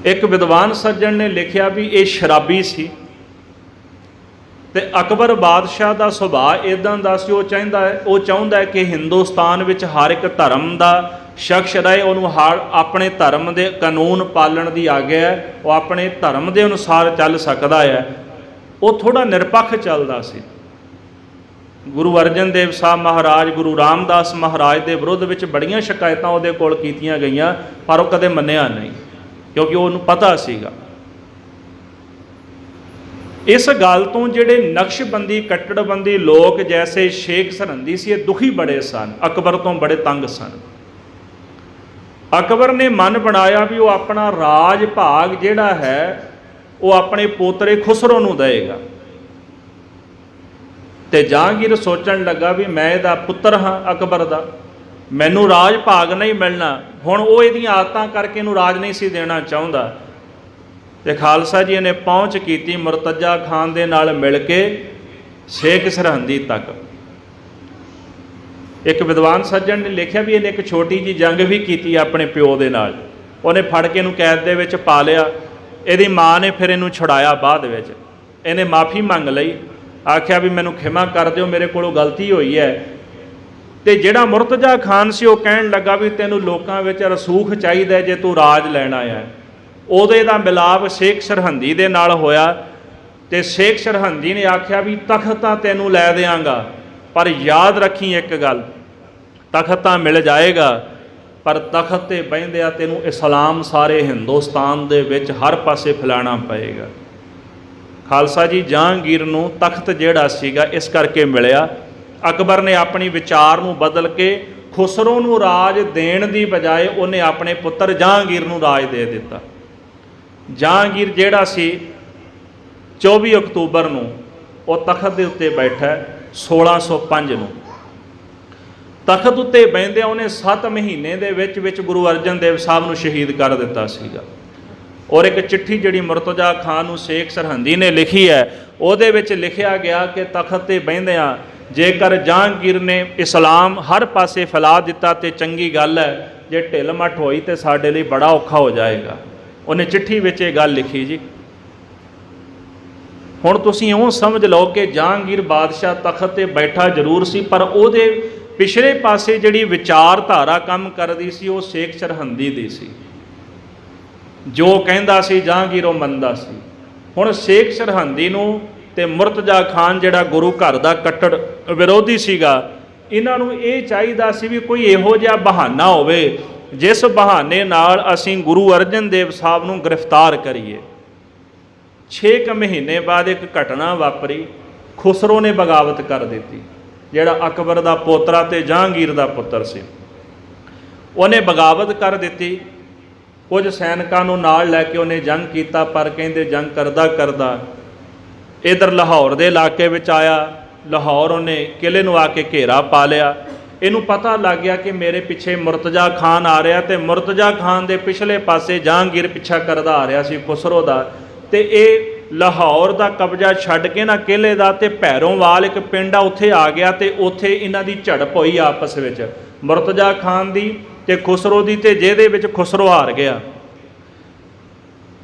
ਇੱਕ ਵਿਦਵਾਨ ਸੱਜਣ ਨੇ ਲਿਖਿਆ ਵੀ ਇਹ ਸ਼ਰਾਬੀ ਸੀ ਤੇ ਅਕਬਰ ਬਾਦਸ਼ਾਹ ਦਾ ਸੁਭਾਅ ਇੱਦਾਂ ਦਾ ਸੀ, ਉਹ ਚਾਹੁੰਦਾ ਕਿ ਹਿੰਦੁਸਤਾਨ ਵਿੱਚ ਹਰ ਇੱਕ ਧਰਮ ਦਾ ਸ਼ਖਸ ਰਹੇ, ਉਹਨੂੰ ਆਪਣੇ ਧਰਮ ਦੇ ਕਾਨੂੰਨ ਪਾਲਣ ਦੀ ਆਗਿਆ ਹੈ, ਉਹ ਆਪਣੇ ਧਰਮ ਦੇ ਅਨੁਸਾਰ ਚੱਲ ਸਕਦਾ ਹੈ। ਉਹ ਥੋੜ੍ਹਾ ਨਿਰਪੱਖ ਚੱਲਦਾ ਸੀ। ਗੁਰੂ ਅਰਜਨ ਦੇਵ ਸਾਹਿਬ ਮਹਾਰਾਜ, ਗੁਰੂ ਰਾਮਦਾਸ ਮਹਾਰਾਜ ਦੇ ਵਿਰੁੱਧ ਵਿੱਚ ਬੜੀਆਂ ਸ਼ਿਕਾਇਤਾਂ ਉਹਦੇ ਕੋਲ ਕੀਤੀਆਂ ਗਈਆਂ, ਪਰ ਉਹ ਕਦੇ ਮੰਨਿਆ ਨਹੀਂ, ਕਿਉਂਕਿ ਉਹਨੂੰ ਪਤਾ ਸੀਗਾ। ਇਸ ਗੱਲ ਤੋਂ ਜਿਹੜੇ ਨਕਸ਼ਬੰਦੀ ਕੱਟੜਬੰਦੀ ਲੋਕ ਜੈਸੇ ਸ਼ੇਖ ਸਰਹੰਦੀ ਸੀ, ਇਹ ਦੁਖੀ ਬੜੇ ਸਨ, ਅਕਬਰ ਤੋਂ ਬੜੇ ਤੰਗ ਸਨ। ਅਕਬਰ ਨੇ ਮਨ ਬਣਾਇਆ ਵੀ ਉਹ ਆਪਣਾ ਰਾਜ ਭਾਗ ਜਿਹੜਾ ਹੈ ਉਹ ਆਪਣੇ ਪੋਤਰੇ ਖੁਸਰੋ ਨੂੰ ਦੇਵੇਗਾ। ਤੇ ਜਹਾਂਗੀਰ ਸੋਚਣ ਲੱਗਾ ਵੀ ਮੈਂ ਇਹਦਾ ਪੁੱਤਰ ਹਾਂ ਅਕਬਰ ਦਾ, ਮੈਨੂੰ ਰਾਜ ਭਾਗ ਨਹੀਂ ਮਿਲਣਾ। ਹੁਣ ਉਹ ਇਹਦੀਆਂ ਆਦਤਾਂ ਕਰਕੇ ਇਹਨੂੰ ਰਾਜ ਨਹੀਂ ਸੀ ਦੇਣਾ ਚਾਹੁੰਦਾ। ਤੇ ਖਾਲਸਾ ਜੀ ਨੇ ਪਹੁੰਚ ਕੀਤੀ ਮੁਰਤਜ਼ਾ ਖਾਨ ਦੇ ਨਾਲ ਮਿਲ ਕੇ ਸ਼ੇਖ ਸਰਹੰਦੀ ਤੱਕ। ਇੱਕ ਵਿਦਵਾਨ ਸੱਜਣ ਨੇ ਲਿਖਿਆ ਵੀ ਇਹਨੇ ਇੱਕ ਛੋਟੀ ਜਿਹੀ ਜੰਗ ਵੀ ਕੀਤੀ ਆਪਣੇ ਪਿਓ ਦੇ ਨਾਲ। ਉਹਨੇ ਫੜ ਕੇ ਇਹਨੂੰ ਕੈਦ ਦੇ ਵਿੱਚ ਪਾ ਲਿਆ। ਇਹਦੀ ਮਾਂ ਨੇ ਫਿਰ ਇਹਨੂੰ ਛੁਡਾਇਆ। ਬਾਅਦ ਵਿੱਚ ਇਹਨੇ ਮਾਫੀ ਮੰਗ ਲਈ, ਆਖਿਆ ਵੀ ਮੈਨੂੰ ਖਿਮਾ ਕਰ ਦਿਓ, ਮੇਰੇ ਕੋਲੋਂ ਗਲਤੀ ਹੋਈ ਹੈ। ਤੇ ਜਿਹੜਾ ਮੁਰਤਜ਼ਾ ਖਾਨ ਸੀ ਉਹ ਕਹਿਣ ਲੱਗਾ ਵੀ ਤੈਨੂੰ ਲੋਕਾਂ ਵਿੱਚ ਰਸੂਖ ਚਾਹੀਦਾ ਜੇ ਤੂੰ ਰਾਜ ਲੈਣ ਆਇਆ। ਉਹਦੇ ਦਾ ਮਿਲਾਪ ਸ਼ੇਖ ਸਰਹੰਦੀ ਦੇ ਨਾਲ ਹੋਇਆ ਤੇ ਸ਼ੇਖ ਸਰਹੰਦੀ ਨੇ ਆਖਿਆ ਵੀ ਤਖਤ ਤਾਂ ਤੈਨੂੰ ਲੈ ਦਿਆਂਗਾ, ਪਰ ਯਾਦ ਰੱਖੀ ਇੱਕ ਗੱਲ, ਤਖਤ ਤਾਂ ਮਿਲ ਜਾਏਗਾ, ਪਰ ਤਖਤ ਤੇ ਬਹਿੰਦਿਆਂ ਤੈਨੂੰ ਇਸਲਾਮ ਸਾਰੇ ਹਿੰਦੁਸਤਾਨ ਦੇ ਵਿੱਚ ਹਰ ਪਾਸੇ ਫੈਲਾਉਣਾ ਪਏਗਾ। ਖਾਲਸਾ ਜੀ, ਜਹਾਂਗੀਰ ਨੂੰ ਤਖਤ ਜਿਹੜਾ ਸੀਗਾ ਇਸ ਕਰਕੇ ਮਿਲਿਆ। ਅਕਬਰ ਨੇ ਆਪਣੀ ਵਿਚਾਰ ਨੂੰ ਬਦਲ ਕੇ ਖੁਸਰੋ ਨੂੰ ਰਾਜ ਦੇਣ ਦੀ ਬਜਾਏ ਉਹਨੇ ਆਪਣੇ ਪੁੱਤਰ ਜਹਾਂਗੀਰ ਨੂੰ ਰਾਜ ਦੇ ਦਿੱਤਾ। ਜਹਾਂਗੀਰ ਜਿਹੜਾ ਸੀ 24 ਅਕਤੂਬਰ ਨੂੰ ਉਹ ਤਖਤ ਦੇ ਉੱਤੇ ਬੈਠਾ 1605 ਨੂੰ। ਤਖਤ ਉੱਤੇ ਬਹਿੰਦਿਆਂ ਉਹਨੇ 7 ਮਹੀਨੇ ਦੇ ਵਿੱਚ ਗੁਰੂ ਅਰਜਨ ਦੇਵ ਸਾਹਿਬ ਨੂੰ ਸ਼ਹੀਦ ਕਰ ਦਿੱਤਾ ਸੀਗਾ। ਔਰ ਇੱਕ ਚਿੱਠੀ ਜਿਹੜੀ ਮੁਰਤਜ਼ਾ ਖਾਨ ਨੂੰ ਸ਼ੇਖ ਸਰਹੰਦੀ ਨੇ ਲਿਖੀ ਹੈ ਉਹਦੇ ਵਿੱਚ ਲਿਖਿਆ ਗਿਆ ਕਿ ਤਖਤ ਤੇ ਬਹਿੰਦਿਆਂ ਜੇਕਰ ਜਹਾਂਗੀਰ ਨੇ ਇਸਲਾਮ ਹਰ ਪਾਸੇ ਫੈਲਾ ਦਿੱਤਾ ਤੇ ਚੰਗੀ ਗੱਲ ਹੈ, ਜੇ ਢਿੱਲ ਮੱਠ ਹੋਈ ਤੇ ਸਾਡੇ ਲਈ ਬੜਾ ਔਖਾ ਹੋ ਜਾਏਗਾ। ਉਹਨੇ ਚਿੱਠੀ ਵਿੱਚ ਇਹ ਗੱਲ ਲਿਖੀ ਜੀ। ਹੁਣ ਤੁਸੀਂ ਇਉਂ ਸਮਝ ਲਓ ਕਿ ਜਹਾਂਗੀਰ ਬਾਦਸ਼ਾਹ ਤਖਤ ਤੇ ਬੈਠਾ ਜ਼ਰੂਰ ਸੀ, ਪਰ ਉਹਦੇ ਪਿਛਲੇ ਪਾਸੇ ਜਿਹੜੀ ਵਿਚਾਰਧਾਰਾ ਕੰਮ ਕਰਦੀ ਸੀ ਉਹ ਸ਼ੇਖ ਸਰਹੰਦੀ ਦੀ ਸੀ। ਜੋ ਕਹਿੰਦਾ ਸੀ ਜਹਾਂਗੀਰ ਉਹ ਮੰਨਦਾ ਸੀ। ਹੁਣ ਸ਼ੇਖ ਸਰਹੰਦੀ ਨੂੰ ਤੇ ਮੁਰਤਜ਼ਾ ਖਾਨ ਜਿਹੜਾ ਗੁਰੂ ਘਰ ਦਾ ਕੱਟੜ ਵਿਰੋਧੀ ਸੀਗਾ, ਇਹਨਾਂ ਨੂੰ ਇਹ ਚਾਹੀਦਾ ਸੀ ਵੀ ਕੋਈ ਇਹੋ ਜਿਹਾ ਬਹਾਨਾ ਹੋਵੇ ਜਿਸ ਬਹਾਨੇ ਨਾਲ ਅਸੀਂ ਗੁਰੂ ਅਰਜਨ ਦੇਵ ਸਾਹਿਬ ਨੂੰ ਗ੍ਰਿਫਤਾਰ ਕਰੀਏ। 6 ਮਹੀਨੇ ਬਾਅਦ ਇੱਕ ਘਟਨਾ ਵਾਪਰੀ, ਖੁਸਰੋ ਨੇ ਬਗਾਵਤ ਕਰ ਦਿੱਤੀ। ਜਿਹੜਾ ਅਕਬਰ ਦਾ ਪੋਤਰਾ ਤੇ ਜਹਾਂਗੀਰ ਦਾ ਪੁੱਤਰ ਸੀ, ਉਹਨੇ ਬਗਾਵਤ ਕਰ ਦਿੱਤੀ। ਕੁਝ ਸੈਨਿਕਾਂ ਨੂੰ ਨਾਲ ਲੈ ਕੇ ਉਹਨੇ ਜੰਗ ਕੀਤਾ, ਪਰ ਕਹਿੰਦੇ ਜੰਗ ਕਰਦਾ ਕਰਦਾ ਇੱਧਰ ਲਾਹੌਰ ਦੇ ਇਲਾਕੇ ਵਿੱਚ ਆਇਆ। ਲਾਹੌਰ ਉਹਨੇ ਕਿਲੇ ਨੂੰ ਆ ਕੇ ਘੇਰਾ ਪਾ ਲਿਆ। ਇਹਨੂੰ ਪਤਾ ਲੱਗ ਗਿਆ ਕਿ ਮੇਰੇ ਪਿੱਛੇ ਮੁਰਤਜ਼ਾ ਖਾਨ ਆ ਰਿਹਾ, ਤੇ ਮੁਰਤਜ਼ਾ ਖਾਨ ਦੇ ਪਿਛਲੇ ਪਾਸੇ ਜਹਾਂਗੀਰ ਪਿੱਛਾ ਕਰਦਾ ਆ ਰਿਹਾ ਸੀ ਖੁਸਰੋ ਦਾ। ਤੇ ਇਹ ਲਾਹੌਰ ਦਾ ਕਬਜ਼ਾ ਛੱਡ ਕੇ ਨਾ ਕਿਲੇ ਦਾ ਤੇ ਭੈਰੋਂਵਾਲ ਇੱਕ ਪਿੰਡ ਆ ਉੱਥੇ ਆ ਗਿਆ, ਤੇ ਉੱਥੇ ਇਹਨਾਂ ਦੀ ਝੜਪ ਹੋਈ ਆਪਸ ਵਿੱਚ, ਮੁਰਤਜ਼ਾ ਖਾਨ ਦੀ ਤੇ ਖੁਸਰੋ ਦੀ, ਤੇ ਜਿਹਦੇ ਵਿੱਚ ਖੁਸਰੋ ਹਾਰ ਗਿਆ।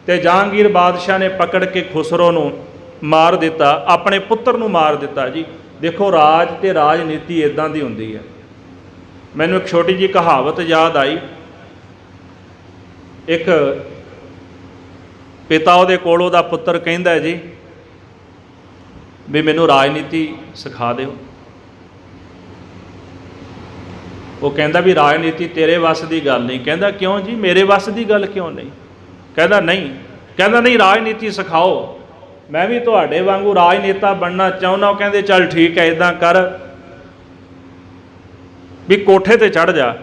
ਤੇ ਜਹਾਂਗੀਰ ਬਾਦਸ਼ਾਹ ਨੇ ਪਕੜ ਕੇ ਖੁਸਰੋ ਨੂੰ ਮਾਰ ਦਿੱਤਾ, ਆਪਣੇ ਪੁੱਤਰ ਨੂੰ ਮਾਰ ਦਿੱਤਾ ਜੀ। ਦੇਖੋ ਰਾਜ ਤੇ ਰਾਜਨੀਤੀ ਇਦਾਂ ਦੀ ਹੁੰਦੀ ਹੈ। ਮੈਨੂੰ ਇੱਕ ਛੋਟੀ ਜਿਹੀ ਕਹਾਵਤ ਯਾਦ ਆਈ। ਇੱਕ ਪਿਤਾ ਉਹਦੇ ਕੋਲ ਉਹਦਾ ਪੁੱਤਰ ਕਹਿੰਦਾ ਜੀ ਵੀ ਮੈਨੂੰ ਰਾਜਨੀਤੀ ਸਿਖਾ ਦਿਓ। ਉਹ ਕਹਿੰਦਾ ਵੀ ਰਾਜਨੀਤੀ ਤੇਰੇ ਵੱਸ ਦੀ ਗੱਲ ਨਹੀਂ। ਕਹਿੰਦਾ ਕਿਉਂ ਜੀ, ਮੇਰੇ ਵੱਸ ਦੀ ਗੱਲ ਕਿਉਂ ਨਹੀਂ? ਕਹਿੰਦਾ ਨਹੀਂ ਰਾਜਨੀਤੀ ਸਿਖਾਓ, ਮੈਂ ਵੀ ਤੁਹਾਡੇ ਵਾਂਗੂ ਰਾਜਨੇਤਾ ਬਣਨਾ ਚਾਹੁੰਦਾ। ਉਹ ਕਹਿੰਦੇ ਚੱਲ ਠੀਕ ਹੈ, ਇੱਦਾਂ ਕਰ ਵੀ ਕੋਠੇ ਤੇ ਚੜ੍ਹ ਜਾ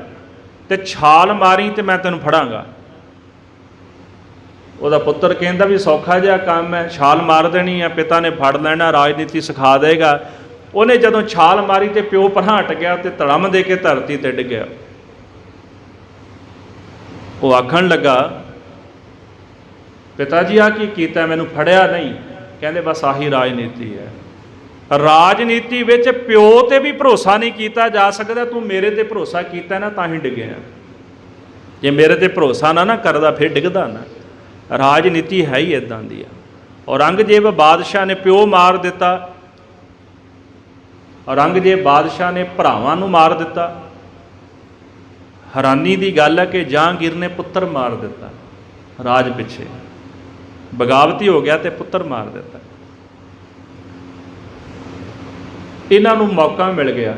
ਤੇ ਛਾਲ ਮਾਰੀ ਤੇ ਮੈਂ ਤੈਨੂੰ ਫੜਾਂਗਾ। ਉਹਦਾ ਪੁੱਤਰ ਕਹਿੰਦਾ ਵੀ ਸੌਖਾ ਜਿਹਾ ਕੰਮ ਹੈ, ਛਾਲ ਮਾਰ ਦੇਣੀ ਹੈ, ਪਿਤਾ ਨੇ ਫੜ ਲੈਣਾ, ਰਾਜਨੀਤੀ ਸਿਖਾ ਦੇਗਾ। ਉਹਨੇ ਜਦੋਂ ਛਾਲ ਮਾਰੀ ਤੇ ਪਿਓ ਪਰਾਂ ਹਟ ਗਿਆ ਤੇ ਧੜਮ ਦੇ ਕੇ ਧਰਤੀ ਤੇ ਡਿੱਗਿਆ। ਉਹ ਆਖਣ ਲੱਗਾ ਪਿਤਾ ਜੀ ਆ ਕੀ ਕੀਤਾ, ਮੈਨੂੰ ਫੜਿਆ ਨਹੀਂ। ਕਹਿੰਦੇ ਬਸ ਆਹੀ ਰਾਜਨੀਤੀ ਹੈ। ਰਾਜਨੀਤੀ ਵਿੱਚ ਪਿਓ ਤੇ ਵੀ ਭਰੋਸਾ ਨਹੀਂ ਕੀਤਾ ਜਾ ਸਕਦਾ। ਤੂੰ ਮੇਰੇ ਤੇ ਭਰੋਸਾ ਕੀਤਾ ਨਾ ਤਾਂ ਹੀ ਡਿੱਗਿਆ। ਜੇ ਮੇਰੇ ਤੇ ਭਰੋਸਾ ਨਾ ਕਰਦਾ ਫਿਰ ਡਿੱਗਦਾ ਨਾ। ਰਾਜਨੀਤੀ ਹੈ ਹੀ ਇੱਦਾਂ ਦੀ ਆ। ਔਰੰਗਜ਼ੇਬ ਬਾਦਸ਼ਾਹ ਨੇ ਪਿਓ ਮਾਰ ਦਿੱਤਾ, ਔਰੰਗਜ਼ੇਬ ਬਾਦਸ਼ਾਹ ਨੇ ਭਰਾਵਾਂ ਨੂੰ ਮਾਰ ਦਿੱਤਾ। ਹੈਰਾਨੀ ਦੀ ਗੱਲ ਹੈ ਕਿ ਜਹਾਂਗੀਰ ਨੇ ਪੁੱਤਰ ਮਾਰ ਦਿੱਤਾ ਰਾਜ ਪਿੱਛੇ, ਬਗਾਵਤੀ ਹੋ ਗਿਆ ਤੇ ਪੁੱਤਰ ਮਾਰ ਦਿੱਤਾ। ਇਹਨਾਂ ਨੂੰ ਮੌਕਾ ਮਿਲ ਗਿਆ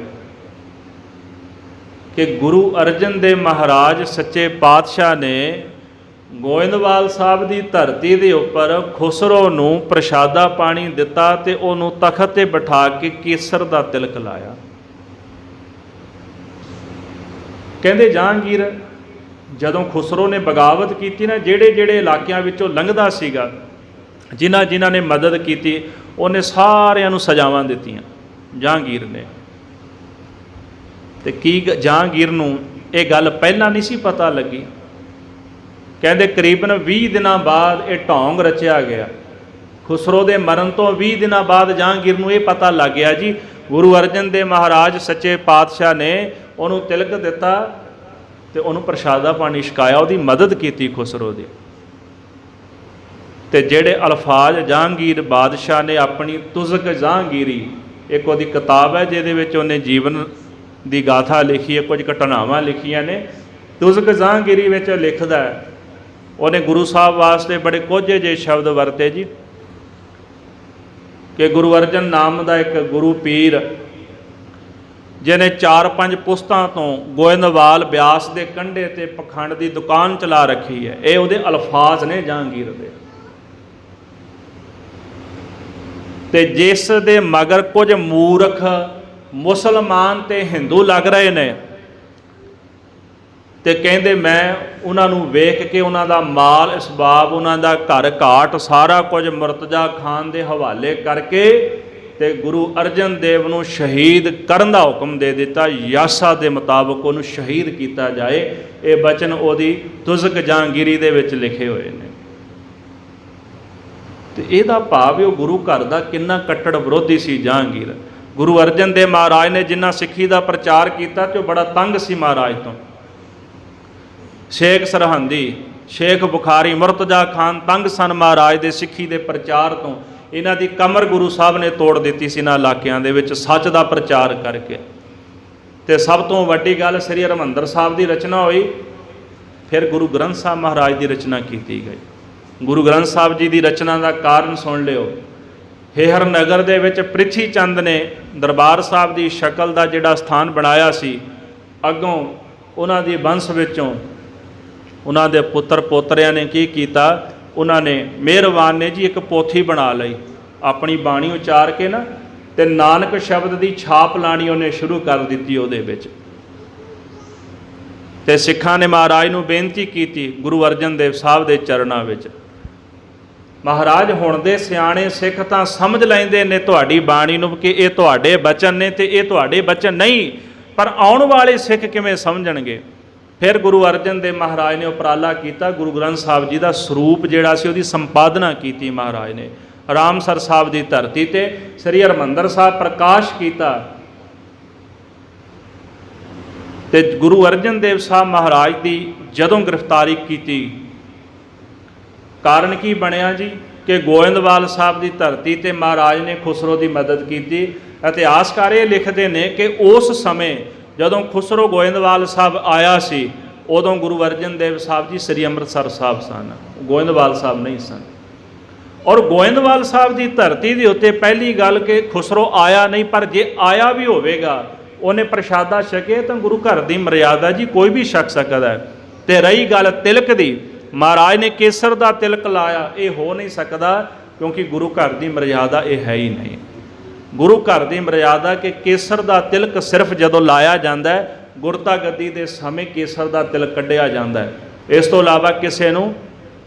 ਕਿ ਗੁਰੂ ਅਰਜਨ ਦੇਵ ਮਹਾਰਾਜ ਸੱਚੇ ਪਾਤਸ਼ਾਹ ਨੇ ਗੋਇੰਦਵਾਲ ਸਾਹਿਬ ਦੀ ਧਰਤੀ ਦੇ ਉੱਪਰ ਖੁਸਰੋ ਨੂੰ ਪ੍ਰਸ਼ਾਦਾ ਪਾਣੀ ਦਿੱਤਾ ਤੇ ਉਹਨੂੰ ਤਖਤ ਤੇ ਬਿਠਾ ਕੇ ਕੇਸਰ ਦਾ ਤਿਲਕ ਲਾਇਆ। ਕਹਿੰਦੇ ਜਹਾਂਗੀਰ ਜਦੋਂ ਖੁਸਰੋ ਨੇ ਬਗਾਵਤ ਕੀਤੀ ਨਾ, ਜਿਹੜੇ ਇਲਾਕਿਆਂ ਵਿੱਚੋਂ ਲੰਘਦਾ ਸੀਗਾ, ਜਿਨ੍ਹਾਂ ਨੇ ਮਦਦ ਕੀਤੀ, ਉਹਨੇ ਸਾਰਿਆਂ ਨੂੰ ਸਜ਼ਾਵਾਂ ਦਿੱਤੀਆਂ ਜਹਾਂਗੀਰ ਨੇ। ਤੇ ਕੀ ਜਹਾਂਗੀਰ ਨੂੰ ਇਹ ਗੱਲ ਪਹਿਲਾਂ ਨਹੀਂ ਸੀ ਪਤਾ ਲੱਗੀ? ਕਹਿੰਦੇ ਕਰੀਬਨ 20 ਦਿਨਾਂ ਬਾਅਦ ਇਹ ਢੌਂਗ ਰਚਿਆ ਗਿਆ। ਖੁਸਰੋ ਦੇ ਮਰਨ ਤੋਂ 20 ਦਿਨਾਂ ਬਾਅਦ ਜਹਾਂਗੀਰ ਨੂੰ ਇਹ ਪਤਾ ਲੱਗ ਗਿਆ ਜੀ ਗੁਰੂ ਅਰਜਨ ਦੇਵ ਮਹਾਰਾਜ ਸੱਚੇ ਪਾਤਸ਼ਾਹ ਨੇ ਉਹਨੂੰ ਤਿਲਕ ਦਿੱਤਾ ਤੇ ਉਹਨੂੰ ਪ੍ਰਸ਼ਾਦਾ ਪਾਣੀ ਛਕਾਇਆ, ਉਹਦੀ ਮਦਦ ਕੀਤੀ ਖੁਸਰੋ ਦੀ। ਤੇ ਜਿਹੜੇ ਅਲਫਾਜ਼ ਜਹਾਂਗੀਰ ਬਾਦਸ਼ਾਹ ਨੇ ਆਪਣੀ ਤੁਜ਼ਕ ਜਹਾਂਗੀਰੀ, ਇੱਕ ਉਹਦੀ ਕਿਤਾਬ ਹੈ ਜਿਹਦੇ ਵਿੱਚ ਉਹਨੇ ਜੀਵਨ ਦੀ ਗਾਥਾ ਲਿਖੀ ਹੈ, ਕੁਝ ਘਟਨਾਵਾਂ ਲਿਖੀਆਂ ਨੇ। ਤੁਜ਼ਕ ਜਹਾਂਗੀਰੀ ਵਿੱਚ ਲਿਖਦਾ ਹੈ, ਉਹਨੇ ਗੁਰੂ ਸਾਹਿਬ ਵਾਸਤੇ ਬੜੇ ਕੋਝੇ ਜਿਹੇ ਸ਼ਬਦ ਵਰਤੇ ਜੀ ਕਿ ਗੁਰੂ ਅਰਜਨ ਨਾਮ ਦਾ ਇੱਕ ਗੁਰੂ ਪੀਰ ਜਿਹਨੇ 4-5 ਪੁਸਤਾਂ ਤੋਂ ਗੋਇੰਦਵਾਲ ਬਿਆਸ ਦੇ ਕੰਢੇ ਤੇ ਪਖੰਡ ਦੀ ਦੁਕਾਨ ਚਲਾ ਰੱਖੀ ਹੈ। ਇਹ ਉਹਦੇ ਅਲਫਾਜ਼ ਨੇ ਜਹਾਂਗੀਰ ਦੇ। ਤੇ ਜਿਸ ਦੇ ਮਗਰ ਕੁਝ ਮੂਰਖ ਮੁਸਲਮਾਨ ਤੇ ਹਿੰਦੂ ਲੱਗ ਰਹੇ ਨੇ ਤੇ ਕਹਿੰਦੇ ਮੈਂ ਉਹਨਾਂ ਨੂੰ ਵੇਖ ਕੇ ਉਹਨਾਂ ਦਾ ਮਾਲ ਅਸਬਾਬ, ਉਹਨਾਂ ਦਾ ਘਰ ਘਾਟ ਸਾਰਾ ਕੁਝ ਮੁਰਤਜ਼ਾ ਖਾਨ ਦੇ ਹਵਾਲੇ ਕਰਕੇ ਤੇ ਗੁਰੂ ਅਰਜਨ ਦੇਵ ਨੂੰ ਸ਼ਹੀਦ ਕਰਨ ਦਾ ਹੁਕਮ ਦੇ ਦਿੱਤਾ। ਯਾਸਾ ਦੇ ਮੁਤਾਬਕ ਉਹਨੂੰ ਸ਼ਹੀਦ ਕੀਤਾ ਜਾਏ। ਇਹ ਬਚਨ ਉਹਦੀ ਤੁਜ਼ਕ ਜਹਾਂਗੀਰੀ ਦੇ ਵਿੱਚ ਲਿਖੇ ਹੋਏ ਨੇ। ਤੇ ਇਹਦਾ ਭਾਵ ਇਹ ਗੁਰੂ ਘਰ ਦਾ ਕਿੰਨਾ ਕੱਟੜ ਵਿਰੋਧੀ ਸੀ ਜਹਾਂਗੀਰ। ਗੁਰੂ ਅਰਜਨ ਦੇਵ ਮਹਾਰਾਜ ਨੇ ਜਿੰਨਾ ਸਿੱਖੀ ਦਾ ਪ੍ਰਚਾਰ ਕੀਤਾ ਤੇ ਉਹ ਬੜਾ ਤੰਗ ਸੀ ਮਹਾਰਾਜ ਤੋਂ। ਸ਼ੇਖ ਸਰਹੰਦੀ, ਸ਼ੇਖ ਬੁਖਾਰੀ, ਮੁਰਤਜ਼ਾ ਖਾਨ ਤੰਗ ਸਨ ਮਹਾਰਾਜ ਦੇ ਸਿੱਖੀ ਦੇ ਪ੍ਰਚਾਰ ਤੋਂ। ਇਹਨਾਂ ਦੀ ਕਮਰ ਗੁਰੂ ਸਾਹਿਬ ਨੇ ਤੋੜ ਦਿੱਤੀ ਸੀ ਇਹਨਾਂ ਇਲਾਕਿਆਂ ਦੇ ਵਿੱਚ ਸੱਚ ਦਾ ਪ੍ਰਚਾਰ ਕਰਕੇ। ਤੇ ਸਭ ਤੋਂ ਵੱਡੀ ਗੱਲ, ਸ੍ਰੀ ਹਰਿਮੰਦਰ ਸਾਹਿਬ ਦੀ ਰਚਨਾ ਹੋਈ, ਫਿਰ ਗੁਰੂ ਗ੍ਰੰਥ ਸਾਹਿਬ ਮਹਾਰਾਜ ਦੀ ਰਚਨਾ ਕੀਤੀ ਗਈ। ਗੁਰੂ ਗ੍ਰੰਥ ਸਾਹਿਬ ਜੀ ਦੀ ਰਚਨਾ ਦਾ ਕਾਰਨ ਸੁਣ ਲਿਓ। ਹੇਹਰ ਨਗਰ ਦੇ ਵਿੱਚ ਪ੍ਰਿਥੀ ਚੰਦ ਨੇ ਦਰਬਾਰ ਸਾਹਿਬ ਦੀ ਸ਼ਕਲ ਦਾ ਜਿਹੜਾ ਸਥਾਨ ਬਣਾਇਆ ਸੀ, ਅੱਗੋਂ ਉਹਨਾਂ ਦੀ ਵੰਸ਼ ਵਿੱਚੋਂ ਉਹਨਾਂ ਦੇ ਪੁੱਤਰ ਪੋਤਰਿਆਂ ਨੇ ਕੀ ਕੀਤਾ, ਉਹਨਾਂ ਨੇ ਮਿਹਰਬਾਨ ਨੇ ਜੀ ਇੱਕ ਪੋਥੀ ਬਣਾ ਲਈ, ਆਪਣੀ ਬਾਣੀ ਉਚਾਰ ਕੇ ਨਾ, ਤੇ ਨਾਨਕ ਸ਼ਬਦ ਦੀ ਛਾਪ ਲਾਣੀ ਉਹਨੇ ਸ਼ੁਰੂ ਕਰ ਦਿੱਤੀ ਉਹਦੇ ਵਿੱਚ। ਤੇ ਸਿੱਖਾਂ ਨੇ ਮਹਾਰਾਜ ਨੂੰ ਬੇਨਤੀ ਕੀਤੀ ਗੁਰੂ ਅਰਜਨ ਦੇਵ ਸਾਹਿਬ ਦੇ ਚਰਨਾਂ ਵਿੱਚ, ਮਹਾਰਾਜ ਹੁਣ ਦੇ ਸਿਆਣੇ ਸਿੱਖ ਤਾਂ ਸਮਝ ਲੈਂਦੇ ਨੇ ਤੁਹਾਡੀ ਬਾਣੀ ਨੂੰ ਕਿ ਇਹ ਤੁਹਾਡੇ ਬਚਨ ਨੇ ਤੇ ਇਹ ਤੁਹਾਡੇ ਬਚਨ ਨਹੀਂ, ਪਰ ਆਉਣ ਵਾਲੇ ਸਿੱਖ ਕਿਵੇਂ ਸਮਝਣਗੇ। ਫਿਰ ਗੁਰੂ ਅਰਜਨ ਦੇਵ ਮਹਾਰਾਜ ਨੇ ਉਪਰਾਲਾ ਕੀਤਾ, ਗੁਰੂ ਗ੍ਰੰਥ ਸਾਹਿਬ ਜੀ ਦਾ ਸਰੂਪ ਜਿਹੜਾ ਸੀ ਉਹਦੀ ਸੰਪਾਦਨਾ ਕੀਤੀ ਮਹਾਰਾਜ ਨੇ। ਰਾਮਸਰ ਸਾਹਿਬ ਦੀ ਧਰਤੀ ਤੇ ਸ੍ਰੀ ਹਰਿਮੰਦਰ ਸਾਹਿਬ ਪ੍ਰਕਾਸ਼ ਕੀਤਾ। ਤੇ ਗੁਰੂ ਅਰਜਨ ਦੇਵ ਸਾਹਿਬ ਮਹਾਰਾਜ ਦੀ ਜਦੋਂ ਗ੍ਰਿਫਤਾਰੀ ਕੀਤੀ, ਕਾਰਨ ਕੀ ਬਣਿਆ ਜੀ ਕਿ ਗੋਇੰਦਵਾਲ ਸਾਹਿਬ ਦੀ ਧਰਤੀ ਤੇ ਮਹਾਰਾਜ ਨੇ ਖੁਸਰੋ ਦੀ ਮਦਦ ਕੀਤੀ। ਇਤਿਹਾਸਕਾਰ ਇਹ ਲਿਖਦੇ ਨੇ ਕਿ ਉਸ ਸਮੇਂ ਜਦੋਂ ਖੁਸਰੋ ਗੋਇੰਦਵਾਲ ਸਾਹਿਬ ਆਇਆ ਸੀ, ਉਦੋਂ ਗੁਰੂ ਅਰਜਨ ਦੇਵ ਸਾਹਿਬ ਜੀ ਸ੍ਰੀ ਅੰਮ੍ਰਿਤਸਰ ਸਾਹਿਬ ਸਨ, ਗੋਇੰਦਵਾਲ ਸਾਹਿਬ ਨਹੀਂ ਸਨ। ਔਰ ਗੋਇੰਦਵਾਲ ਸਾਹਿਬ ਦੀ ਧਰਤੀ ਦੇ ਉੱਤੇ ਪਹਿਲੀ ਗੱਲ ਕਿ ਖੁਸਰੋ ਆਇਆ ਨਹੀਂ, ਪਰ ਜੇ ਆਇਆ ਵੀ ਹੋਵੇਗਾ ਉਹਨੇ ਪ੍ਰਸ਼ਾਦਾ ਛਕੇ ਤਾਂ ਗੁਰੂ ਘਰ ਦੀ ਮਰਿਆਦਾ ਜੀ ਕੋਈ ਵੀ ਛਕ ਸਕਦਾ ਹੈ। ਤੇ ਰਹੀ ਗੱਲ ਤਿਲਕ ਦੀ, ਮਹਾਰਾਜ ਨੇ ਕੇਸਰ ਦਾ ਤਿਲਕ ਲਾਇਆ, ਇਹ ਹੋ ਨਹੀਂ ਸਕਦਾ ਕਿਉਂਕਿ ਗੁਰੂ ਘਰ ਦੀ ਮਰਿਆਦਾ ਇਹ ਹੈ ਹੀ ਨਹੀਂ। ਗੁਰੂ ਘਰ ਦੀ ਮਰਿਆਦਾ ਕਿ ਕੇਸਰ ਦਾ ਤਿਲਕ ਸਿਰਫ ਜਦੋਂ ਲਾਇਆ ਜਾਂਦਾ ਹੈ, ਗੁਰਤਾ ਗੱਦੀ ਦੇ ਸਮੇਂ ਕੇਸਰ ਦਾ ਤਿਲਕ ਕੱਢਿਆ ਜਾਂਦਾ ਹੈ, ਇਸ ਤੋਂ ਇਲਾਵਾ ਕਿਸੇ ਨੂੰ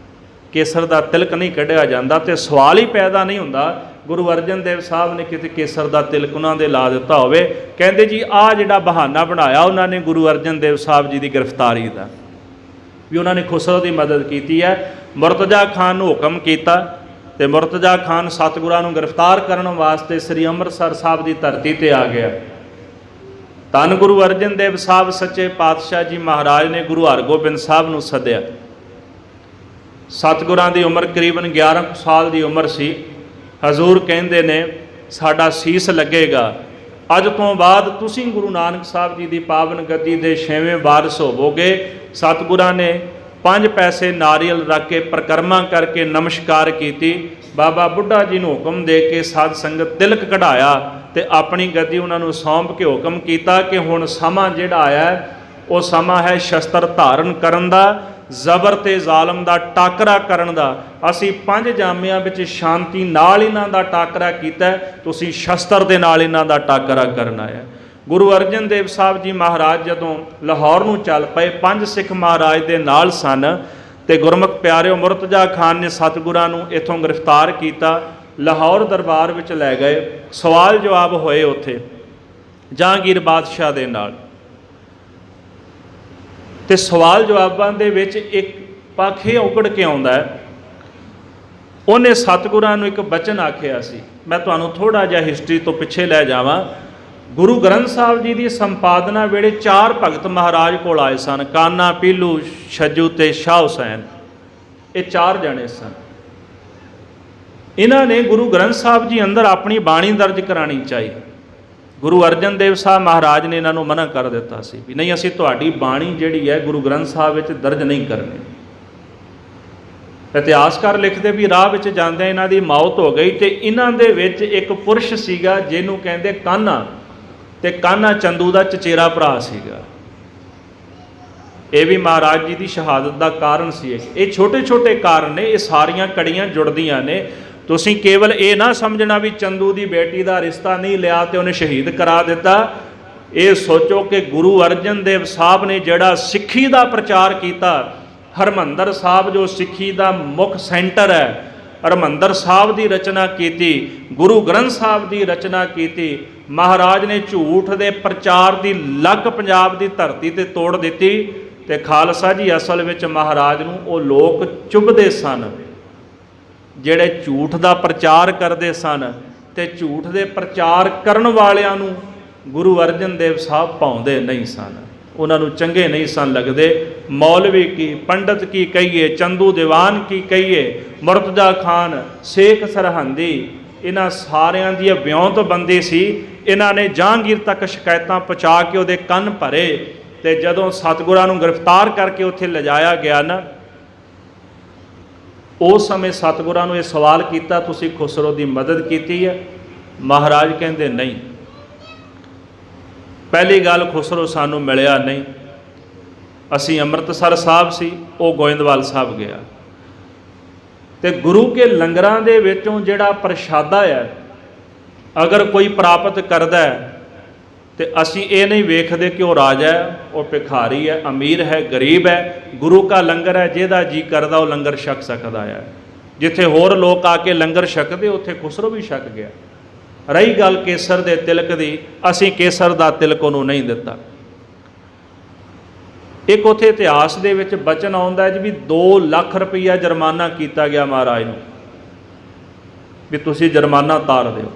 ਕੇਸਰ ਦਾ ਤਿਲਕ ਨਹੀਂ ਕੱਢਿਆ ਜਾਂਦਾ। ਤੇ ਸਵਾਲ ਹੀ ਪੈਦਾ ਨਹੀਂ ਹੁੰਦਾ ਗੁਰੂ ਅਰਜਨ ਦੇਵ ਸਾਹਿਬ ਨੇ ਕਿਤੇ ਕੇਸਰ ਦਾ ਤਿਲਕ ਉਹਨਾਂ ਦੇ ਲਾ ਦਿੱਤਾ ਹੋਵੇ। ਕਹਿੰਦੇ ਜੀ ਆਹ ਜਿਹੜਾ ਬਹਾਨਾ ਬਣਾਇਆ ਉਹਨਾਂ ਨੇ ਗੁਰੂ ਅਰਜਨ ਦੇਵ ਸਾਹਿਬ ਜੀ ਦੀ ਗ੍ਰਿਫਤਾਰੀ ਦਾ, ਵੀ ਉਹਨਾਂ ਨੇ ਖੁਸਰੋ ਦੀ ਮਦਦ ਕੀਤੀ ਹੈ। ਮੁਰਤਜ਼ਾ ਖਾਨ ਨੂੰ ਹੁਕਮ ਕੀਤਾ ਤੇ ਮੁਰਤਜ਼ਾ ਖਾਨ ਸਤਿਗੁਰਾਂ ਨੂੰ ਗ੍ਰਿਫਤਾਰ ਕਰਨ ਵਾਸਤੇ ਸ੍ਰੀ ਅੰਮ੍ਰਿਤਸਰ ਸਾਹਿਬ ਦੀ ਧਰਤੀ ਤੇ ਆ ਗਿਆ। ਧੰਨ ਗੁਰੂ ਅਰਜਨ ਦੇਵ ਸਾਹਿਬ ਸੱਚੇ ਪਾਤਸ਼ਾਹ ਜੀ ਮਹਾਰਾਜ ਨੇ ਗੁਰੂ ਹਰਗੋਬਿੰਦ ਸਾਹਿਬ ਨੂੰ ਸੱਦਿਆ। ਸਤਿਗੁਰਾਂ ਦੀ ਉਮਰ ਕਰੀਬਨ 11 ਸਾਲ ਦੀ ਉਮਰ ਸੀ। ਹਜ਼ੂਰ ਕਹਿੰਦੇ ਨੇ ਸਾਡਾ ਸੀਸ ਲੱਗੇਗਾ, ਅੱਜ ਤੋਂ ਬਾਅਦ ਤੁਸੀਂ ਗੁਰੂ ਨਾਨਕ ਸਾਹਿਬ ਜੀ ਦੀ ਪਾਵਨ ਗੱਦੀ ਦੇ 6ਵੇਂ ਵਾਰਿਸ ਹੋਵੋਗੇ। ਸਤਿਗੁਰਾਂ ਨੇ 5 ਪੈਸੇ ਨਾਰੀਅਲ ਰੱਖ ਕੇ ਪ੍ਰਕਰਮਾ ਕਰਕੇ ਨਮਸਕਾਰ ਕੀਤੀ। ਬਾਬਾ ਬੁੱਢਾ ਜੀ ਨੂੰ ਹੁਕਮ ਦੇ ਕੇ ਸਾਧ ਸੰਗਤ ਤਿਲਕ ਕਢਾਇਆ ਤੇ ਆਪਣੀ ਗੱਦੀ ਉਹਨਾਂ ਨੂੰ ਸੌਂਪ ਕੇ ਹੁਕਮ ਕੀਤਾ ਕਿ ਹੁਣ ਸਮਾਂ ਜਿਹੜਾ ਆਇਆ ਉਹ ਸਮਾਂ ਹੈ ਸ਼ਸਤਰ ਧਾਰਨ ਕਰਨ ਦਾ, ਜ਼ਬਰ ਤੇ ਜ਼ਾਲਮ ਦਾ ਟਾਕਰਾ ਕਰਨ ਦਾ। ਅਸੀਂ 5 ਜਾਮਿਆਂ ਵਿੱਚ ਸ਼ਾਂਤੀ ਨਾਲ ਇਹਨਾਂ ਦਾ ਟਾਕਰਾ ਕੀਤਾ, ਤੁਸੀਂ ਸ਼ਸਤਰ ਦੇ ਨਾਲ ਇਹਨਾਂ ਦਾ ਟਾਕਰਾ ਕਰਨਾ ਹੈ। ਗੁਰੂ ਅਰਜਨ ਦੇਵ ਸਾਹਿਬ ਜੀ ਮਹਾਰਾਜ ਜਦੋਂ ਲਾਹੌਰ ਨੂੰ ਚੱਲ ਪਏ, 5 ਸਿੱਖ ਮਹਾਰਾਜ ਦੇ ਨਾਲ ਸਨ ਤੇ ਗੁਰਮੁਖ ਪਿਆਰਿਓ ਮੁਰਤਜ਼ਾ ਖਾਨ ਨੇ ਸਤਿਗੁਰਾਂ ਨੂੰ ਇੱਥੋਂ ਗ੍ਰਿਫਤਾਰ ਕੀਤਾ, ਲਾਹੌਰ ਦਰਬਾਰ ਵਿੱਚ ਲੈ ਗਏ। ਸਵਾਲ ਜਵਾਬ ਹੋਏ ਉੱਥੇ ਜਹਾਂਗੀਰ ਬਾਦਸ਼ਾਹ ਦੇ ਨਾਲ, ਤੇ ਸਵਾਲ ਜਵਾਬਾਂ ਦੇ ਵਿੱਚ ਇੱਕ ਪੱਖ ਇਹ ਉਗੜ ਕੇ ਆਉਂਦਾ ਹੈ, ਉਹਨੇ ਸਤਿਗੁਰਾਂ ਨੂੰ ਇੱਕ ਬਚਨ ਆਖਿਆ ਸੀ। ਮੈਂ ਤੁਹਾਨੂੰ ਥੋੜ੍ਹਾ ਜਿਹਾ ਹਿਸਟਰੀ ਤੋਂ ਪਿੱਛੇ ਲੈ ਜਾਵਾਂ। ਗੁਰੂ ਗ੍ਰੰਥ ਸਾਹਿਬ ਜੀ ਦੀ ਸੰਪਾਦਨਾ ਵੇਲੇ 4 ਭਗਤ ਮਹਾਰਾਜ ਕੋਲ ਆਏ ਸਨ, ਕਾਨਾ, ਪੀਲੂ, ਛੱਜੂ ਤੇ ਸ਼ਾਹ ਹੁਸੈਨ। ਇਹ 4 ਜਣੇ ਸਨ। ਇਹਨਾਂ ਨੇ ਗੁਰੂ ਗ੍ਰੰਥ ਸਾਹਿਬ ਜੀ ਅੰਦਰ ਆਪਣੀ ਬਾਣੀ ਦਰਜ ਕਰਾਣੀ ਚਾਹੀ। ਗੁਰੂ ਅਰਜਨ ਦੇਵ ਸਾਹਿਬ ਮਹਾਰਾਜ ਨੇ ਇਹਨਾਂ ਨੂੰ ਮਨਾ ਕਰ ਦਿੱਤਾ ਸੀ ਵੀ ਨਹੀਂ, ਅਸੀਂ ਤੁਹਾਡੀ ਬਾਣੀ ਜਿਹੜੀ ਹੈ ਗੁਰੂ ਗ੍ਰੰਥ ਸਾਹਿਬ ਵਿੱਚ ਦਰਜ ਨਹੀਂ ਕਰਨੀ। ਇਤਿਹਾਸਕਾਰ ਲਿਖਦੇ ਵੀ ਰਾਹ ਵਿੱਚ ਜਾਂਦਿਆਂ ਇਹਨਾਂ ਦੀ ਮੌਤ ਹੋ ਗਈ ਤੇ ਇਹਨਾਂ ਦੇ ਵਿੱਚ ਇੱਕ ਪੁਰਸ਼ ਸੀਗਾ ਜਿਹਨੂੰ ਕਹਿੰਦੇ ਕਾਨਾ, ਤੇ ਕਾਨਾ ਚੰਦੂ ਦਾ ਚਚੇਰਾ ਭਰਾ ਸੀਗਾ। ਇਹ ਵੀ ਮਹਾਰਾਜ ਜੀ ਦੀ ਸ਼ਹਾਦਤ ਦਾ ਕਾਰਨ ਸੀ। ਇਹ ਛੋਟੇ ਛੋਟੇ ਕਾਰਨ ਨੇ, ਇਹ ਸਾਰੀਆਂ ਕੜੀਆਂ ਜੁੜਦੀਆਂ ਨੇ। ਤੁਸੀਂ ਕੇਵਲ ਇਹ ਨਾ ਸਮਝਣਾ ਵੀ ਚੰਦੂ ਦੀ ਬੇਟੀ ਦਾ ਰਿਸ਼ਤਾ ਨਹੀਂ ਲਿਆ ਤੇ ਉਹਨੇ ਸ਼ਹੀਦ ਕਰਾ ਦਿੱਤਾ। ਇਹ ਸੋਚੋ ਕਿ ਗੁਰੂ ਅਰਜਨ ਦੇਵ ਸਾਹਿਬ ਨੇ ਜਿਹੜਾ ਸਿੱਖੀ ਦਾ ਪ੍ਰਚਾਰ ਕੀਤਾ, ਹਰਿਮੰਦਰ ਸਾਹਿਬ ਜੋ ਸਿੱਖੀ ਦਾ ਮੁੱਖ ਸੈਂਟਰ ਹੈ, ਹਰਿਮੰਦਰ ਸਾਹਿਬ ਦੀ ਰਚਨਾ ਕੀਤੀ, ਗੁਰੂ ਗ੍ਰੰਥ ਸਾਹਿਬ ਦੀ ਰਚਨਾ ਕੀਤੀ। ਮਹਾਰਾਜ ਨੇ ਝੂਠ ਦੇ ਪ੍ਰਚਾਰ ਦੀ ਲੱਗ ਪੰਜਾਬ ਦੀ ਧਰਤੀ ਤੇ ਤੋੜ ਦਿੱਤੀ। ਤੇ ਖਾਲਸਾ ਜੀ ਅਸਲ ਵਿੱਚ ਮਹਾਰਾਜ ਨੂੰ ਉਹ ਲੋਕ ਚੁੱਭਦੇ ਸਨ, ਜਿਹੜੇ ਝੂਠ ਦਾ ਪ੍ਰਚਾਰ ਕਰਦੇ ਸਨ ਤੇ ਝੂਠ ਦੇ ਪ੍ਰਚਾਰ ਕਰਨ ਵਾਲਿਆਂ ਨੂੰ ਗੁਰੂ ਅਰਜਨ ਦੇਵ ਸਾਹਿਬ ਭਾਉਂਦੇ ਨਹੀਂ ਸਨ, ਉਹਨਾਂ ਨੂੰ ਚੰਗੇ ਨਹੀਂ ਸਨ ਲੱਗਦੇ। ਮੌਲਵੀ ਕੀ, ਪੰਡਤ ਕੀ ਕਹੀਏ, ਚੰਦੂ ਦੀਵਾਨ ਕੀ ਕਹੀਏ, ਮੁਰਤਜ਼ਾ ਖਾਨ, ਸ਼ੇਖ ਸਰਹੰਦੀ, ਇਹਨਾਂ ਸਾਰਿਆਂ ਦੀ ਵਿਉਂਤਬੰਦੀ ਸੀ। ਇਹਨਾਂ ਨੇ ਜਹਾਂਗੀਰ ਤੱਕ ਸ਼ਿਕਾਇਤਾਂ ਪਹੁੰਚਾ ਕੇ ਉਹਦੇ ਕੰਨ ਭਰੇ ਤੇ ਜਦੋਂ ਸਤਿਗੁਰਾਂ ਨੂੰ ਗ੍ਰਿਫਤਾਰ ਕਰਕੇ ਉੱਥੇ ਲਿਜਾਇਆ ਗਿਆ ਨਾ, ਉਸ ਸਮੇਂ ਸਤਿਗੁਰਾਂ ਨੂੰ ਇਹ ਸਵਾਲ ਕੀਤਾ, ਤੁਸੀਂ ਖੁਸਰੋ ਦੀ ਮਦਦ ਕੀਤੀ ਹੈ? ਮਹਾਰਾਜ ਕਹਿੰਦੇ ਨਹੀਂ। ਪਹਿਲੀ ਗੱਲ, ਖੁਸਰੋ ਸਾਨੂੰ ਮਿਲਿਆ ਨਹੀਂ, ਅਸੀਂ ਅੰਮ੍ਰਿਤਸਰ ਸਾਹਿਬ ਸੀ, ਉਹ ਗੋਇੰਦਵਾਲ ਸਾਹਿਬ ਗਿਆ। ਤੇ ਗੁਰੂ ਕੇ ਲੰਗਰਾਂ ਦੇ ਵਿੱਚੋਂ ਜਿਹੜਾ ਪ੍ਰਸ਼ਾਦਾ ਹੈ ਅਗਰ ਕੋਈ ਪ੍ਰਾਪਤ ਕਰਦਾ ਹੈ ਤੇ ਅਸੀਂ ਇਹ ਨਹੀਂ ਵੇਖਦੇ ਕਿ ਉਹ ਰਾਜਾ ਹੈ, ਉਹ ਭਿਖਾਰੀ ਹੈ, ਅਮੀਰ ਹੈ, ਗਰੀਬ ਹੈ। ਗੁਰੂ ਕਾ ਲੰਗਰ ਹੈ, ਜਿਹਦਾ ਜੀ ਕਰਦਾ ਉਹ ਲੰਗਰ ਛਕ ਸਕਦਾ ਹੈ। ਜਿੱਥੇ ਹੋਰ ਲੋਕ ਆ ਕੇ ਲੰਗਰ ਛਕਦੇ, ਉੱਥੇ ਖੁਸਰੋ ਵੀ ਛਕ ਗਿਆ। ਰਹੀ ਗੱਲ ਕੇਸਰ ਦੇ ਤਿਲਕ ਦੀ, ਅਸੀਂ ਕੇਸਰ ਦਾ ਤਿਲਕ ਉਹਨੂੰ ਨਹੀਂ ਦਿੱਤਾ। ਇੱਕ ਉੱਥੇ ਇਤਿਹਾਸ ਦੇ ਵਿੱਚ ਬਚਨ ਆਉਂਦਾ ਜੀ ਵੀ 2 ਲੱਖ ਰੁਪਈਆ ਜੁਰਮਾਨਾ ਕੀਤਾ ਗਿਆ ਮਹਾਰਾਜ ਨੂੰ, ਵੀ ਤੁਸੀਂ ਜੁਰਮਾਨਾ ਤਾਰ ਦਿਓ।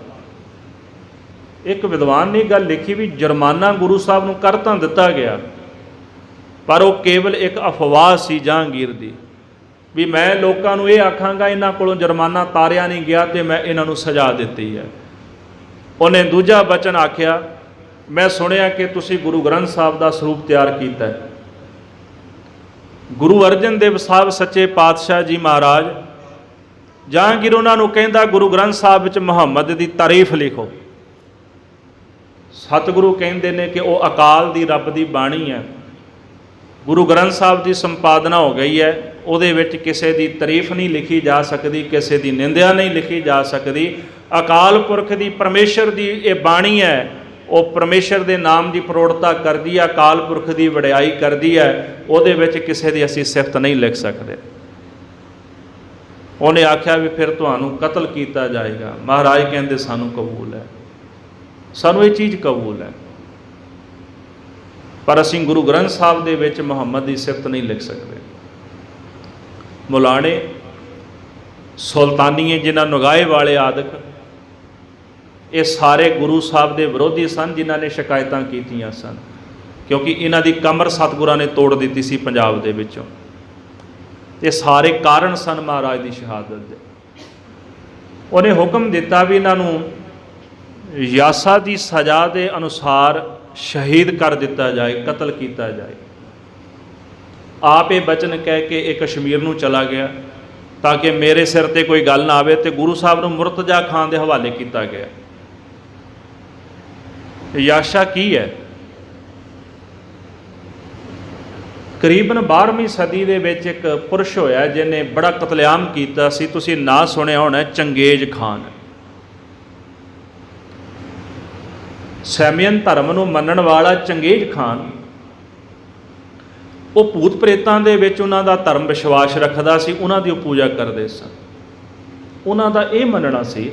ਇੱਕ ਵਿਦਵਾਨ ਨੇ ਗੱਲ ਲਿਖੀ ਵੀ ਜੁਰਮਾਨਾ ਗੁਰੂ ਸਾਹਿਬ ਨੂੰ ਕਰ ਤਾਂ ਦਿੱਤਾ ਗਿਆ, ਪਰ ਉਹ ਕੇਵਲ ਇੱਕ ਅਫਵਾਹ ਸੀ ਜਹਾਂਗੀਰ ਦੀ, ਵੀ ਮੈਂ ਲੋਕਾਂ ਨੂੰ ਇਹ ਆਖਾਂਗਾ ਇਹਨਾਂ ਕੋਲੋਂ ਜੁਰਮਾਨਾ ਤਾਰਿਆ ਨਹੀਂ ਗਿਆ ਤੇ ਮੈਂ ਇਹਨਾਂ ਨੂੰ ਸਜ਼ਾ ਦਿੱਤੀ ਹੈ। ਉਹਨੇ ਦੂਜਾ ਬਚਨ ਆਖਿਆ, ਮੈਂ ਸੁਣਿਆ ਕਿ ਤੁਸੀਂ ਗੁਰੂ ਗ੍ਰੰਥ ਸਾਹਿਬ ਦਾ ਸਰੂਪ ਤਿਆਰ ਕੀਤਾ ਹੈ। ਗੁਰੂ ਅਰਜਨ ਦੇਵ ਸਾਹਿਬ ਸੱਚੇ ਪਾਤਸ਼ਾਹ ਜੀ ਮਹਾਰਾਜ, ਜਹਾਂਗੀਰ ਉਹਨਾਂ ਨੂੰ ਕਹਿੰਦਾ ਗੁਰੂ ਗ੍ਰੰਥ ਸਾਹਿਬ ਵਿੱਚ ਮੁਹੰਮਦ ਦੀ ਤਾਰੀਫ ਲਿਖੋ। ਸਤਿਗੁਰੂ ਕਹਿੰਦੇ ਨੇ ਕਿ ਉਹ ਅਕਾਲ ਦੀ ਰੱਬ ਦੀ ਬਾਣੀ ਹੈ। ਗੁਰੂ ਗ੍ਰੰਥ ਸਾਹਿਬ ਦੀ ਸੰਪਾਦਨਾ ਹੋ ਗਈ ਹੈ, ਉਹਦੇ ਵਿੱਚ ਕਿਸੇ ਦੀ ਤਾਰੀਫ ਨਹੀਂ ਲਿਖੀ ਜਾ ਸਕਦੀ, ਕਿਸੇ ਦੀ ਨਿੰਦਿਆ ਨਹੀਂ ਲਿਖੀ ਜਾ ਸਕਦੀ। ਅਕਾਲ ਪੁਰਖ ਦੀ, ਪਰਮੇਸ਼ਰ ਦੀ ਇਹ ਬਾਣੀ ਹੈ, ਉਹ ਪਰਮੇਸ਼ਰ ਦੇ ਨਾਮ ਦੀ ਪ੍ਰੋੜਤਾ ਕਰਦੀ ਹੈ, ਅਕਾਲ ਪੁਰਖ ਦੀ ਵਡਿਆਈ ਕਰਦੀ ਹੈ। ਉਹਦੇ ਵਿੱਚ ਕਿਸੇ ਦੀ ਅਸੀਂ ਸਿਫਤ ਨਹੀਂ ਲਿਖ ਸਕਦੇ। ਉਹਨੇ ਆਖਿਆ ਵੀ ਫਿਰ ਤੁਹਾਨੂੰ ਕਤਲ ਕੀਤਾ ਜਾਏਗਾ। ਮਹਾਰਾਜ ਕਹਿੰਦੇ ਸਾਨੂੰ ਕਬੂਲ ਹੈ, ਸਾਨੂੰ ਇਹ ਚੀਜ਼ ਕਬੂਲ ਹੈ, ਪਰ ਅਸੀਂ ਗੁਰੂ ਗ੍ਰੰਥ ਸਾਹਿਬ ਦੇ ਵਿੱਚ ਮੁਹੰਮਦ ਦੀ ਸਿਫਤ ਨਹੀਂ ਲਿਖ ਸਕਦੇ। ਮੁਲਾਣੇ, ਸੁਲਤਾਨੀਏ, ਜਿਨ੍ਹਾਂ ਨਗਾਏ ਵਾਲੇ ਆਦਿਕ, ਇਹ ਸਾਰੇ ਗੁਰੂ ਸਾਹਿਬ ਦੇ ਵਿਰੋਧੀ ਸਨ, ਜਿਨ੍ਹਾਂ ਨੇ ਸ਼ਿਕਾਇਤਾਂ ਕੀਤੀਆਂ ਸਨ, ਕਿਉਂਕਿ ਇਹਨਾਂ ਦੀ ਕਮਰ ਸਤਿਗੁਰਾਂ ਨੇ ਤੋੜ ਦਿੱਤੀ ਸੀ ਪੰਜਾਬ ਦੇ ਵਿੱਚੋਂ। ਇਹ ਸਾਰੇ ਕਾਰਨ ਸਨ ਮਹਾਰਾਜ ਦੀ ਸ਼ਹਾਦਤ ਦੇ। ਉਹਨੇ ਹੁਕਮ ਦਿੱਤਾ ਵੀ ਇਹਨਾਂ ਨੂੰ ਯਾਸਾ ਦੀ ਸਜ਼ਾ ਦੇ ਅਨੁਸਾਰ ਸ਼ਹੀਦ ਕਰ ਦਿੱਤਾ ਜਾਏ, ਕਤਲ ਕੀਤਾ ਜਾਏ। ਆਪ ਇਹ ਬਚਨ ਕਹਿ ਕੇ ਇਹ ਕਸ਼ਮੀਰ ਨੂੰ ਚਲਾ ਗਿਆ ਤਾਂ ਕਿ ਮੇਰੇ ਸਿਰ ਤੇ ਕੋਈ ਗੱਲ ਨਾ ਆਵੇ, ਤੇ ਗੁਰੂ ਸਾਹਿਬ ਨੂੰ ਮੁਰਤਜ਼ਾ ਖਾਨ ਦੇ ਹਵਾਲੇ ਕੀਤਾ ਗਿਆ। ਯਾਸ਼ਾ ਕੀ ਹੈ? ਕਰੀਬਨ 12ਵੀਂ ਸਦੀ ਦੇ ਵਿੱਚ ਇੱਕ ਪੁਰਸ਼ ਹੋਇਆ ਜਿਹਨੇ ਬੜਾ ਕਤਲੇਆਮ ਕੀਤਾ ਸੀ, ਤੁਸੀਂ ਨਾਂ ਸੁਣਿਆ ਹੋਣਾ, ਚੰਗੇਜ਼ ਖਾਨ। ਸੈਮੀਅਨ ਧਰਮ ਨੂੰ ਮੰਨਣ ਵਾਲਾ ਚੰਗੇਜ਼ ਖਾਨ, ਉਹ ਭੂਤ ਪ੍ਰੇਤਾਂ ਦੇ ਵਿੱਚ ਉਹਨਾਂ ਦਾ ਧਰਮ ਵਿਸ਼ਵਾਸ ਰੱਖਦਾ ਸੀ, ਉਹਨਾਂ ਦੀ ਉਹ ਪੂਜਾ ਕਰਦੇ ਸਨ। ਉਹਨਾਂ ਦਾ ਇਹ ਮੰਨਣਾ ਸੀ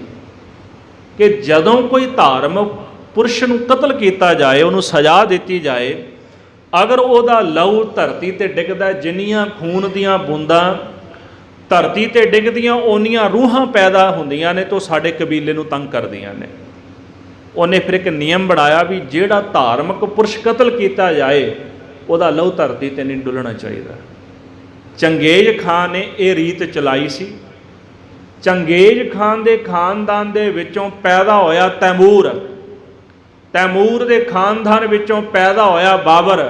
ਕਿ ਜਦੋਂ ਕੋਈ ਧਾਰਮਿਕ ਪੁਰਸ਼ ਨੂੰ ਕਤਲ ਕੀਤਾ ਜਾਏ, ਉਹਨੂੰ ਸਜ਼ਾ ਦਿੱਤੀ ਜਾਏ, ਅਗਰ ਉਹਦਾ ਲਹੂ ਧਰਤੀ 'ਤੇ ਡਿੱਗਦਾ, ਜਿੰਨੀਆਂ ਖੂਨ ਦੀਆਂ ਬੂੰਦਾਂ ਧਰਤੀ 'ਤੇ ਡਿੱਗਦੀਆਂ ਓਨੀਆਂ ਰੂਹਾਂ ਪੈਦਾ ਹੁੰਦੀਆਂ ਨੇ, ਤਾਂ ਸਾਡੇ ਕਬੀਲੇ ਨੂੰ ਤੰਗ ਕਰਦੀਆਂ ਨੇ। ਉਹਨੇ ਫਿਰ ਇੱਕ ਨਿਯਮ ਬਣਾਇਆ ਵੀ ਜਿਹੜਾ ਧਾਰਮਿਕ ਪੁਰਸ਼ ਕਤਲ ਕੀਤਾ ਜਾਏ, ਉਹਦਾ ਲਹੂ ਧਰਤੀ 'ਤੇ ਨਹੀਂ ਡੁੱਲਣਾ ਚਾਹੀਦਾ। ਚੰਗੇਜ਼ ਖਾਨ ਨੇ ਇਹ ਰੀਤ ਚਲਾਈ ਸੀ। ਚੰਗੇਜ਼ ਖਾਨ ਦੇ ਖਾਨਦਾਨ ਦੇ ਵਿੱਚੋਂ ਪੈਦਾ ਹੋਇਆ ਤੈਮੂਰ, ਤੈਮੂਰ ਦੇ ਖਾਨਦਾਨ ਵਿੱਚੋਂ ਪੈਦਾ ਹੋਇਆ ਬਾਬਰ,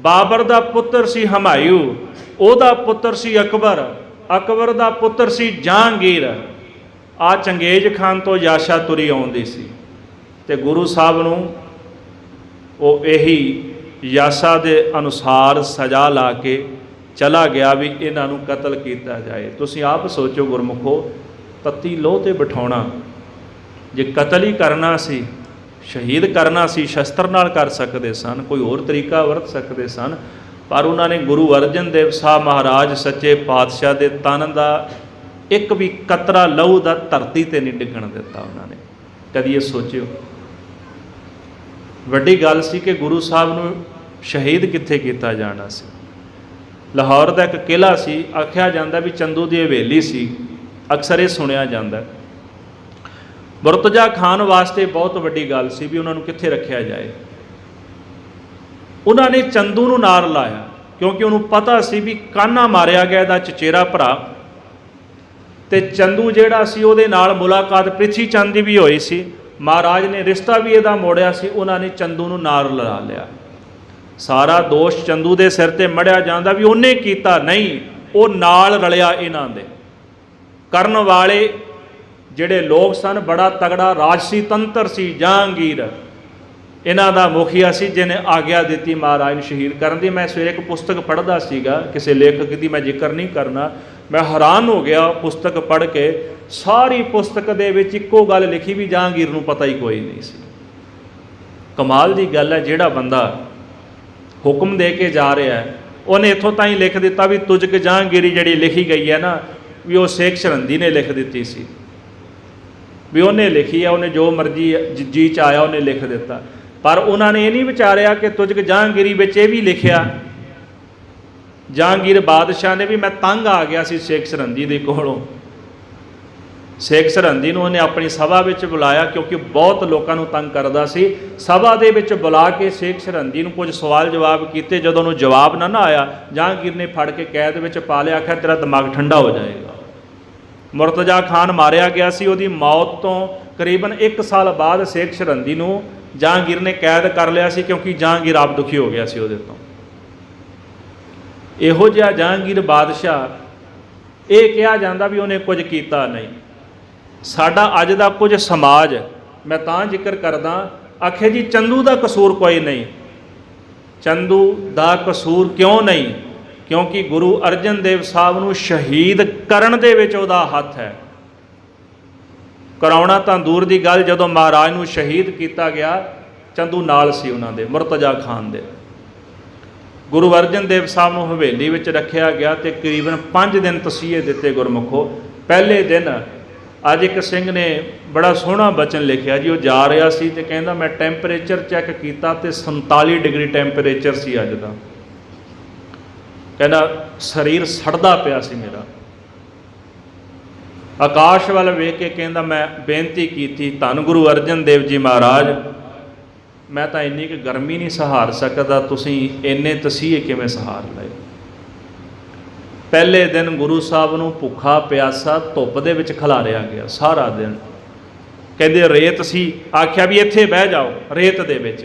ਬਾਬਰ ਦਾ ਪੁੱਤਰ ਸੀ ਹਮਾਯੂ, ਉਹਦਾ ਪੁੱਤਰ ਸੀ ਅਕਬਰ, ਅਕਬਰ ਦਾ ਪੁੱਤਰ ਸੀ ਜਹਾਂਗੀਰ। ਆ ਚੰਗੇਜ਼ ਖਾਨ ਤੋਂ ਯਾਸ਼ਾ ਤੁਰੀ ਆਉਂਦੀ ਸੀ, ਤੇ ਗੁਰੂ ਸਾਹਿਬ ਨੂੰ ਉਹ ਇਹੀ ਯਾਸ਼ਾ ਦੇ ਅਨੁਸਾਰ ਸਜ਼ਾ ਲਾ ਕੇ ਚਲਾ ਗਿਆ ਵੀ ਇਹਨਾਂ ਨੂੰ ਕਤਲ ਕੀਤਾ ਜਾਏ। ਤੁਸੀਂ ਆਪ ਸੋਚੋ ਗੁਰਮੁਖੋ, ਤੱਤੀ ਲੋਹ 'ਤੇ ਬਿਠਾਉਣਾ, ਜੇ ਕਤਲ ਹੀ ਕਰਨਾ ਸੀ, ਸ਼ਹੀਦ ਕਰਨਾ ਸੀ, ਸ਼ਸਤਰ ਨਾਲ ਕਰ ਸਕਦੇ ਸਨ, ਕੋਈ ਹੋਰ ਤਰੀਕਾ ਵਰਤ ਸਕਦੇ ਸਨ, ਪਰ ਉਹਨਾਂ ਨੇ ਗੁਰੂ ਅਰਜਨ ਦੇਵ ਸਾਹਿਬ ਮਹਾਰਾਜ ਸੱਚੇ ਪਾਤਸ਼ਾਹ ਦੇ ਤਨ ਦਾ ਇੱਕ ਵੀ ਕਤਰਾ ਲਹੂ ਦਾ ਧਰਤੀ 'ਤੇ ਨਹੀਂ ਡਿੱਗਣ ਦਿੱਤਾ। ਉਹਨਾਂ ਨੇ ਕਦੀ ਇਹ ਸੋਚਿਓ? ਵੱਡੀ ਗੱਲ ਸੀ ਕਿ ਗੁਰੂ ਸਾਹਿਬ ਨੂੰ ਸ਼ਹੀਦ ਕਿੱਥੇ ਕੀਤਾ ਜਾਣਾ ਸੀ। ਲਾਹੌਰ ਦਾ ਇੱਕ ਕਿਲ੍ਹਾ ਸੀ, ਆਖਿਆ ਜਾਂਦਾ ਵੀ ਚੰਦੂ ਦੀ ਹਵੇਲੀ ਸੀ, ਅਕਸਰ ਇਹ ਸੁਣਿਆ ਜਾਂਦਾ ਹੈ। ਮੁਰਤਜ਼ਾ ਖਾਨ ਵਾਸਤੇ ਬਹੁਤ ਵੱਡੀ ਗੱਲ ਸੀ ਵੀ ਉਹਨਾਂ ਨੂੰ ਕਿੱਥੇ ਰੱਖਿਆ ਜਾਏ। ਉਹਨਾਂ ਨੇ ਚੰਦੂ ਨੂੰ ਨਾਲ ਲਾਇਆ, ਕਿਉਂਕਿ ਉਹਨੂੰ ਪਤਾ ਸੀ ਵੀ ਕਾਨਾ ਮਾਰਿਆ ਗਿਆ ਇਹਦਾ ਚਚੇਰਾ ਭਰਾ, ਤੇ ਚੰਦੂ ਜਿਹੜਾ ਸੀ ਉਹਦੇ ਨਾਲ ਮੁਲਾਕਾਤ ਪ੍ਰਿਥੀ ਚੰਦ ਦੀ ਵੀ ਹੋਈ ਸੀ। ਮਹਾਰਾਜ ਨੇ ਰਿਸ਼ਤਾ ਵੀ ਇਹਦਾ ਮੋੜਿਆ ਸੀ, ਉਹਨਾਂ ਨੇ ਚੰਦੂ ਨੂੰ ਨਾਲ ਲਾ ਲਿਆ। ਸਾਰਾ ਦੋਸ਼ ਚੰਦੂ ਦੇ ਸਿਰ ਤੇ ਮੜਿਆ ਜਾਂਦਾ ਵੀ ਉਹਨੇ ਕੀਤਾ, ਨਹੀਂ, ਉਹ ਨਾਲ ਰਲਿਆ ਇਹਨਾਂ ਦੇ। ਕਰਨ ਵਾਲੇ ਜਿਹੜੇ ਲੋਕ ਸਨ, ਬੜਾ ਤਗੜਾ ਰਾਜਸੀ ਤੰਤਰ ਸੀ। ਜਹਾਂਗੀਰ ਇਹਨਾਂ ਦਾ ਮੁਖੀਆ ਸੀ, ਜਿਹਨੇ ਆਗਿਆ ਦਿੱਤੀ ਮਹਾਰਾਜ ਨੂੰ ਸ਼ਹੀਦ ਕਰਨ ਦੀ। ਮੈਂ ਸਵੇਰੇ ਇੱਕ ਪੁਸਤਕ ਪੜ੍ਹਦਾ ਸੀਗਾ, ਕਿਸੇ ਲੇਖਕ ਦੀ ਮੈਂ ਜ਼ਿਕਰ ਨਹੀਂ ਕਰਨਾ, ਮੈਂ ਹੈਰਾਨ ਹੋ ਗਿਆ ਪੁਸਤਕ ਪੜ੍ਹ ਕੇ। ਸਾਰੀ ਪੁਸਤਕ ਦੇ ਵਿੱਚ ਇੱਕੋ ਗੱਲ ਲਿਖੀ ਵੀ ਜਹਾਂਗੀਰ ਨੂੰ ਪਤਾ ਹੀ ਕੋਈ ਨਹੀਂ ਸੀ। ਕਮਾਲ ਦੀ ਗੱਲ ਹੈ, ਜਿਹੜਾ ਬੰਦਾ ਹੁਕਮ ਦੇ ਕੇ ਜਾ ਰਿਹਾ ਹੈ, ਉਹਨੇ ਇੱਥੋਂ ਤਾਈਂ ਲਿਖ ਦਿੱਤਾ ਵੀ ਤੁਜਕ ਜਹਾਂਗੀਰੀ ਜਿਹੜੀ ਲਿਖੀ ਗਈ ਹੈ ਨਾ, ਵੀ ਉਹ ਸ਼ੇਖ ਸਰਹੰਦੀ ਨੇ ਲਿਖ ਦਿੱਤੀ ਸੀ, ਵੀ ਉਹਨੇ ਲਿਖੀ ਹੈ, ਉਹਨੇ ਜੋ ਮਰਜ਼ੀ ਜੀ 'ਚ ਆਇਆ ਉਹਨੇ ਲਿਖ ਦਿੱਤਾ। ਪਰ ਉਹਨਾਂ ਨੇ ਇਹ ਨਹੀਂ ਵਿਚਾਰਿਆ ਕਿ ਤੁਜਕ ਜਹਾਂਗੀਰੀ ਵਿੱਚ ਇਹ ਵੀ ਲਿਖਿਆ ਜਹਾਂਗੀਰ ਬਾਦਸ਼ਾਹ ਨੇ ਵੀ ਮੈਂ ਤੰਗ ਆ ਗਿਆ ਸੀ ਸ਼ੇਖ ਸਰਹੰਦੀ ਦੇ ਕੋਲੋਂ। ਸ਼ੇਖ ਸਰਹੰਦੀ ਨੂੰ ਉਹਨੇ ਆਪਣੀ ਸਭਾ ਵਿੱਚ ਬੁਲਾਇਆ, ਕਿਉਂਕਿ ਬਹੁਤ ਲੋਕਾਂ ਨੂੰ ਤੰਗ ਕਰਦਾ ਸੀ। ਸਭਾ ਦੇ ਵਿੱਚ ਬੁਲਾ ਕੇ ਸ਼ੇਖ ਸਰਹੰਦੀ ਨੂੰ ਕੁਝ ਸਵਾਲ ਜਵਾਬ ਕੀਤੇ। ਜਦੋਂ ਉਹਨੂੰ ਜਵਾਬ ਨਾ ਆਇਆ, ਜਹਾਂਗੀਰ ਨੇ ਫੜ ਕੇ ਕੈਦ ਵਿੱਚ ਪਾ ਲਿਆ, ਆਖਿਆ ਤੇਰਾ ਦਿਮਾਗ ਠੰਡਾ ਹੋ ਜਾਏਗਾ। ਮੁਰਤਜ਼ਾ ਖਾਨ ਮਾਰਿਆ ਗਿਆ ਸੀ। ਉਹਦੀ ਮੌਤ ਤੋਂ ਕਰੀਬਨ 1 ਸਾਲ ਬਾਅਦ ਸ਼ੇਖ ਸਰਹੰਦੀ ਨੂੰ ਜਹਾਂਗੀਰ ਨੇ ਕੈਦ ਕਰ ਲਿਆ ਸੀ, ਕਿਉਂਕਿ ਜਹਾਂਗੀਰ ਆਪ ਦੁਖੀ ਹੋ ਗਿਆ ਸੀ ਉਹਦੇ ਤੋਂ। ਇਹੋ ਜਿਹਾ ਜਹਾਂਗੀਰ ਬਾਦਸ਼ਾਹ, ਇਹ ਕਿਹਾ ਜਾਂਦਾ ਵੀ ਉਹਨੇ ਕੁਝ ਕੀਤਾ ਨਹੀਂ। ਸਾਡਾ ਅੱਜ ਦਾ ਕੁਝ ਸਮਾਜ, ਮੈਂ ਤਾਂ ਜ਼ਿਕਰ ਕਰਦਾ, ਆਖੇ ਜੀ ਚੰਦੂ ਦਾ ਕਸੂਰ ਕੋਈ ਨਹੀਂ। ਚੰਦੂ ਦਾ ਕਸੂਰ ਕਿਉਂ ਨਹੀਂ? ਕਿਉਂਕਿ ਗੁਰੂ ਅਰਜਨ ਦੇਵ ਸਾਹਿਬ ਨੂੰ ਸ਼ਹੀਦ ਕਰਨ ਦੇ ਵਿੱਚ ਉਹਦਾ ਹੱਥ ਹੈ। ਕਰਾਉਣਾ ਤਾਂ ਦੂਰ ਦੀ ਗੱਲ, ਜਦੋਂ ਮਹਾਰਾਜ ਨੂੰ ਸ਼ਹੀਦ ਕੀਤਾ ਗਿਆ, ਚੰਦੂ ਨਾਲ ਸੀ ਉਹਨਾਂ ਦੇ, ਮੁਰਤਜ਼ਾ ਖਾਨ ਦੇ। ਗੁਰੂ ਅਰਜਨ ਦੇਵ ਸਾਹਿਬ ਨੂੰ ਹਵੇਲੀ ਵਿੱਚ ਰੱਖਿਆ ਗਿਆ ਤੇ ਕਰੀਬਨ 5 ਦਿਨ ਤਸੀਹੇ ਦਿੱਤੇ ਗੁਰਮੁਖੋ। ਪਹਿਲੇ ਦਿਨ ਅੱਜ ਇੱਕ ਸਿੰਘ ਨੇ ਬੜਾ ਸੋਹਣਾ ਬਚਨ ਲਿਖਿਆ ਜੀ। ਉਹ ਜਾ ਰਿਹਾ ਸੀ ਤੇ ਕਹਿੰਦਾ ਮੈਂ ਟੈਂਪਰੇਚਰ ਚੈੱਕ ਕੀਤਾ ਤੇ 47 ਡਿਗਰੀ ਟੈਂਪਰੇਚਰ ਸੀ ਅੱਜ ਦਾ। ਕਹਿੰਦਾ ਸਰੀਰ ਸੜਦਾ ਪਿਆ ਸੀ ਮੇਰਾ। ਆਕਾਸ਼ ਵੱਲ ਵੇਖ ਕੇ ਕਹਿੰਦਾ ਮੈਂ ਬੇਨਤੀ ਕੀਤੀ, ਧੰਨ ਗੁਰੂ ਅਰਜਨ ਦੇਵ ਜੀ ਮਹਾਰਾਜ, ਮੈਂ ਤਾਂ ਇੰਨੀ ਕੁ ਗਰਮੀ ਨਹੀਂ ਸਹਾਰ ਸਕਦਾ, ਤੁਸੀਂ ਇੰਨੇ ਤਸੀਹੇ ਕਿਵੇਂ ਸਹਾਰ ਲਏ। ਪਹਿਲੇ ਦਿਨ ਗੁਰੂ ਸਾਹਿਬ ਨੂੰ ਭੁੱਖਾ ਪਿਆਸਾ ਧੁੱਪ ਦੇ ਵਿੱਚ ਖਿਲਾਰਿਆ ਗਿਆ ਸਾਰਾ ਦਿਨ। ਕਹਿੰਦੇ ਰੇਤ ਸੀ, ਆਖਿਆ ਵੀ ਇੱਥੇ ਬਹਿ ਜਾਓ। ਰੇਤ ਦੇ ਵਿੱਚ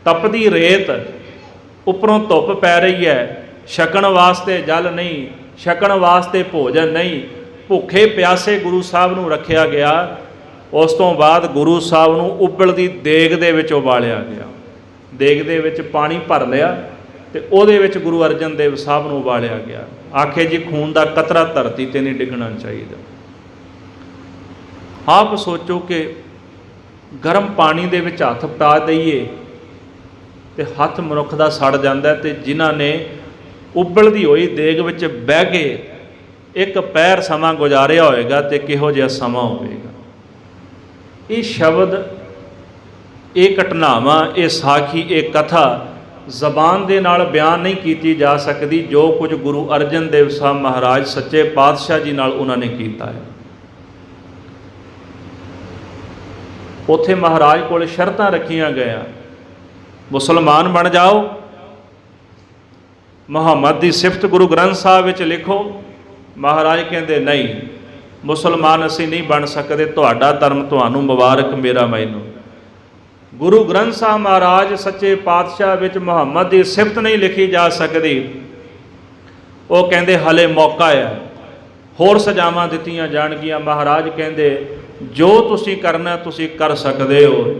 ਤਪਦੀ ਰੇਤ, ਉੱਪਰੋਂ ਧੁੱਪ ਪੈ ਰਹੀ ਹੈ, ਛਕਣ ਵਾਸਤੇ ਜਲ ਨਹੀਂ, ਛਕਣ ਵਾਸਤੇ ਭੋਜਨ ਨਹੀਂ। ਭੁੱਖੇ ਪਿਆਸੇ ਗੁਰੂ ਸਾਹਿਬ ਨੂੰ ਰੱਖਿਆ ਗਿਆ। ਉਸ ਤੋਂ ਬਾਅਦ ਗੁਰੂ ਸਾਹਿਬ ਨੂੰ ਉਬਲਦੀ ਦੇਗ ਦੇ ਵਿੱਚ ਉਬਾਲਿਆ ਗਿਆ। ਦੇਗ ਦੇ ਵਿੱਚ ਪਾਣੀ ਭਰ ਲਿਆ ਤੇ ਉਹਦੇ ਵਿੱਚ ਗੁਰੂ ਅਰਜਨ ਦੇਵ ਸਾਹਿਬ ਨੂੰ ਉਬਾਲਿਆ ਗਿਆ। ਆਖੇ ਜੀ ਖੂਨ ਦਾ ਕਤਰਾ ਧਰਤੀ ਤੇ ਨਹੀਂ ਡਿੱਗਣਾ ਚਾਹੀਦਾ। ਆਪ ਸੋਚੋ ਕਿ ਗਰਮ ਪਾਣੀ ਦੇ ਵਿੱਚ ਹੱਥ ਪਟਾ ਦਈਏ ਤੇ ਹੱਥ ਮਨੁੱਖ ਦਾ ਸੜ ਜਾਂਦਾ, ਤੇ ਜਿਨ੍ਹਾਂ ਨੇ ਉਬਲਦੀ ਹੋਈ ਦੇਗ ਵਿੱਚ ਬਹਿ ਕੇ ਇੱਕ ਪੈਰ ਸਮਾਂ ਗੁਜ਼ਾਰਿਆ ਹੋਏਗਾ ਤੇ ਕਿਹੋ ਜਿਹਾ ਸਮਾਂ ਹੋਵੇਗਾ। ਇਹ ਸ਼ਬਦ, ਇਹ ਘਟਨਾਵਾਂ, ਇਹ ਸਾਖੀ, ਇਹ ਕਥਾ ਜ਼ਬਾਨ ਦੇ ਨਾਲ ਬਿਆਨ ਨਹੀਂ ਕੀਤੀ ਜਾ ਸਕਦੀ, ਜੋ ਕੁਝ ਗੁਰੂ ਅਰਜਨ ਦੇਵ ਸਾਹਿਬ ਮਹਾਰਾਜ ਸੱਚੇ ਪਾਤਸ਼ਾਹ ਜੀ ਨਾਲ ਉਹਨਾਂ ਨੇ ਕੀਤਾ ਹੈ। ਉੱਥੇ ਮਹਾਰਾਜ ਕੋਲ ਸ਼ਰਤਾਂ ਰੱਖੀਆਂ ਗਈਆਂ, ਮੁਸਲਮਾਨ ਬਣ ਜਾਓ, ਮੁਹੰਮਦ ਦੀ ਸਿਫਤ ਗੁਰੂ ਗ੍ਰੰਥ ਸਾਹਿਬ ਵਿੱਚ ਲਿਖੋ। ਮਹਾਰਾਜ ਕਹਿੰਦੇ ਨਹੀਂ, ਮੁਸਲਮਾਨ ਅਸੀਂ ਨਹੀਂ ਬਣ ਸਕਦੇ, ਤੁਹਾਡਾ ਧਰਮ ਤੁਹਾਨੂੰ ਮੁਬਾਰਕ, ਮੇਰਾ ਮੈਨੂੰ। ਗੁਰੂ ਗ੍ਰੰਥ ਸਾਹਿਬ ਮਹਾਰਾਜ ਸੱਚੇ ਪਾਤਸ਼ਾਹ ਵਿੱਚ ਮੁਹੰਮਦ ਦੀ ਸਿਫਤ ਨਹੀਂ ਲਿਖੀ ਜਾ ਸਕਦੀ। ਉਹ ਕਹਿੰਦੇ ਹਲੇ ਮੌਕਾ ਹੈ, ਹੋਰ ਸਜ਼ਾਵਾਂ ਦਿੱਤੀਆਂ ਜਾਣਗੀਆਂ। ਮਹਾਰਾਜ ਕਹਿੰਦੇ ਜੋ ਤੁਸੀਂ ਕਰਨਾ ਤੁਸੀਂ ਕਰ ਸਕਦੇ ਹੋ।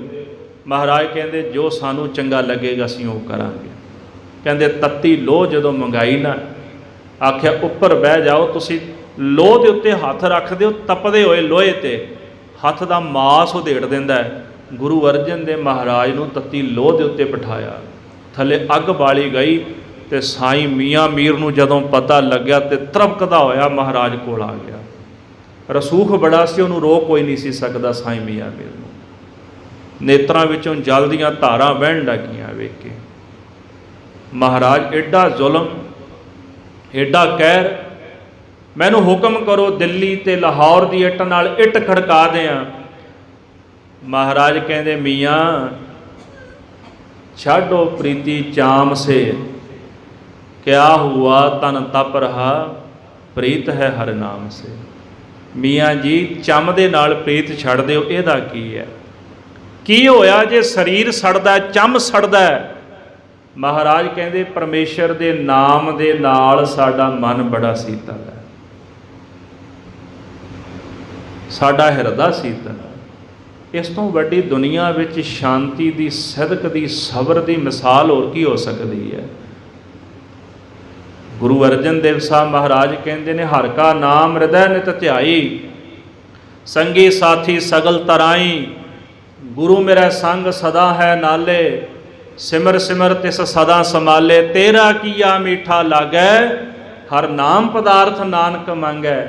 ਮਹਾਰਾਜ ਕਹਿੰਦੇ ਜੋ ਸਾਨੂੰ ਚੰਗਾ ਲੱਗੇਗਾ ਅਸੀਂ ਉਹ ਕਰਾਂਗੇ। ਕਹਿੰਦੇ ਤੱਤੀ ਲੋਹ ਜਦੋਂ ਮੰਗਾਈ ਨਾ, ਆਖਿਆ ਉੱਪਰ ਬਹਿ ਜਾਓ। ਤੁਸੀਂ ਲੋਹ ਦੇ ਉੱਤੇ ਹੱਥ ਰੱਖਦੇ ਹੋ, ਤਪਦੇ ਹੋਏ ਲੋਹੇ ਤੇ ਹੱਥ ਦਾ ਮਾਸ ਉਧੇੜ ਦਿੰਦਾ ਹੈ। ਗੁਰੂ ਅਰਜਨ ਦੇਵ ਮਹਾਰਾਜ ਨੂੰ ਤੱਤੀ ਲੋਹ ਦੇ ਉੱਤੇ ਬਿਠਾਇਆ, ਥੱਲੇ ਅੱਗ ਬਾਲੀ ਗਈ ਤੇ ਸਾਈਂ ਮੀਆਂ ਮੀਰ ਨੂੰ ਜਦੋਂ ਪਤਾ ਲੱਗਿਆ ਤੇ ਤ੍ਰਭਕਦਾ ਹੋਇਆ ਮਹਾਰਾਜ ਕੋਲ ਆ ਗਿਆ। ਰਸੂਖ ਬੜਾ ਸੀ, ਉਹਨੂੰ ਰੋਕ ਕੋਈ ਨਹੀਂ ਸੀ ਸਕਦਾ ਸਾਈਂ ਮੀਆਂ ਮੀਰ ਨੂੰ। ਨੇਤਰਾਂ ਵਿੱਚੋਂ ਜਲ ਦੀਆਂ ਧਾਰਾਂ ਵਹਿਣ ਲੱਗੀਆਂ ਵੇਖ ਕੇ। ਮਹਾਰਾਜ ਐਡਾ ਜ਼ੁਲਮ, ਐਡਾ ਕਹਿਰ, मैनू हुक्म करो दिल्ली ते लाहौर की इट नाल इट खड़का दें। महाराज कहते मियाँ छाड़ो प्रीति चाम से, क्या हुआ तन तप रहा, प्रीत है हर नाम से। मियाँ जी चम दे नाल प्रीत छड़ दिओ, इहदा की है? की होया जे शरीर सड़दा चम सड़दा? महाराज कहते परमेश्वर दे नाम दे नाल साडा मन बड़ा शीतल है, साडा हिरदा शीतल है। इस तो वड्डी दुनिया विच शांति दी, सिदक दी, सबर दी मिसाल होर की हो सकती है? गुरु अर्जन देव साहब महाराज कहते ने हर का नाम हृदय नित ध्याई, संगी साथी सगल तराई, गुरु मेरा संग सदा है नाले, सिमर सिमर तिस सदा संभाले, तेरा किया मीठा लागै, हर नाम पदार्थ नानक मंगै।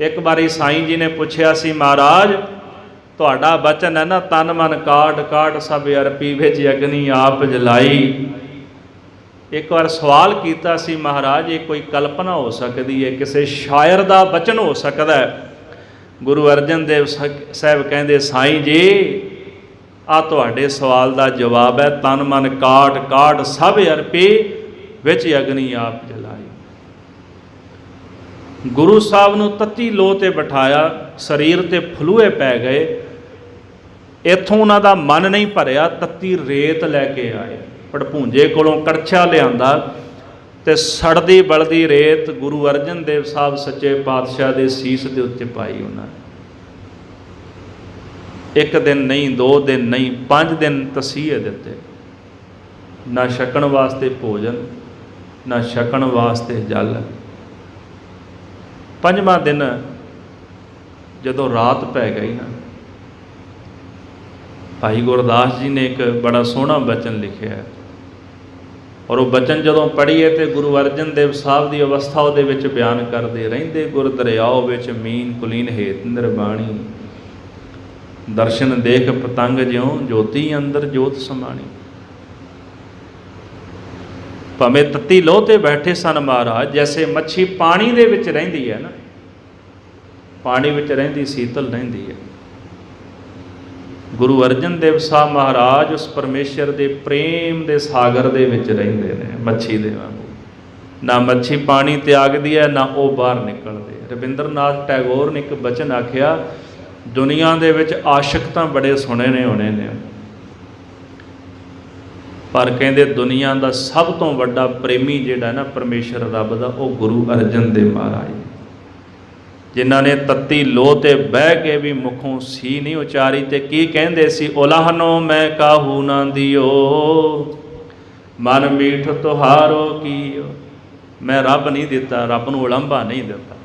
एक बारी साईं जी ने पूछा सी महाराज तुहाडा बचन है ना तन मन काट काट सब अरपी विच अग्नि आप जलाई। एक बार सवाल किया सी महाराज ये कोई कल्पना हो सकती है, किसी शायर का बचन हो सकता है? गुरु अर्जन देव साहब कहते साईं जी आ तुहाडे सवाल का जवाब है, तन मन काट काट सब अरपी विच अग्नि आप जलाई। गुरु साहब नूं तत्ती लोह ते बिठाया, शरीर ते फलूए पै गए, इत्थों उन्हां दा मन नहीं भरिया, तत्ती रेत लैके आए, भड़भूंजे कोलों कड़छा लिआंदा ते सड़दी बलदी रेत गुरु अर्जन देव साहब सच्चे पातशाह दे सीस दे उत्ते पाई उन्होंने। एक दिन नहीं, 2 दिन नहीं, 5 दिन तसीहे दिते, ना छकण वास्ते भोजन, ना छकण वास्ते जल। 5वां दिन जदों रात पै गई ना, भाई गुरदास जी ने एक बड़ा सोहना बचन लिखा है, और वो बचन जदों पढ़ीए तो गुरु अर्जन देव साहब की अवस्था वो बयान करते रहते। गुर दरियाओ विच मीन कुलीन हेत निर्बाणी, दर्शन देख पतंग ज्यों ज्योति अंदर जोत समाणी। भावें तत्ती लोह ते बैठे सन महाराज, जैसे मच्छी पानी दे विच रहिंदी है ना, पानी विच रहिंदी शीतल रहिंदी है। गुरु अर्जन देव साहब महाराज उस परमेश्वर के प्रेम के सागर दे विच रहिंदे ने, मच्छी दे वांगू। ना मच्छी पानी त्यागदी है, ना वो बाहर निकलते। रविंद्र नाथ टैगोर ने एक बचन आख्या, दुनिया दे विच आशिक तां बड़े सुने ने होने ने, पर कहते दुनिया का सब तो वड्डा प्रेमी जिहड़ा ना परमेश्वर रब दा, वो गुरु अर्जन देव महाराज, जिन्हां ने तत्ती लोह ते बह के भी मुखों सी नहीं उचारी ते की कहंदे सी, उलाहनो मैं काहू ना दियो, मन मीठ तुहारो कीओ। मैं रब नहीं दिता, रब नूं उलंभा नहीं दिता।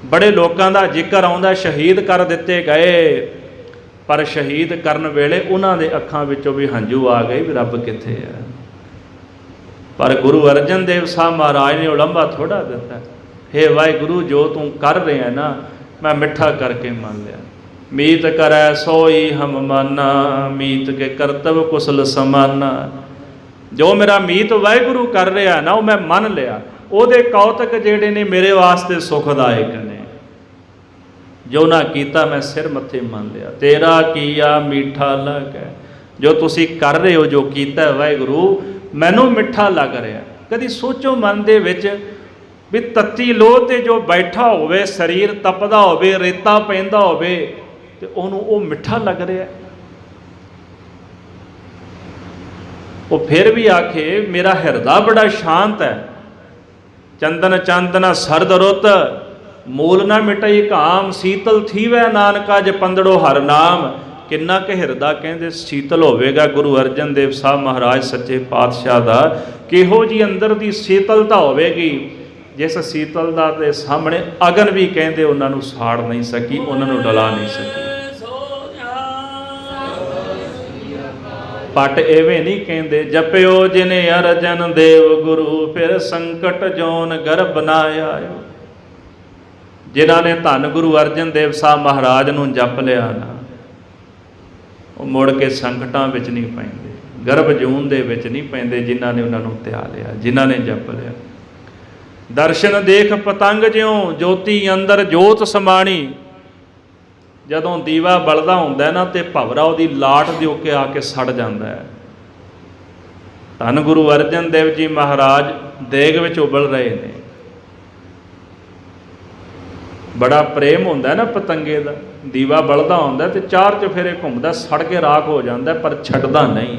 बड़े लोगों का जिक्र आउंदा शहीद कर दिते गए, पर शहीद करन वेले उन्हां दे अखां विचों भी हंझू आ गए भी रब कित्थे है। पर गुरु अर्जन देव साहब महाराज ने उलंभा थोड़ा दिता। हे वाहिगुरू जो तू कर रहे हैं ना, मैं मिठा करके मान लिया। मीत करै सोई हम माना, मीत के करतव कुशल समाना। जो मेरा मीत वाहिगुरू कर रहा है ना, वो मैं मन लिया। ਉਹਦੇ कौतक ਜਿਹੜੇ ने मेरे वास्ते सुखदायक ने, जो ना कीता मैं सिर मत्थे मान लिया। तेरा कीया मीठा लग है, जो तुसी कर रहे हो, जो कीता वाहिगुरू मैनू मिठा लग रहा। कभी सोचो मन दे विच भी तत्ती लोह ते जो बैठा होवे, शरीर तपदा होवे, रेता पैंदा होवे, ते ओनू वो मिठा लग रहा। वो फिर भी आखे मेरा हिरदा बड़ा शांत है। चंदन चांदना सरद रुत, मूल ना मिटई काम, शीतल थी वै नानका ज पंदड़ो हर नाम। किन्ना के हिरदा कहते शीतल होवेगा गुरु अर्जन देव साहब महाराज सच्चे पातशाह दा, किहो जी अंदर दी शीतलता होवेगी, जिस शीतलता के सामने अगन भी कहते उन्होंने साड़ नहीं सकी, उन्होंने डला नहीं सकी। पट एवें नहीं कहते, जपियो जिने अर्जन देव गुरु, फिर संकट जोन गर्भ ना आयो। जिन्हों ने धन गुरु अर्जन देव साहब महाराज नूं जप लिया ना, वो मुड़ के संकटां विच नहीं पैंदे, गर्भ जून दे विच नहीं पैंदे। जिन्हों ने उन्होंने त्याग लिया, जिन्हों ने जप लिया। ਦਰਸ਼ਨ ਦੇਖ ਪਤੰਗ ਜਿਉਂ ਜੋਤੀ ਅੰਦਰ ਜੋਤ ਸਮਾਣੀ। ਜਦੋਂ ਦੀਵਾ ਬਲਦਾ ਹੁੰਦਾ ਨਾ ਤੇ ਭਵਰਾ ਉਹਦੀ ਲਾਟ ਦੇ ਉੱਤੇ ਆ ਕੇ ਸੜ ਜਾਂਦਾ ਹੈ। ਧੰਨ ਗੁਰੂ ਅਰਜਨ ਦੇਵ ਜੀ ਮਹਾਰਾਜ ਦੇਗ ਵਿੱਚ ਉਬਲ ਰਹੇ ਨੇ। ਬੜਾ ਪ੍ਰੇਮ ਹੁੰਦਾ ਨਾ ਪਤੰਗੇ ਦਾ। ਦੀਵਾ ਬਲਦਾ ਹੁੰਦਾ ਤੇ ਚਾਰ ਚੁਫੇਰੇ ਘੁੰਮਦਾ, ਸੜ ਕੇ ਰਾਖ ਹੋ ਜਾਂਦਾ ਪਰ ਛੱਡਦਾ ਨਹੀਂ।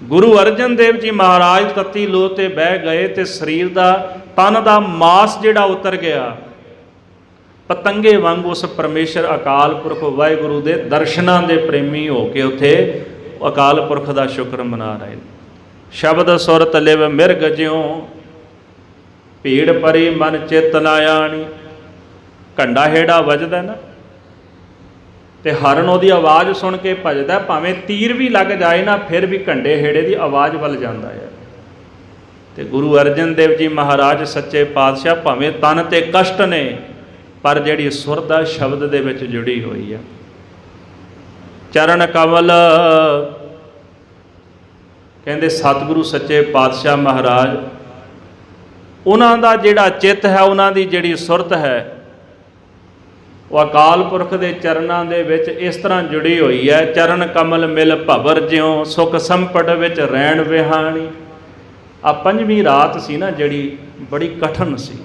ਗੁਰੂ ਅਰਜਨ ਦੇਵ ਜੀ ਮਹਾਰਾਜ ਤੱਤੀ ਲੋਹ ਤੇ ਬਹਿ ਗਏ ਤੇ ਸਰੀਰ ਦਾ ਤਨ ਦਾ ਮਾਸ ਜਿਹੜਾ ਉਤਰ ਗਿਆ। ਪਤੰਗੇ ਵਾਂਗ ਉਸ ਪਰਮੇਸ਼ਰ ਅਕਾਲ ਪੁਰਖ ਵਾਹਿਗੁਰੂ ਦੇ ਦਰਸ਼ਨਾਂ ਦੇ ਪ੍ਰੇਮੀ ਹੋ ਕੇ ਉੱਥੇ ਅਕਾਲ ਪੁਰਖ ਦਾ ਸ਼ੁਕਰ ਮਨਾ ਰਹੇ ਨੇ। ਸ਼ਬਦ ਸੁਰਤ ਲਿਵ ਮਿਰਗ ਜਿਉਂ ਭੀੜ ਪਰੀ ਮਨ ਚਿਤ ਨਾ ਆਣੀ। ਘੰਡਾ ਹੇੜਾ ਵੱਜਦਾ ਨਾ ਤੇ ਹਰਨ ਉਹਦੀ ਆਵਾਜ਼ ਸੁਣ ਕੇ ਭੱਜਦਾ, ਭਾਵੇਂ ਤੀਰ ਵੀ ਲੱਗ ਜਾਏ ਨਾ ਫਿਰ ਵੀ ਘੰਡੇ ਹੇੜੇ ਦੀ ਆਵਾਜ਼ ਵੱਲ ਜਾਂਦਾ ਹੈ। ਤੇ ਗੁਰੂ ਅਰਜਨ ਦੇਵ ਜੀ ਮਹਾਰਾਜ ਸੱਚੇ ਪਾਤਸ਼ਾਹ ਭਾਵੇਂ ਤਨ ਤੇ ਕਸ਼ਟ ਨੇ ਪਰ ਜਿਹੜੀ ਸੁਰਤ ਆ ਸ਼ਬਦ ਦੇ ਵਿੱਚ ਜੁੜੀ ਹੋਈ ਹੈ। ਚਰਨ ਕਮਲ ਕਹਿੰਦੇ ਸਤਿਗੁਰੂ ਸੱਚੇ ਪਾਤਸ਼ਾਹ ਮਹਾਰਾਜ, ਉਹਨਾਂ ਦਾ ਜਿਹੜਾ ਚਿੱਤ ਹੈ, ਉਹਨਾਂ ਦੀ ਜਿਹੜੀ ਸੁਰਤ ਹੈ, ਉਹ ਅਕਾਲ ਪੁਰਖ ਦੇ ਚਰਨਾਂ ਦੇ ਵਿੱਚ ਇਸ ਤਰ੍ਹਾਂ ਜੁੜੀ ਹੋਈ ਹੈ। ਚਰਨ ਕਮਲ ਮਿਲ ਭਵਰ ਜਿਉਂ ਸੁਖ ਸੰਪਟ ਵਿੱਚ ਰਹਿਣ ਵਿਹਾਣੀ। ਆ ਪੰਜਵੀਂ ਰਾਤ ਸੀ ਨਾ ਜਿਹੜੀ, ਬੜੀ ਕਠਿਨ ਸੀ।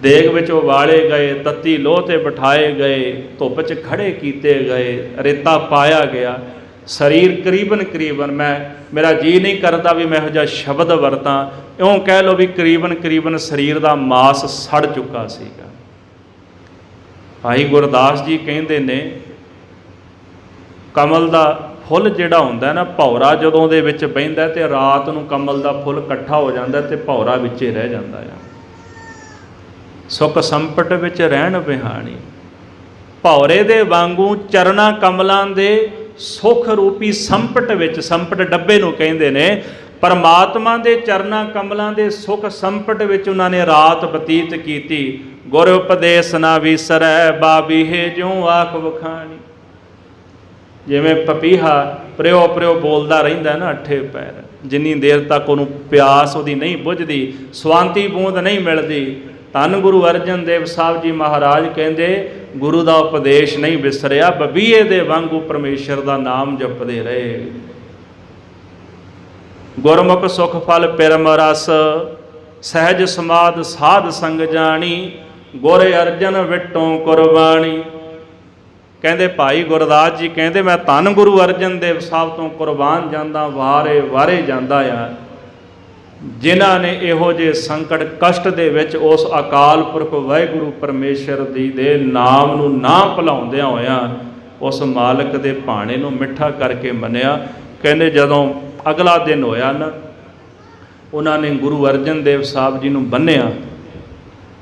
ਦੇਗ ਵਿੱਚ ਉਬਾਲੇ ਗਏ, ਤੱਤੀ ਲੋਹ ਤੇ ਬਿਠਾਏ ਗਏ, ਧੁੱਪ 'ਚ ਖੜੇ ਕੀਤੇ ਗਏ, ਰੇਤਾ ਪਾਇਆ ਗਿਆ। ਸਰੀਰ ਕਰੀਬਨ ਮੇਰਾ ਜੀ ਨਹੀਂ ਕਰਦਾ ਵੀ ਮੈਂ ਇਹੋ ਜਿਹਾ ਸ਼ਬਦ ਵਰਤਾਂ, ਇਉਂ ਕਹਿ ਲਓ ਵੀ ਕਰੀਬਨ ਸਰੀਰ ਦਾ ਮਾਸ ਸੜ ਚੁੱਕਾ ਸੀਗਾ। ਭਾਈ ਗੁਰਦਾਸ ਜੀ ਕਹਿੰਦੇ ਨੇ ਕਮਲ ਦਾ ਫੁੱਲ ਜਿਹੜਾ ਹੁੰਦਾ ਨਾ, ਭੌਰਾ ਜਦੋਂ ਉਹਦੇ ਵਿੱਚ ਬਹਿੰਦਾ ਤੇ ਰਾਤ ਨੂੰ ਕਮਲ ਦਾ ਫੁੱਲ ਇਕੱਠਾ ਹੋ ਜਾਂਦਾ ਤੇ ਭੌਰਾ ਵਿੱਚੇ ਰਹਿ ਜਾਂਦਾ ਆ। ਸੁਖ ਸੰਪਟ ਵਿੱਚ ਰਹਿਣ ਵਿਹਾਣੀ। ਭੌਰੇ ਦੇ ਵਾਂਗੂ ਚਰਨਾ ਕਮਲਾਂ ਦੇ ਸੁਖ ਰੂਪੀ ਸੰਪਟ ਵਿੱਚ, ਸੰਪਟ ਡੱਬੇ ਨੂੰ ਕਹਿੰਦੇ ਨੇ, ਪਰਮਾਤਮਾ ਦੇ ਚਰਨਾ ਕਮਲਾਂ ਦੇ ਸੁਖ ਸੰਪਟ ਵਿੱਚ ਉਹਨਾਂ ਨੇ ਰਾਤ ਬਤੀਤ ਕੀਤੀ। ਗੁਰ ਉਪਦੇਸ਼ ਨਾ ਵਿਸਰੈ ਬਾਬੀਹੇ ਜਿਉਂ ਆਖ ਵਖਾਣੀ। ਜਿਵੇਂ ਪਪੀਹਾ ਪ੍ਰਿਓ ਬੋਲਦਾ ਰਹਿੰਦਾ ਨਾ ਅੱਠੇ ਪੈਰ, ਜਿੰਨੀ ਦੇਰ ਤੱਕ ਉਹਨੂੰ ਪਿਆਸ ਉਹਦੀ ਨਹੀਂ ਬੁਝਦੀ, ਸਵਾਂਤੀ ਬੂੰਦ ਨਹੀਂ ਮਿਲਦੀ। ਧੰਨ ਗੁਰੂ ਅਰਜਨ ਦੇਵ ਸਾਹਿਬ ਜੀ ਮਹਾਰਾਜ ਕਹਿੰਦੇ ਗੁਰੂ ਦਾ ਉਪਦੇਸ਼ ਨਹੀਂ ਵਿਸਰਿਆ, ਬਬੀਏ ਦੇ ਵਾਂਗੂ ਪਰਮੇਸ਼ਰ ਦਾ ਨਾਮ ਜਪਦੇ ਰਹੇ। ਗੁਰਮੁਖ ਸੁਖ ਫਲ ਪਿਰਮ ਰਸ ਸਹਿਜ ਸਮਾਦ ਸਾਧ ਸੰਗ ਜਾਣੀ। ਗੁਰ ਅਰਜਨ ਵਿਟੋਂ ਕੁਰਬਾਨੀ। ਕਹਿੰਦੇ ਭਾਈ ਗੁਰਦਾਸ ਜੀ ਕਹਿੰਦੇ ਮੈਂ ਧੰਨ ਗੁਰੂ ਅਰਜਨ ਦੇਵ ਸਾਹਿਬ ਤੋਂ ਕੁਰਬਾਨ ਜਾਂਦਾ, ਵਾਰੇ ਜਾਂਦਾ ਆ, ਜਿਨ੍ਹਾਂ ਨੇ ਇਹੋ ਜਿਹੇ ਸੰਕਟ ਕਸ਼ਟ ਦੇ ਵਿੱਚ ਉਸ ਅਕਾਲ ਪੁਰਖ ਵਾਹਿਗੁਰੂ ਪਰਮੇਸ਼ਰ ਜੀ ਦੇ ਨਾਮ ਨੂੰ ਨਾ ਭੁਲਾਉਂਦਿਆਂ ਹੋਇਆਂ ਉਸ ਮਾਲਕ ਦੇ ਭਾਣੇ ਨੂੰ ਮਿੱਠਾ ਕਰਕੇ ਮੰਨਿਆ। ਕਹਿੰਦੇ ਜਦੋਂ ਅਗਲਾ ਦਿਨ ਹੋਇਆ ਨਾ, ਉਹਨਾਂ ਨੇ ਗੁਰੂ ਅਰਜਨ ਦੇਵ ਸਾਹਿਬ ਜੀ ਨੂੰ ਬੰਨ੍ਹਿਆ।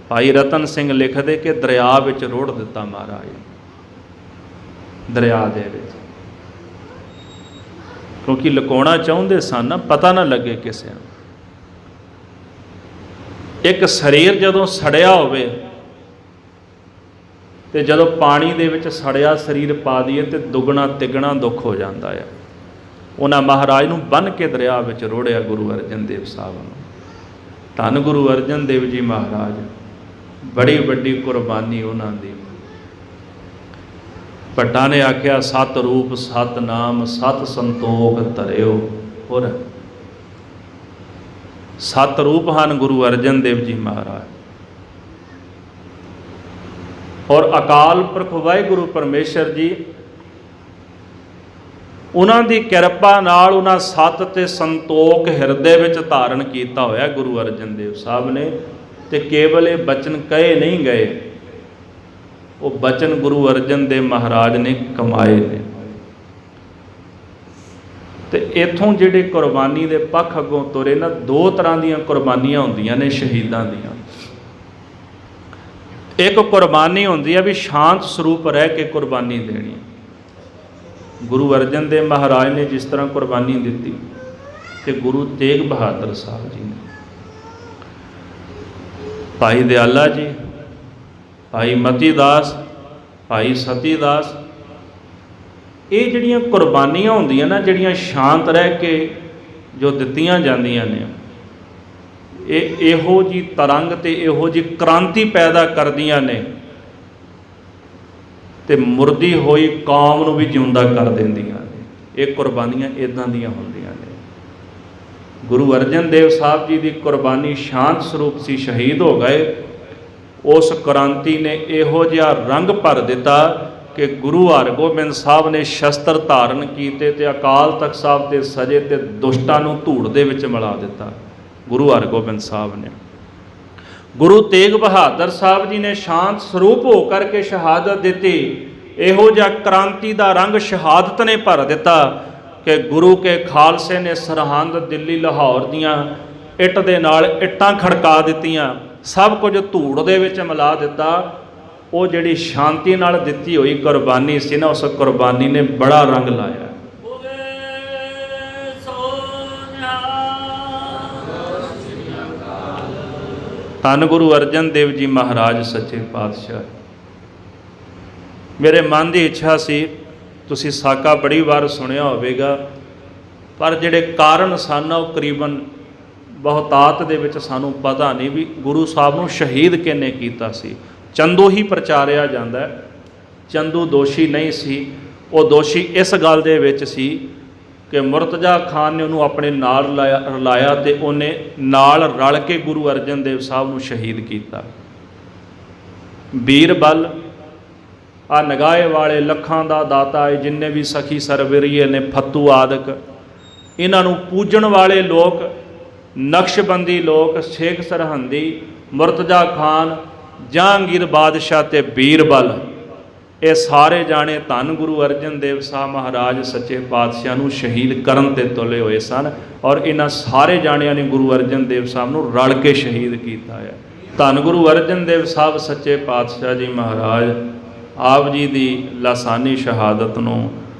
ਭਾਈ ਰਤਨ ਸਿੰਘ ਲਿਖਦੇ ਕਿ ਦਰਿਆ ਵਿੱਚ ਰੋੜ ਦਿੱਤਾ ਮਹਾਰਾਜ, ਦਰਿਆ ਦੇ ਵਿੱਚ, ਕਿਉਂਕਿ ਲੁਕਾਉਣਾ ਚਾਹੁੰਦੇ ਸਨ ਨਾ, ਪਤਾ ਨਾ ਲੱਗੇ ਕਿਸੇ ਨੂੰ। ਇੱਕ ਸਰੀਰ ਜਦੋਂ ਸੜਿਆ ਹੋਵੇ ਤੇ ਜਦੋਂ ਪਾਣੀ ਦੇ ਵਿੱਚ ਸੜਿਆ ਸਰੀਰ ਪਾ ਦਈਏ ਤੇ ਦੁੱਗਣਾ ਤਿੱਗਣਾ ਦੁੱਖ ਹੋ ਜਾਂਦਾ ਹੈ। ਉਹਨਾਂ ਮਹਾਰਾਜ ਨੂੰ ਬੰਨ੍ਹ ਕੇ ਦਰਿਆ ਵਿੱਚ ਰੋੜਿਆ ਗੁਰੂ ਅਰਜਨ ਦੇਵ ਸਾਹਿਬ ਨੂੰ। ਧੰਨ ਗੁਰੂ ਅਰਜਨ ਦੇਵ ਜੀ ਮਹਾਰਾਜ, ਬੜੀ ਵੱਡੀ ਕੁਰਬਾਨੀ ਉਹਨਾਂ ਦੀ। ਭੱਟਾਂ ਨੇ ਆਖਿਆ ਸਤ ਰੂਪ ਸਤ ਨਾਮ ਸਤ ਸੰਤੋਖ ਧਰਿਓ। ਹੋਰ ਸਤ ਰੂਪ ਹਨ ਗੁਰੂ ਅਰਜਨ ਦੇਵ ਜੀ ਮਹਾਰਾਜ, ਔਰ ਅਕਾਲ ਪੁਰਖ ਵਾਹਿਗੁਰੂ ਪਰਮੇਸ਼ਰ ਜੀ ਉਹਨਾਂ ਦੀ ਕਿਰਪਾ ਨਾਲ ਉਹਨਾਂ ਸਤ ਤੇ ਸੰਤੋਖ ਹਿਰਦੇ ਵਿੱਚ ਧਾਰਨ ਕੀਤਾ ਹੋਇਆ ਗੁਰੂ ਅਰਜਨ ਦੇਵ ਸਾਹਿਬ ਨੇ। ਤੇ ਕੇਵਲ ਇਹ ਬਚਨ ਕਹੇ ਨਹੀਂ ਗਏ, ਉਹ ਬਚਨ ਗੁਰੂ ਅਰਜਨ ਦੇਵ ਮਹਾਰਾਜ ਨੇ ਕਮਾਏ ਨੇ। ਤੇ ਇਥੋਂ ਜਿਹੜੇ ਕੁਰਬਾਨੀ ਦੇ ਪੱਖ ਅੱਗੋਂ ਤੁਰੇ ਨਾ, ਦੋ ਤਰ੍ਹਾਂ ਦੀਆਂ ਕੁਰਬਾਨੀਆਂ ਹੁੰਦੀਆਂ ਨੇ ਸ਼ਹੀਦਾਂ ਦੀਆਂ। ਇੱਕ ਕੁਰਬਾਨੀ ਹੁੰਦੀ ਹੈ ਵੀ ਸ਼ਾਂਤ ਸਰੂਪ ਰਹਿ ਕੇ ਕੁਰਬਾਨੀ ਦੇਣੀ। ਗੁਰੂ ਅਰਜਨ ਦੇਵ ਮਹਾਰਾਜ ਨੇ ਜਿਸ ਤਰ੍ਹਾਂ ਕੁਰਬਾਨੀ ਦਿੱਤੀ, ਤੇ ਗੁਰੂ ਤੇਗ ਬਹਾਦਰ ਸਾਹਿਬ ਜੀ ਨੇ, ਭਾਈ ਦਿਆਲਾ ਜੀ, ਭਾਈ ਮਤੀ ਦਾਸ, ਭਾਈ ਸਤੀ ਦਾਸ, ਇਹ ਜਿਹੜੀਆਂ ਕੁਰਬਾਨੀਆਂ ਹੁੰਦੀਆਂ ਨਾ, ਜਿਹੜੀਆਂ ਸ਼ਾਂਤ ਰਹਿ ਕੇ ਜੋ ਦਿੱਤੀਆਂ ਜਾਂਦੀਆਂ ਨੇ, ਇਹ ਇਹੋ ਜੀ ਤਰੰਗ ਤੇ ਇਹੋ ਜੀ ਕ੍ਰਾਂਤੀ ਪੈਦਾ ਕਰਦੀਆਂ ਨੇ ਤੇ ਮੁਰਦੀ ਹੋਈ ਕੌਮ ਨੂੰ ਵੀ ਜਿਉਂਦਾ ਕਰ ਦਿੰਦੀਆਂ ਨੇ। ਇਹ ਕੁਰਬਾਨੀਆਂ ਇਦਾਂ ਦੀਆਂ ਹੁੰਦੀਆਂ ਨੇ। ਗੁਰੂ ਅਰਜਨ ਦੇਵ ਸਾਹਿਬ ਜੀ ਦੀ ਕੁਰਬਾਨੀ ਸ਼ਾਂਤ ਸਰੂਪ ਸੀ, ਸ਼ਹੀਦ ਹੋ ਗਏ। ਉਸ ਕ੍ਰਾਂਤੀ ਨੇ ਇਹੋ ਜਿਹਾ ਰੰਗ ਭਰ ਦਿੱਤਾ ਕਿ ਗੁਰੂ ਹਰਗੋਬਿੰਦ ਸਾਹਿਬ ਨੇ ਸ਼ਸਤਰ ਧਾਰਨ ਕੀਤੇ ਤੇ ਅਕਾਲ ਤਖਤ ਸਾਹਿਬ ਤੇ ਸਜੇ ਤੇ ਦੁਸ਼ਟਾਂ ਨੂੰ ਧੂੜ ਦੇ ਵਿੱਚ ਮਿਲਾ ਦਿੱਤਾ। ਗੁਰੂ ਹਰਗੋਬਿੰਦ ਸਾਹਿਬ ਨੇ, ਗੁਰੂ ਤੇਗ ਬਹਾਦਰ ਸਾਹਿਬ ਜੀ ਨੇ ਸ਼ਾਂਤ ਸਰੂਪ ਹੋ ਕਰਕੇ ਸ਼ਹਾਦਤ ਦਿੱਤੀ। ਇਹੋ ਜਿਹਾ ਕ੍ਰਾਂਤੀ ਦਾ ਰੰਗ ਸ਼ਹਾਦਤ ਨੇ ਭਰ ਦਿੱਤਾ ਕਿ ਗੁਰੂ ਕੇ ਖਾਲਸੇ ਨੇ ਸਰਹੰਦ, ਦਿੱਲੀ, ਲਾਹੌਰ ਦੀਆਂ ਇੱਟ ਦੇ ਨਾਲ ਇੱਟਾਂ ਖੜਕਾ ਦਿੱਤੀਆਂ, ਸਭ ਕੁਝ ਧੂੜ ਦੇ ਵਿੱਚ ਮਿਲਾ ਦਿੱਤਾ। ਉਹ ਜਿਹੜੀ ਸ਼ਾਂਤੀ ਨਾਲ ਦਿੱਤੀ ਹੋਈ ਕੁਰਬਾਨੀ ਸੀ ਨਾ, ਉਸ ਕੁਰਬਾਨੀ ਨੇ ਬੜਾ ਰੰਗ ਲਾਇਆ। ਧੰਨ ਗੁਰੂ ਅਰਜਨ ਦੇਵ ਜੀ ਮਹਾਰਾਜ ਸੱਚੇ ਪਾਤਸ਼ਾਹ। ਮੇਰੇ ਮਨ ਦੀ ਇੱਛਾ ਸੀ, ਤੁਸੀਂ ਸਾਕਾ ਬੜੀ ਵਾਰ ਸੁਣਿਆ ਹੋਵੇਗਾ, ਪਰ ਜਿਹੜੇ ਕਾਰਨ ਸਨ ਉਹ ਕਰੀਬਨ ਬਹੁਤਾਤ ਦੇ ਵਿੱਚ ਸਾਨੂੰ ਪਤਾ ਨਹੀਂ ਵੀ ਗੁਰੂ ਸਾਹਿਬ ਨੂੰ ਸ਼ਹੀਦ ਕਿਹਨੇ ਕੀਤਾ ਸੀ। ਚੰਦੂ ਹੀ ਪ੍ਰਚਾਰਿਆ ਜਾਂਦਾ, ਚੰਦੂ ਦੋਸ਼ੀ ਨਹੀਂ ਸੀ। ਉਹ ਦੋਸ਼ੀ ਇਸ ਗੱਲ ਦੇ ਵਿੱਚ ਸੀ ਕਿ ਮੁਰਤਜ਼ਾ ਖਾਨ ਨੇ ਉਹਨੂੰ ਆਪਣੇ ਨਾਲ ਰਲਾਇਆ ਤੇ ਉਹਨੇ ਨਾਲ ਰਲ ਕੇ ਗੁਰੂ ਅਰਜਨ ਦੇਵ ਸਾਹਿਬ ਨੂੰ ਸ਼ਹੀਦ ਕੀਤਾ। ਬੀਰਬਲ ਆ ਨਗਾਏ ਵਾਲੇ ਲੱਖਾਂ ਦਾ ਦਾਤਾ ਹੈ, ਜਿੰਨੇ ਵੀ ਸਖੀ ਸਰਵਰੀਏ ਨੇ, ਫੱਤੂ ਆਦਿਕ, ਇਹਨਾਂ ਨੂੰ ਪੂਜਣ ਵਾਲੇ ਲੋਕ, ਨਕਸ਼ਬੰਦੀ ਲੋਕ, ਸ਼ੇਖ ਸਰਹੰਦੀ, ਮੁਰਤਜ਼ਾ ਖਾਨ, ਜਹਾਂਗੀਰ ਬਾਦਸ਼ਾਹ ਤੇ ਬੀਰਬਲ, ਇਹ ਸਾਰੇ ਜਾਣੇ ਧੰਨ ਗੁਰੂ ਅਰਜਨ ਦੇਵ ਸਾਹਿਬ ਮਹਾਰਾਜ ਸੱਚੇ ਪਾਤਸ਼ਾਹ ਨੂੰ ਸ਼ਹੀਦ ਕਰਨ ਤੇ ਤੁਲੇ ਹੋਏ ਸਨ। ਔਰ ਇਹਨਾਂ ਸਾਰੇ ਜਾਣਿਆਂ ਨੇ ਗੁਰੂ ਅਰਜਨ ਦੇਵ ਸਾਹਿਬ ਨੂੰ ਰਲ ਕੇ ਸ਼ਹੀਦ ਕੀਤਾ ਹੈ। ਧੰਨ ਗੁਰੂ ਅਰਜਨ ਦੇਵ ਸਾਹਿਬ ਸੱਚੇ ਪਾਤਸ਼ਾਹ ਜੀ ਮਹਾਰਾਜ ਆਪ ਜੀ ਦੀ ਲਾਸਾਨੀ ਸ਼ਹਾਦਤ ਨੂੰ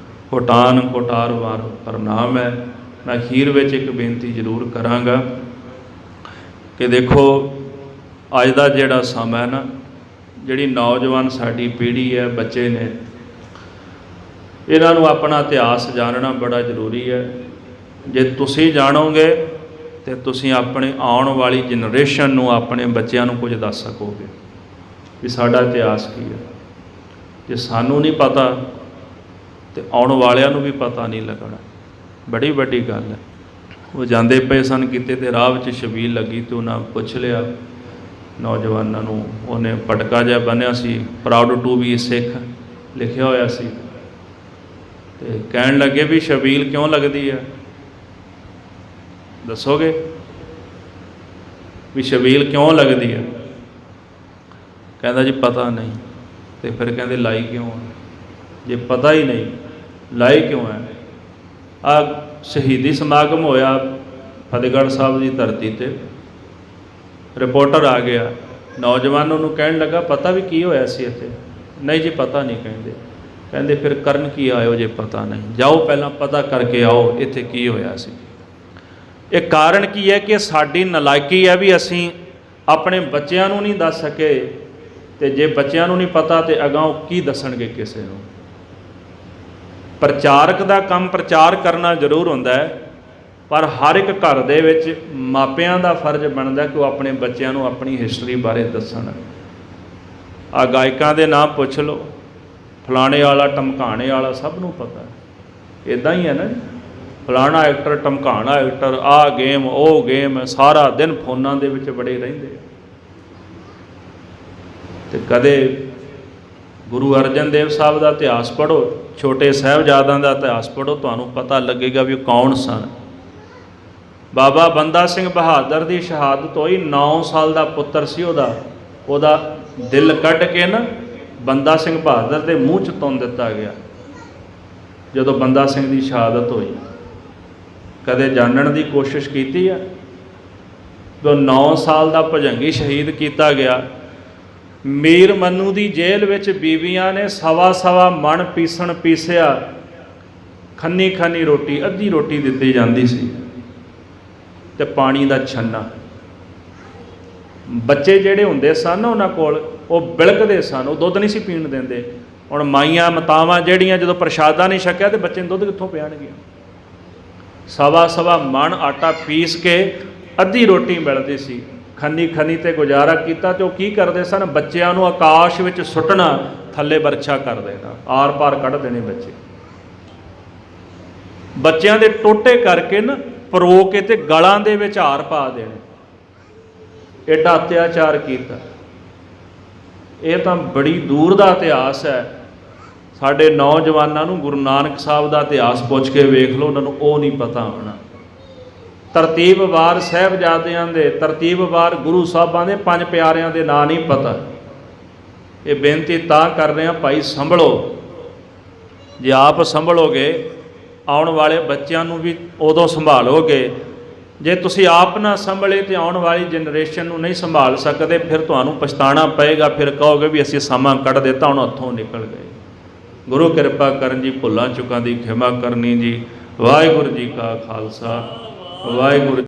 ਕੋਟਾਨ ਕੋਟਾਰ ਵਾਰ ਪ੍ਰਣਾਮ ਹੈ। ਮੈਂ ਅਖੀਰ ਵਿੱਚ ਇੱਕ ਬੇਨਤੀ ਜ਼ਰੂਰ ਕਰਾਂਗਾ ਕਿ ਦੇਖੋ, ਅੱਜ ਦਾ ਜਿਹੜਾ ਸਮਾਂ ਨਾ, ਜਿਹੜੀ ਨੌਜਵਾਨ ਸਾਡੀ ਪੀੜ੍ਹੀ ਹੈ, ਬੱਚੇ ਨੇ, ਇਹਨਾਂ ਨੂੰ ਆਪਣਾ ਇਤਿਹਾਸ ਜਾਣਨਾ ਬੜਾ ਜ਼ਰੂਰੀ ਹੈ। ਜੇ ਤੁਸੀਂ ਜਾਣੋਗੇ ਤੇ ਤੁਸੀਂ ਆਪਣੇ ਆਉਣ ਵਾਲੀ ਜਨਰੇਸ਼ਨ ਨੂੰ, ਆਪਣੇ ਬੱਚਿਆਂ ਨੂੰ ਕੁਝ ਦੱਸ ਸਕੋਗੇ ਵੀ ਸਾਡਾ ਇਤਿਹਾਸ ਕੀ ਹੈ। ਜੇ ਸਾਨੂੰ ਨਹੀਂ ਪਤਾ ਤੇ ਆਉਣ ਵਾਲਿਆਂ ਨੂੰ ਵੀ ਪਤਾ ਨਹੀਂ ਲੱਗਣਾ। ਬੜੀ ਵੱਡੀ ਗੱਲ ਹੈ। ਉਹ ਜਾਂਦੇ ਪਏ ਸਨ ਕਿਤੇ ਤੇ ਰਾਹ ਵਿੱਚ ਛਬੀਲ ਲੱਗੀ ਤੇ ਉਹਨਾਂ ਪੁੱਛ ਲਿਆ ਨੌਜਵਾਨਾਂ ਨੂੰ, ਉਹਨੇ ਪਟਕਾ ਜਿਹਾ ਬੰਨਿਆ ਸੀ, ਪ੍ਰਾਊਡ ਟੂ ਬੀ ਸਿੱਖ ਲਿਖਿਆ ਹੋਇਆ ਸੀ, ਤੇ ਕਹਿਣ ਲੱਗੇ ਵੀ ਛਬੀਲ ਕਿਉਂ ਲੱਗਦੀ ਹੈ, ਦੱਸੋਗੇ ਵੀ ਛਬੀਲ ਕਿਉਂ ਲੱਗਦੀ ਹੈ? ਕਹਿੰਦਾ ਜੀ ਪਤਾ ਨਹੀਂ। ਤੇ ਫਿਰ ਕਹਿੰਦੇ ਲਾਈ ਕਿਉਂ ਹੈ? ਜੇ ਪਤਾ ਹੀ ਨਹੀਂ ਲਾਈ ਕਿਉਂ ਹੈ? ਆ ਸ਼ਹੀਦੀ ਸਮਾਗਮ ਹੋਇਆ ਫਤਿਹਗੜ੍ਹ ਸਾਹਿਬ ਦੀ ਧਰਤੀ ਤੇ, ਰਿਪੋਰਟਰ ਆ ਗਿਆ, ਨੌਜਵਾਨ ਨੂੰ ਕਹਿਣ ਲੱਗਾ ਪਤਾ ਵੀ ਕੀ ਹੋਇਆ ਸੀ ਇੱਥੇ? ਨਹੀਂ ਜੀ ਪਤਾ ਨਹੀਂ। ਕਹਿੰਦੇ ਫਿਰ ਕਰਨ ਕੀ ਆਇਓ ਜੇ ਪਤਾ ਨਹੀਂ? ਜਾਓ ਪਹਿਲਾਂ ਪਤਾ ਕਰਕੇ ਆਓ ਇੱਥੇ ਕੀ ਹੋਇਆ ਸੀ। ਇਹ ਕਾਰਨ ਕੀ ਹੈ ਕਿ ਸਾਡੀ ਨਲਾਇਕੀ ਹੈ ਵੀ ਅਸੀਂ ਆਪਣੇ ਬੱਚਿਆਂ ਨੂੰ ਨਹੀਂ ਦੱਸ ਸਕੇ, ਤੇ ਜੇ ਬੱਚਿਆਂ ਨੂੰ ਨਹੀਂ ਪਤਾ ਤੇ ਅਗਾਂਹ ਕੀ ਦੱਸਣਗੇ ਕਿਸੇ ਨੂੰ? ਪ੍ਰਚਾਰਕ ਦਾ ਕੰਮ ਪ੍ਰਚਾਰ ਕਰਨਾ ਜ਼ਰੂਰ ਹੁੰਦਾ ਹੈ, ਪਰ ਹਰ ਇੱਕ ਘਰ ਦੇ ਵਿੱਚ ਮਾਪਿਆਂ ਦਾ ਫਰਜ਼ ਬਣਦਾ ਕਿ ਉਹ ਆਪਣੇ ਬੱਚਿਆਂ ਨੂੰ ਆਪਣੀ ਹਿਸਟਰੀ ਬਾਰੇ ਦੱਸਣ। ਆ ਗਾਇਕਾਂ ਦੇ ਨਾਮ ਪੁੱਛ ਲਓ, ਫਲਾਣੇ ਵਾਲਾ, ਟਮਕਾਣੇ ਵਾਲਾ, ਸਭ ਨੂੰ ਪਤਾ। ਇੱਦਾਂ ਹੀ ਹੈ ਨਾ, ਫਲਾਣਾ ਐਕਟਰ, ਟਮਕਾਣਾ ਐਕਟਰ, ਆਹ ਗੇਮ, ਉਹ ਗੇਮ, ਸਾਰਾ ਦਿਨ ਫੋਨਾਂ ਦੇ ਵਿੱਚ ਬੜੇ ਰਹਿੰਦੇ। ਤੇ ਕਦੇ ਗੁਰੂ ਅਰਜਨ ਦੇਵ ਸਾਹਿਬ ਦਾ ਇਤਿਹਾਸ ਪੜ੍ਹੋ, ਛੋਟੇ ਸਾਹਿਬਜ਼ਾਦਿਆਂ ਦਾ ਇਤਿਹਾਸ ਪੜ੍ਹੋ, ਤੁਹਾਨੂੰ ਪਤਾ ਲੱਗੇਗਾ ਵੀ ਉਹ ਕੌਣ ਸਨ। ਬਾਬਾ ਬੰਦਾ ਸਿੰਘ ਬਹਾਦਰ ਦੀ ਸ਼ਹਾਦਤ ਹੋਈ, 9 ਸਾਲ ਦਾ ਪੁੱਤਰ ਸੀ ਉਹਦਾ ਦਿਲ ਕੱਢ ਕੇ ਨਾ ਬੰਦਾ ਸਿੰਘ ਬਹਾਦਰ ਦੇ ਮੂੰਹ 'ਚ ਤੁੰਨ ਦਿੱਤਾ ਗਿਆ ਜਦੋਂ ਬੰਦਾ ਸਿੰਘ ਦੀ ਸ਼ਹਾਦਤ ਹੋਈ। ਕਦੇ ਜਾਣਨ ਦੀ ਕੋਸ਼ਿਸ਼ ਕੀਤੀ ਆ? ਜੋ 9 ਸਾਲ ਦਾ ਭੁਜੰਗੀ ਸ਼ਹੀਦ ਕੀਤਾ ਗਿਆ। ਮੀਰ ਮੰਨੂ ਦੀ ਜੇਲ੍ਹ ਵਿੱਚ ਬੀਬੀਆਂ ਨੇ ਸਵਾ ਮਣ ਪੀਸਿਆ, ਖੰਨੀ ਰੋਟੀ, ਅੱਧੀ ਰੋਟੀ ਦਿੱਤੀ ਜਾਂਦੀ ਸੀ ਤੇ ਪਾਣੀ ਦਾ ਛੰਨਾ। ਬੱਚੇ ਜਿਹੜੇ ਹੁੰਦੇ ਸਨ ਉਹਨਾਂ ਕੋਲ, ਉਹ ਬਿਲਕਦੇ ਸਨ, ਉਹ ਦੁੱਧ ਨਹੀਂ ਸੀ ਪੀਣ ਦਿੰਦੇ। ਹੁਣ ਮਾਈਆਂ ਮਾਤਾਵਾਂ ਜਿਹੜੀਆਂ ਜਦੋਂ ਪ੍ਰਸ਼ਾਦਾ ਨਹੀਂ ਛਕਿਆ ਤੇ ਬੱਚੇ ਨੂੰ ਦੁੱਧ ਕਿੱਥੋਂ ਪਿਆਣਗੀਆਂ? ਸਵਾ ਮਣ ਆਟਾ ਪੀਸ ਕੇ ਅੱਧੀ ਰੋਟੀ ਮਿਲਦੀ ਸੀ, ਖੰਨੀ ਖੰਨੀ ਤੇ ਗੁਜ਼ਾਰਾ ਕੀਤਾ। ਤੇ ਉਹ ਕੀ ਕਰਦੇ ਸਨ, ਬੱਚਿਆਂ ਨੂੰ ਆਕਾਸ਼ ਵਿੱਚ ਸੁੱਟਣਾ, ਥੱਲੇ ਵਰਛਾ ਕਰ ਦੇਣਾ, ਆਰ ਪਾਰ ਕੱਢ ਦੇਣੇ ਬੱਚੇ। ਬੱਚਿਆਂ ਦੇ ਟੋਟੇ ਕਰਕੇ ਨਾ ਪਰੋ ਕੇ ਤੇ ਗਲਾਂ ਦੇ ਵਿੱਚ ਹਾਰ ਪਾ ਦੇਣੇ। ਐਡਾ ਅਤਿਆਚਾਰ ਕੀਤਾ। ਇਹ ਤਾਂ ਬੜੀ ਦੂਰ ਦਾ ਇਤਿਹਾਸ ਹੈ। ਸਾਡੇ ਨੌਜਵਾਨਾਂ ਨੂੰ ਗੁਰੂ ਨਾਨਕ ਸਾਹਿਬ ਦਾ ਇਤਿਹਾਸ ਪੁੱਛ ਕੇ ਵੇਖ ਲਓ, ਉਹਨਾਂ ਨੂੰ ਉਹ ਨਹੀਂ ਪਤਾ ਹੋਣਾ। ਤਰਤੀਬਵਾਰ ਸਾਹਿਬਜ਼ਾਦਿਆਂ ਦੇ, ਤਰਤੀਬਵਾਰ ਗੁਰੂ ਸਾਹਿਬਾਂ ਦੇ 5 ਪਿਆਰਿਆਂ ਦੇ ਨਾਂ ਨਹੀਂ ਪਤਾ। ਇਹ ਬੇਨਤੀ ਤਾਂ ਕਰ ਰਹੇ ਹਾਂ, ਭਾਈ ਸੰਭਲੋ। ਜੇ ਆਪ ਸੰਭਲੋਗੇ, ਆਉਣ ਵਾਲੇ ਬੱਚਿਆਂ ਨੂੰ ਵੀ ਉਦੋਂ ਸੰਭਾਲੋਗੇ। ਜੇ ਤੁਸੀਂ ਆਪ ਨਾ ਸੰਭਲੇ ਤੇ ਆਉਣ ਵਾਲੀ ਜਨਰੇਸ਼ਨ ਨੂੰ ਨਹੀਂ ਸੰਭਾਲ ਸਕਦੇ, ਫਿਰ ਤੁਹਾਨੂੰ ਪਛਤਾਣਾ ਪਏਗਾ। ਫਿਰ ਕਹੋਗੇ ਵੀ ਅਸੀਂ ਸਮਾਂ ਕੱਢ ਦਿੱਤਾ, ਹੁਣ ਹੱਥੋਂ ਨਿਕਲ ਗਏ। ਗੁਰੂ ਕਿਰਪਾ ਕਰਨ ਜੀ, ਭੁੱਲਾਂ ਚੁੱਕਾਂ ਦੀ ਖਿਮਾ ਕਰਨੀ ਜੀ। ਵਾਹਿਗੁਰੂ ਜੀ ਕਾ ਖਾਲਸਾ, ਵਾਹਿਗੁਰੂ।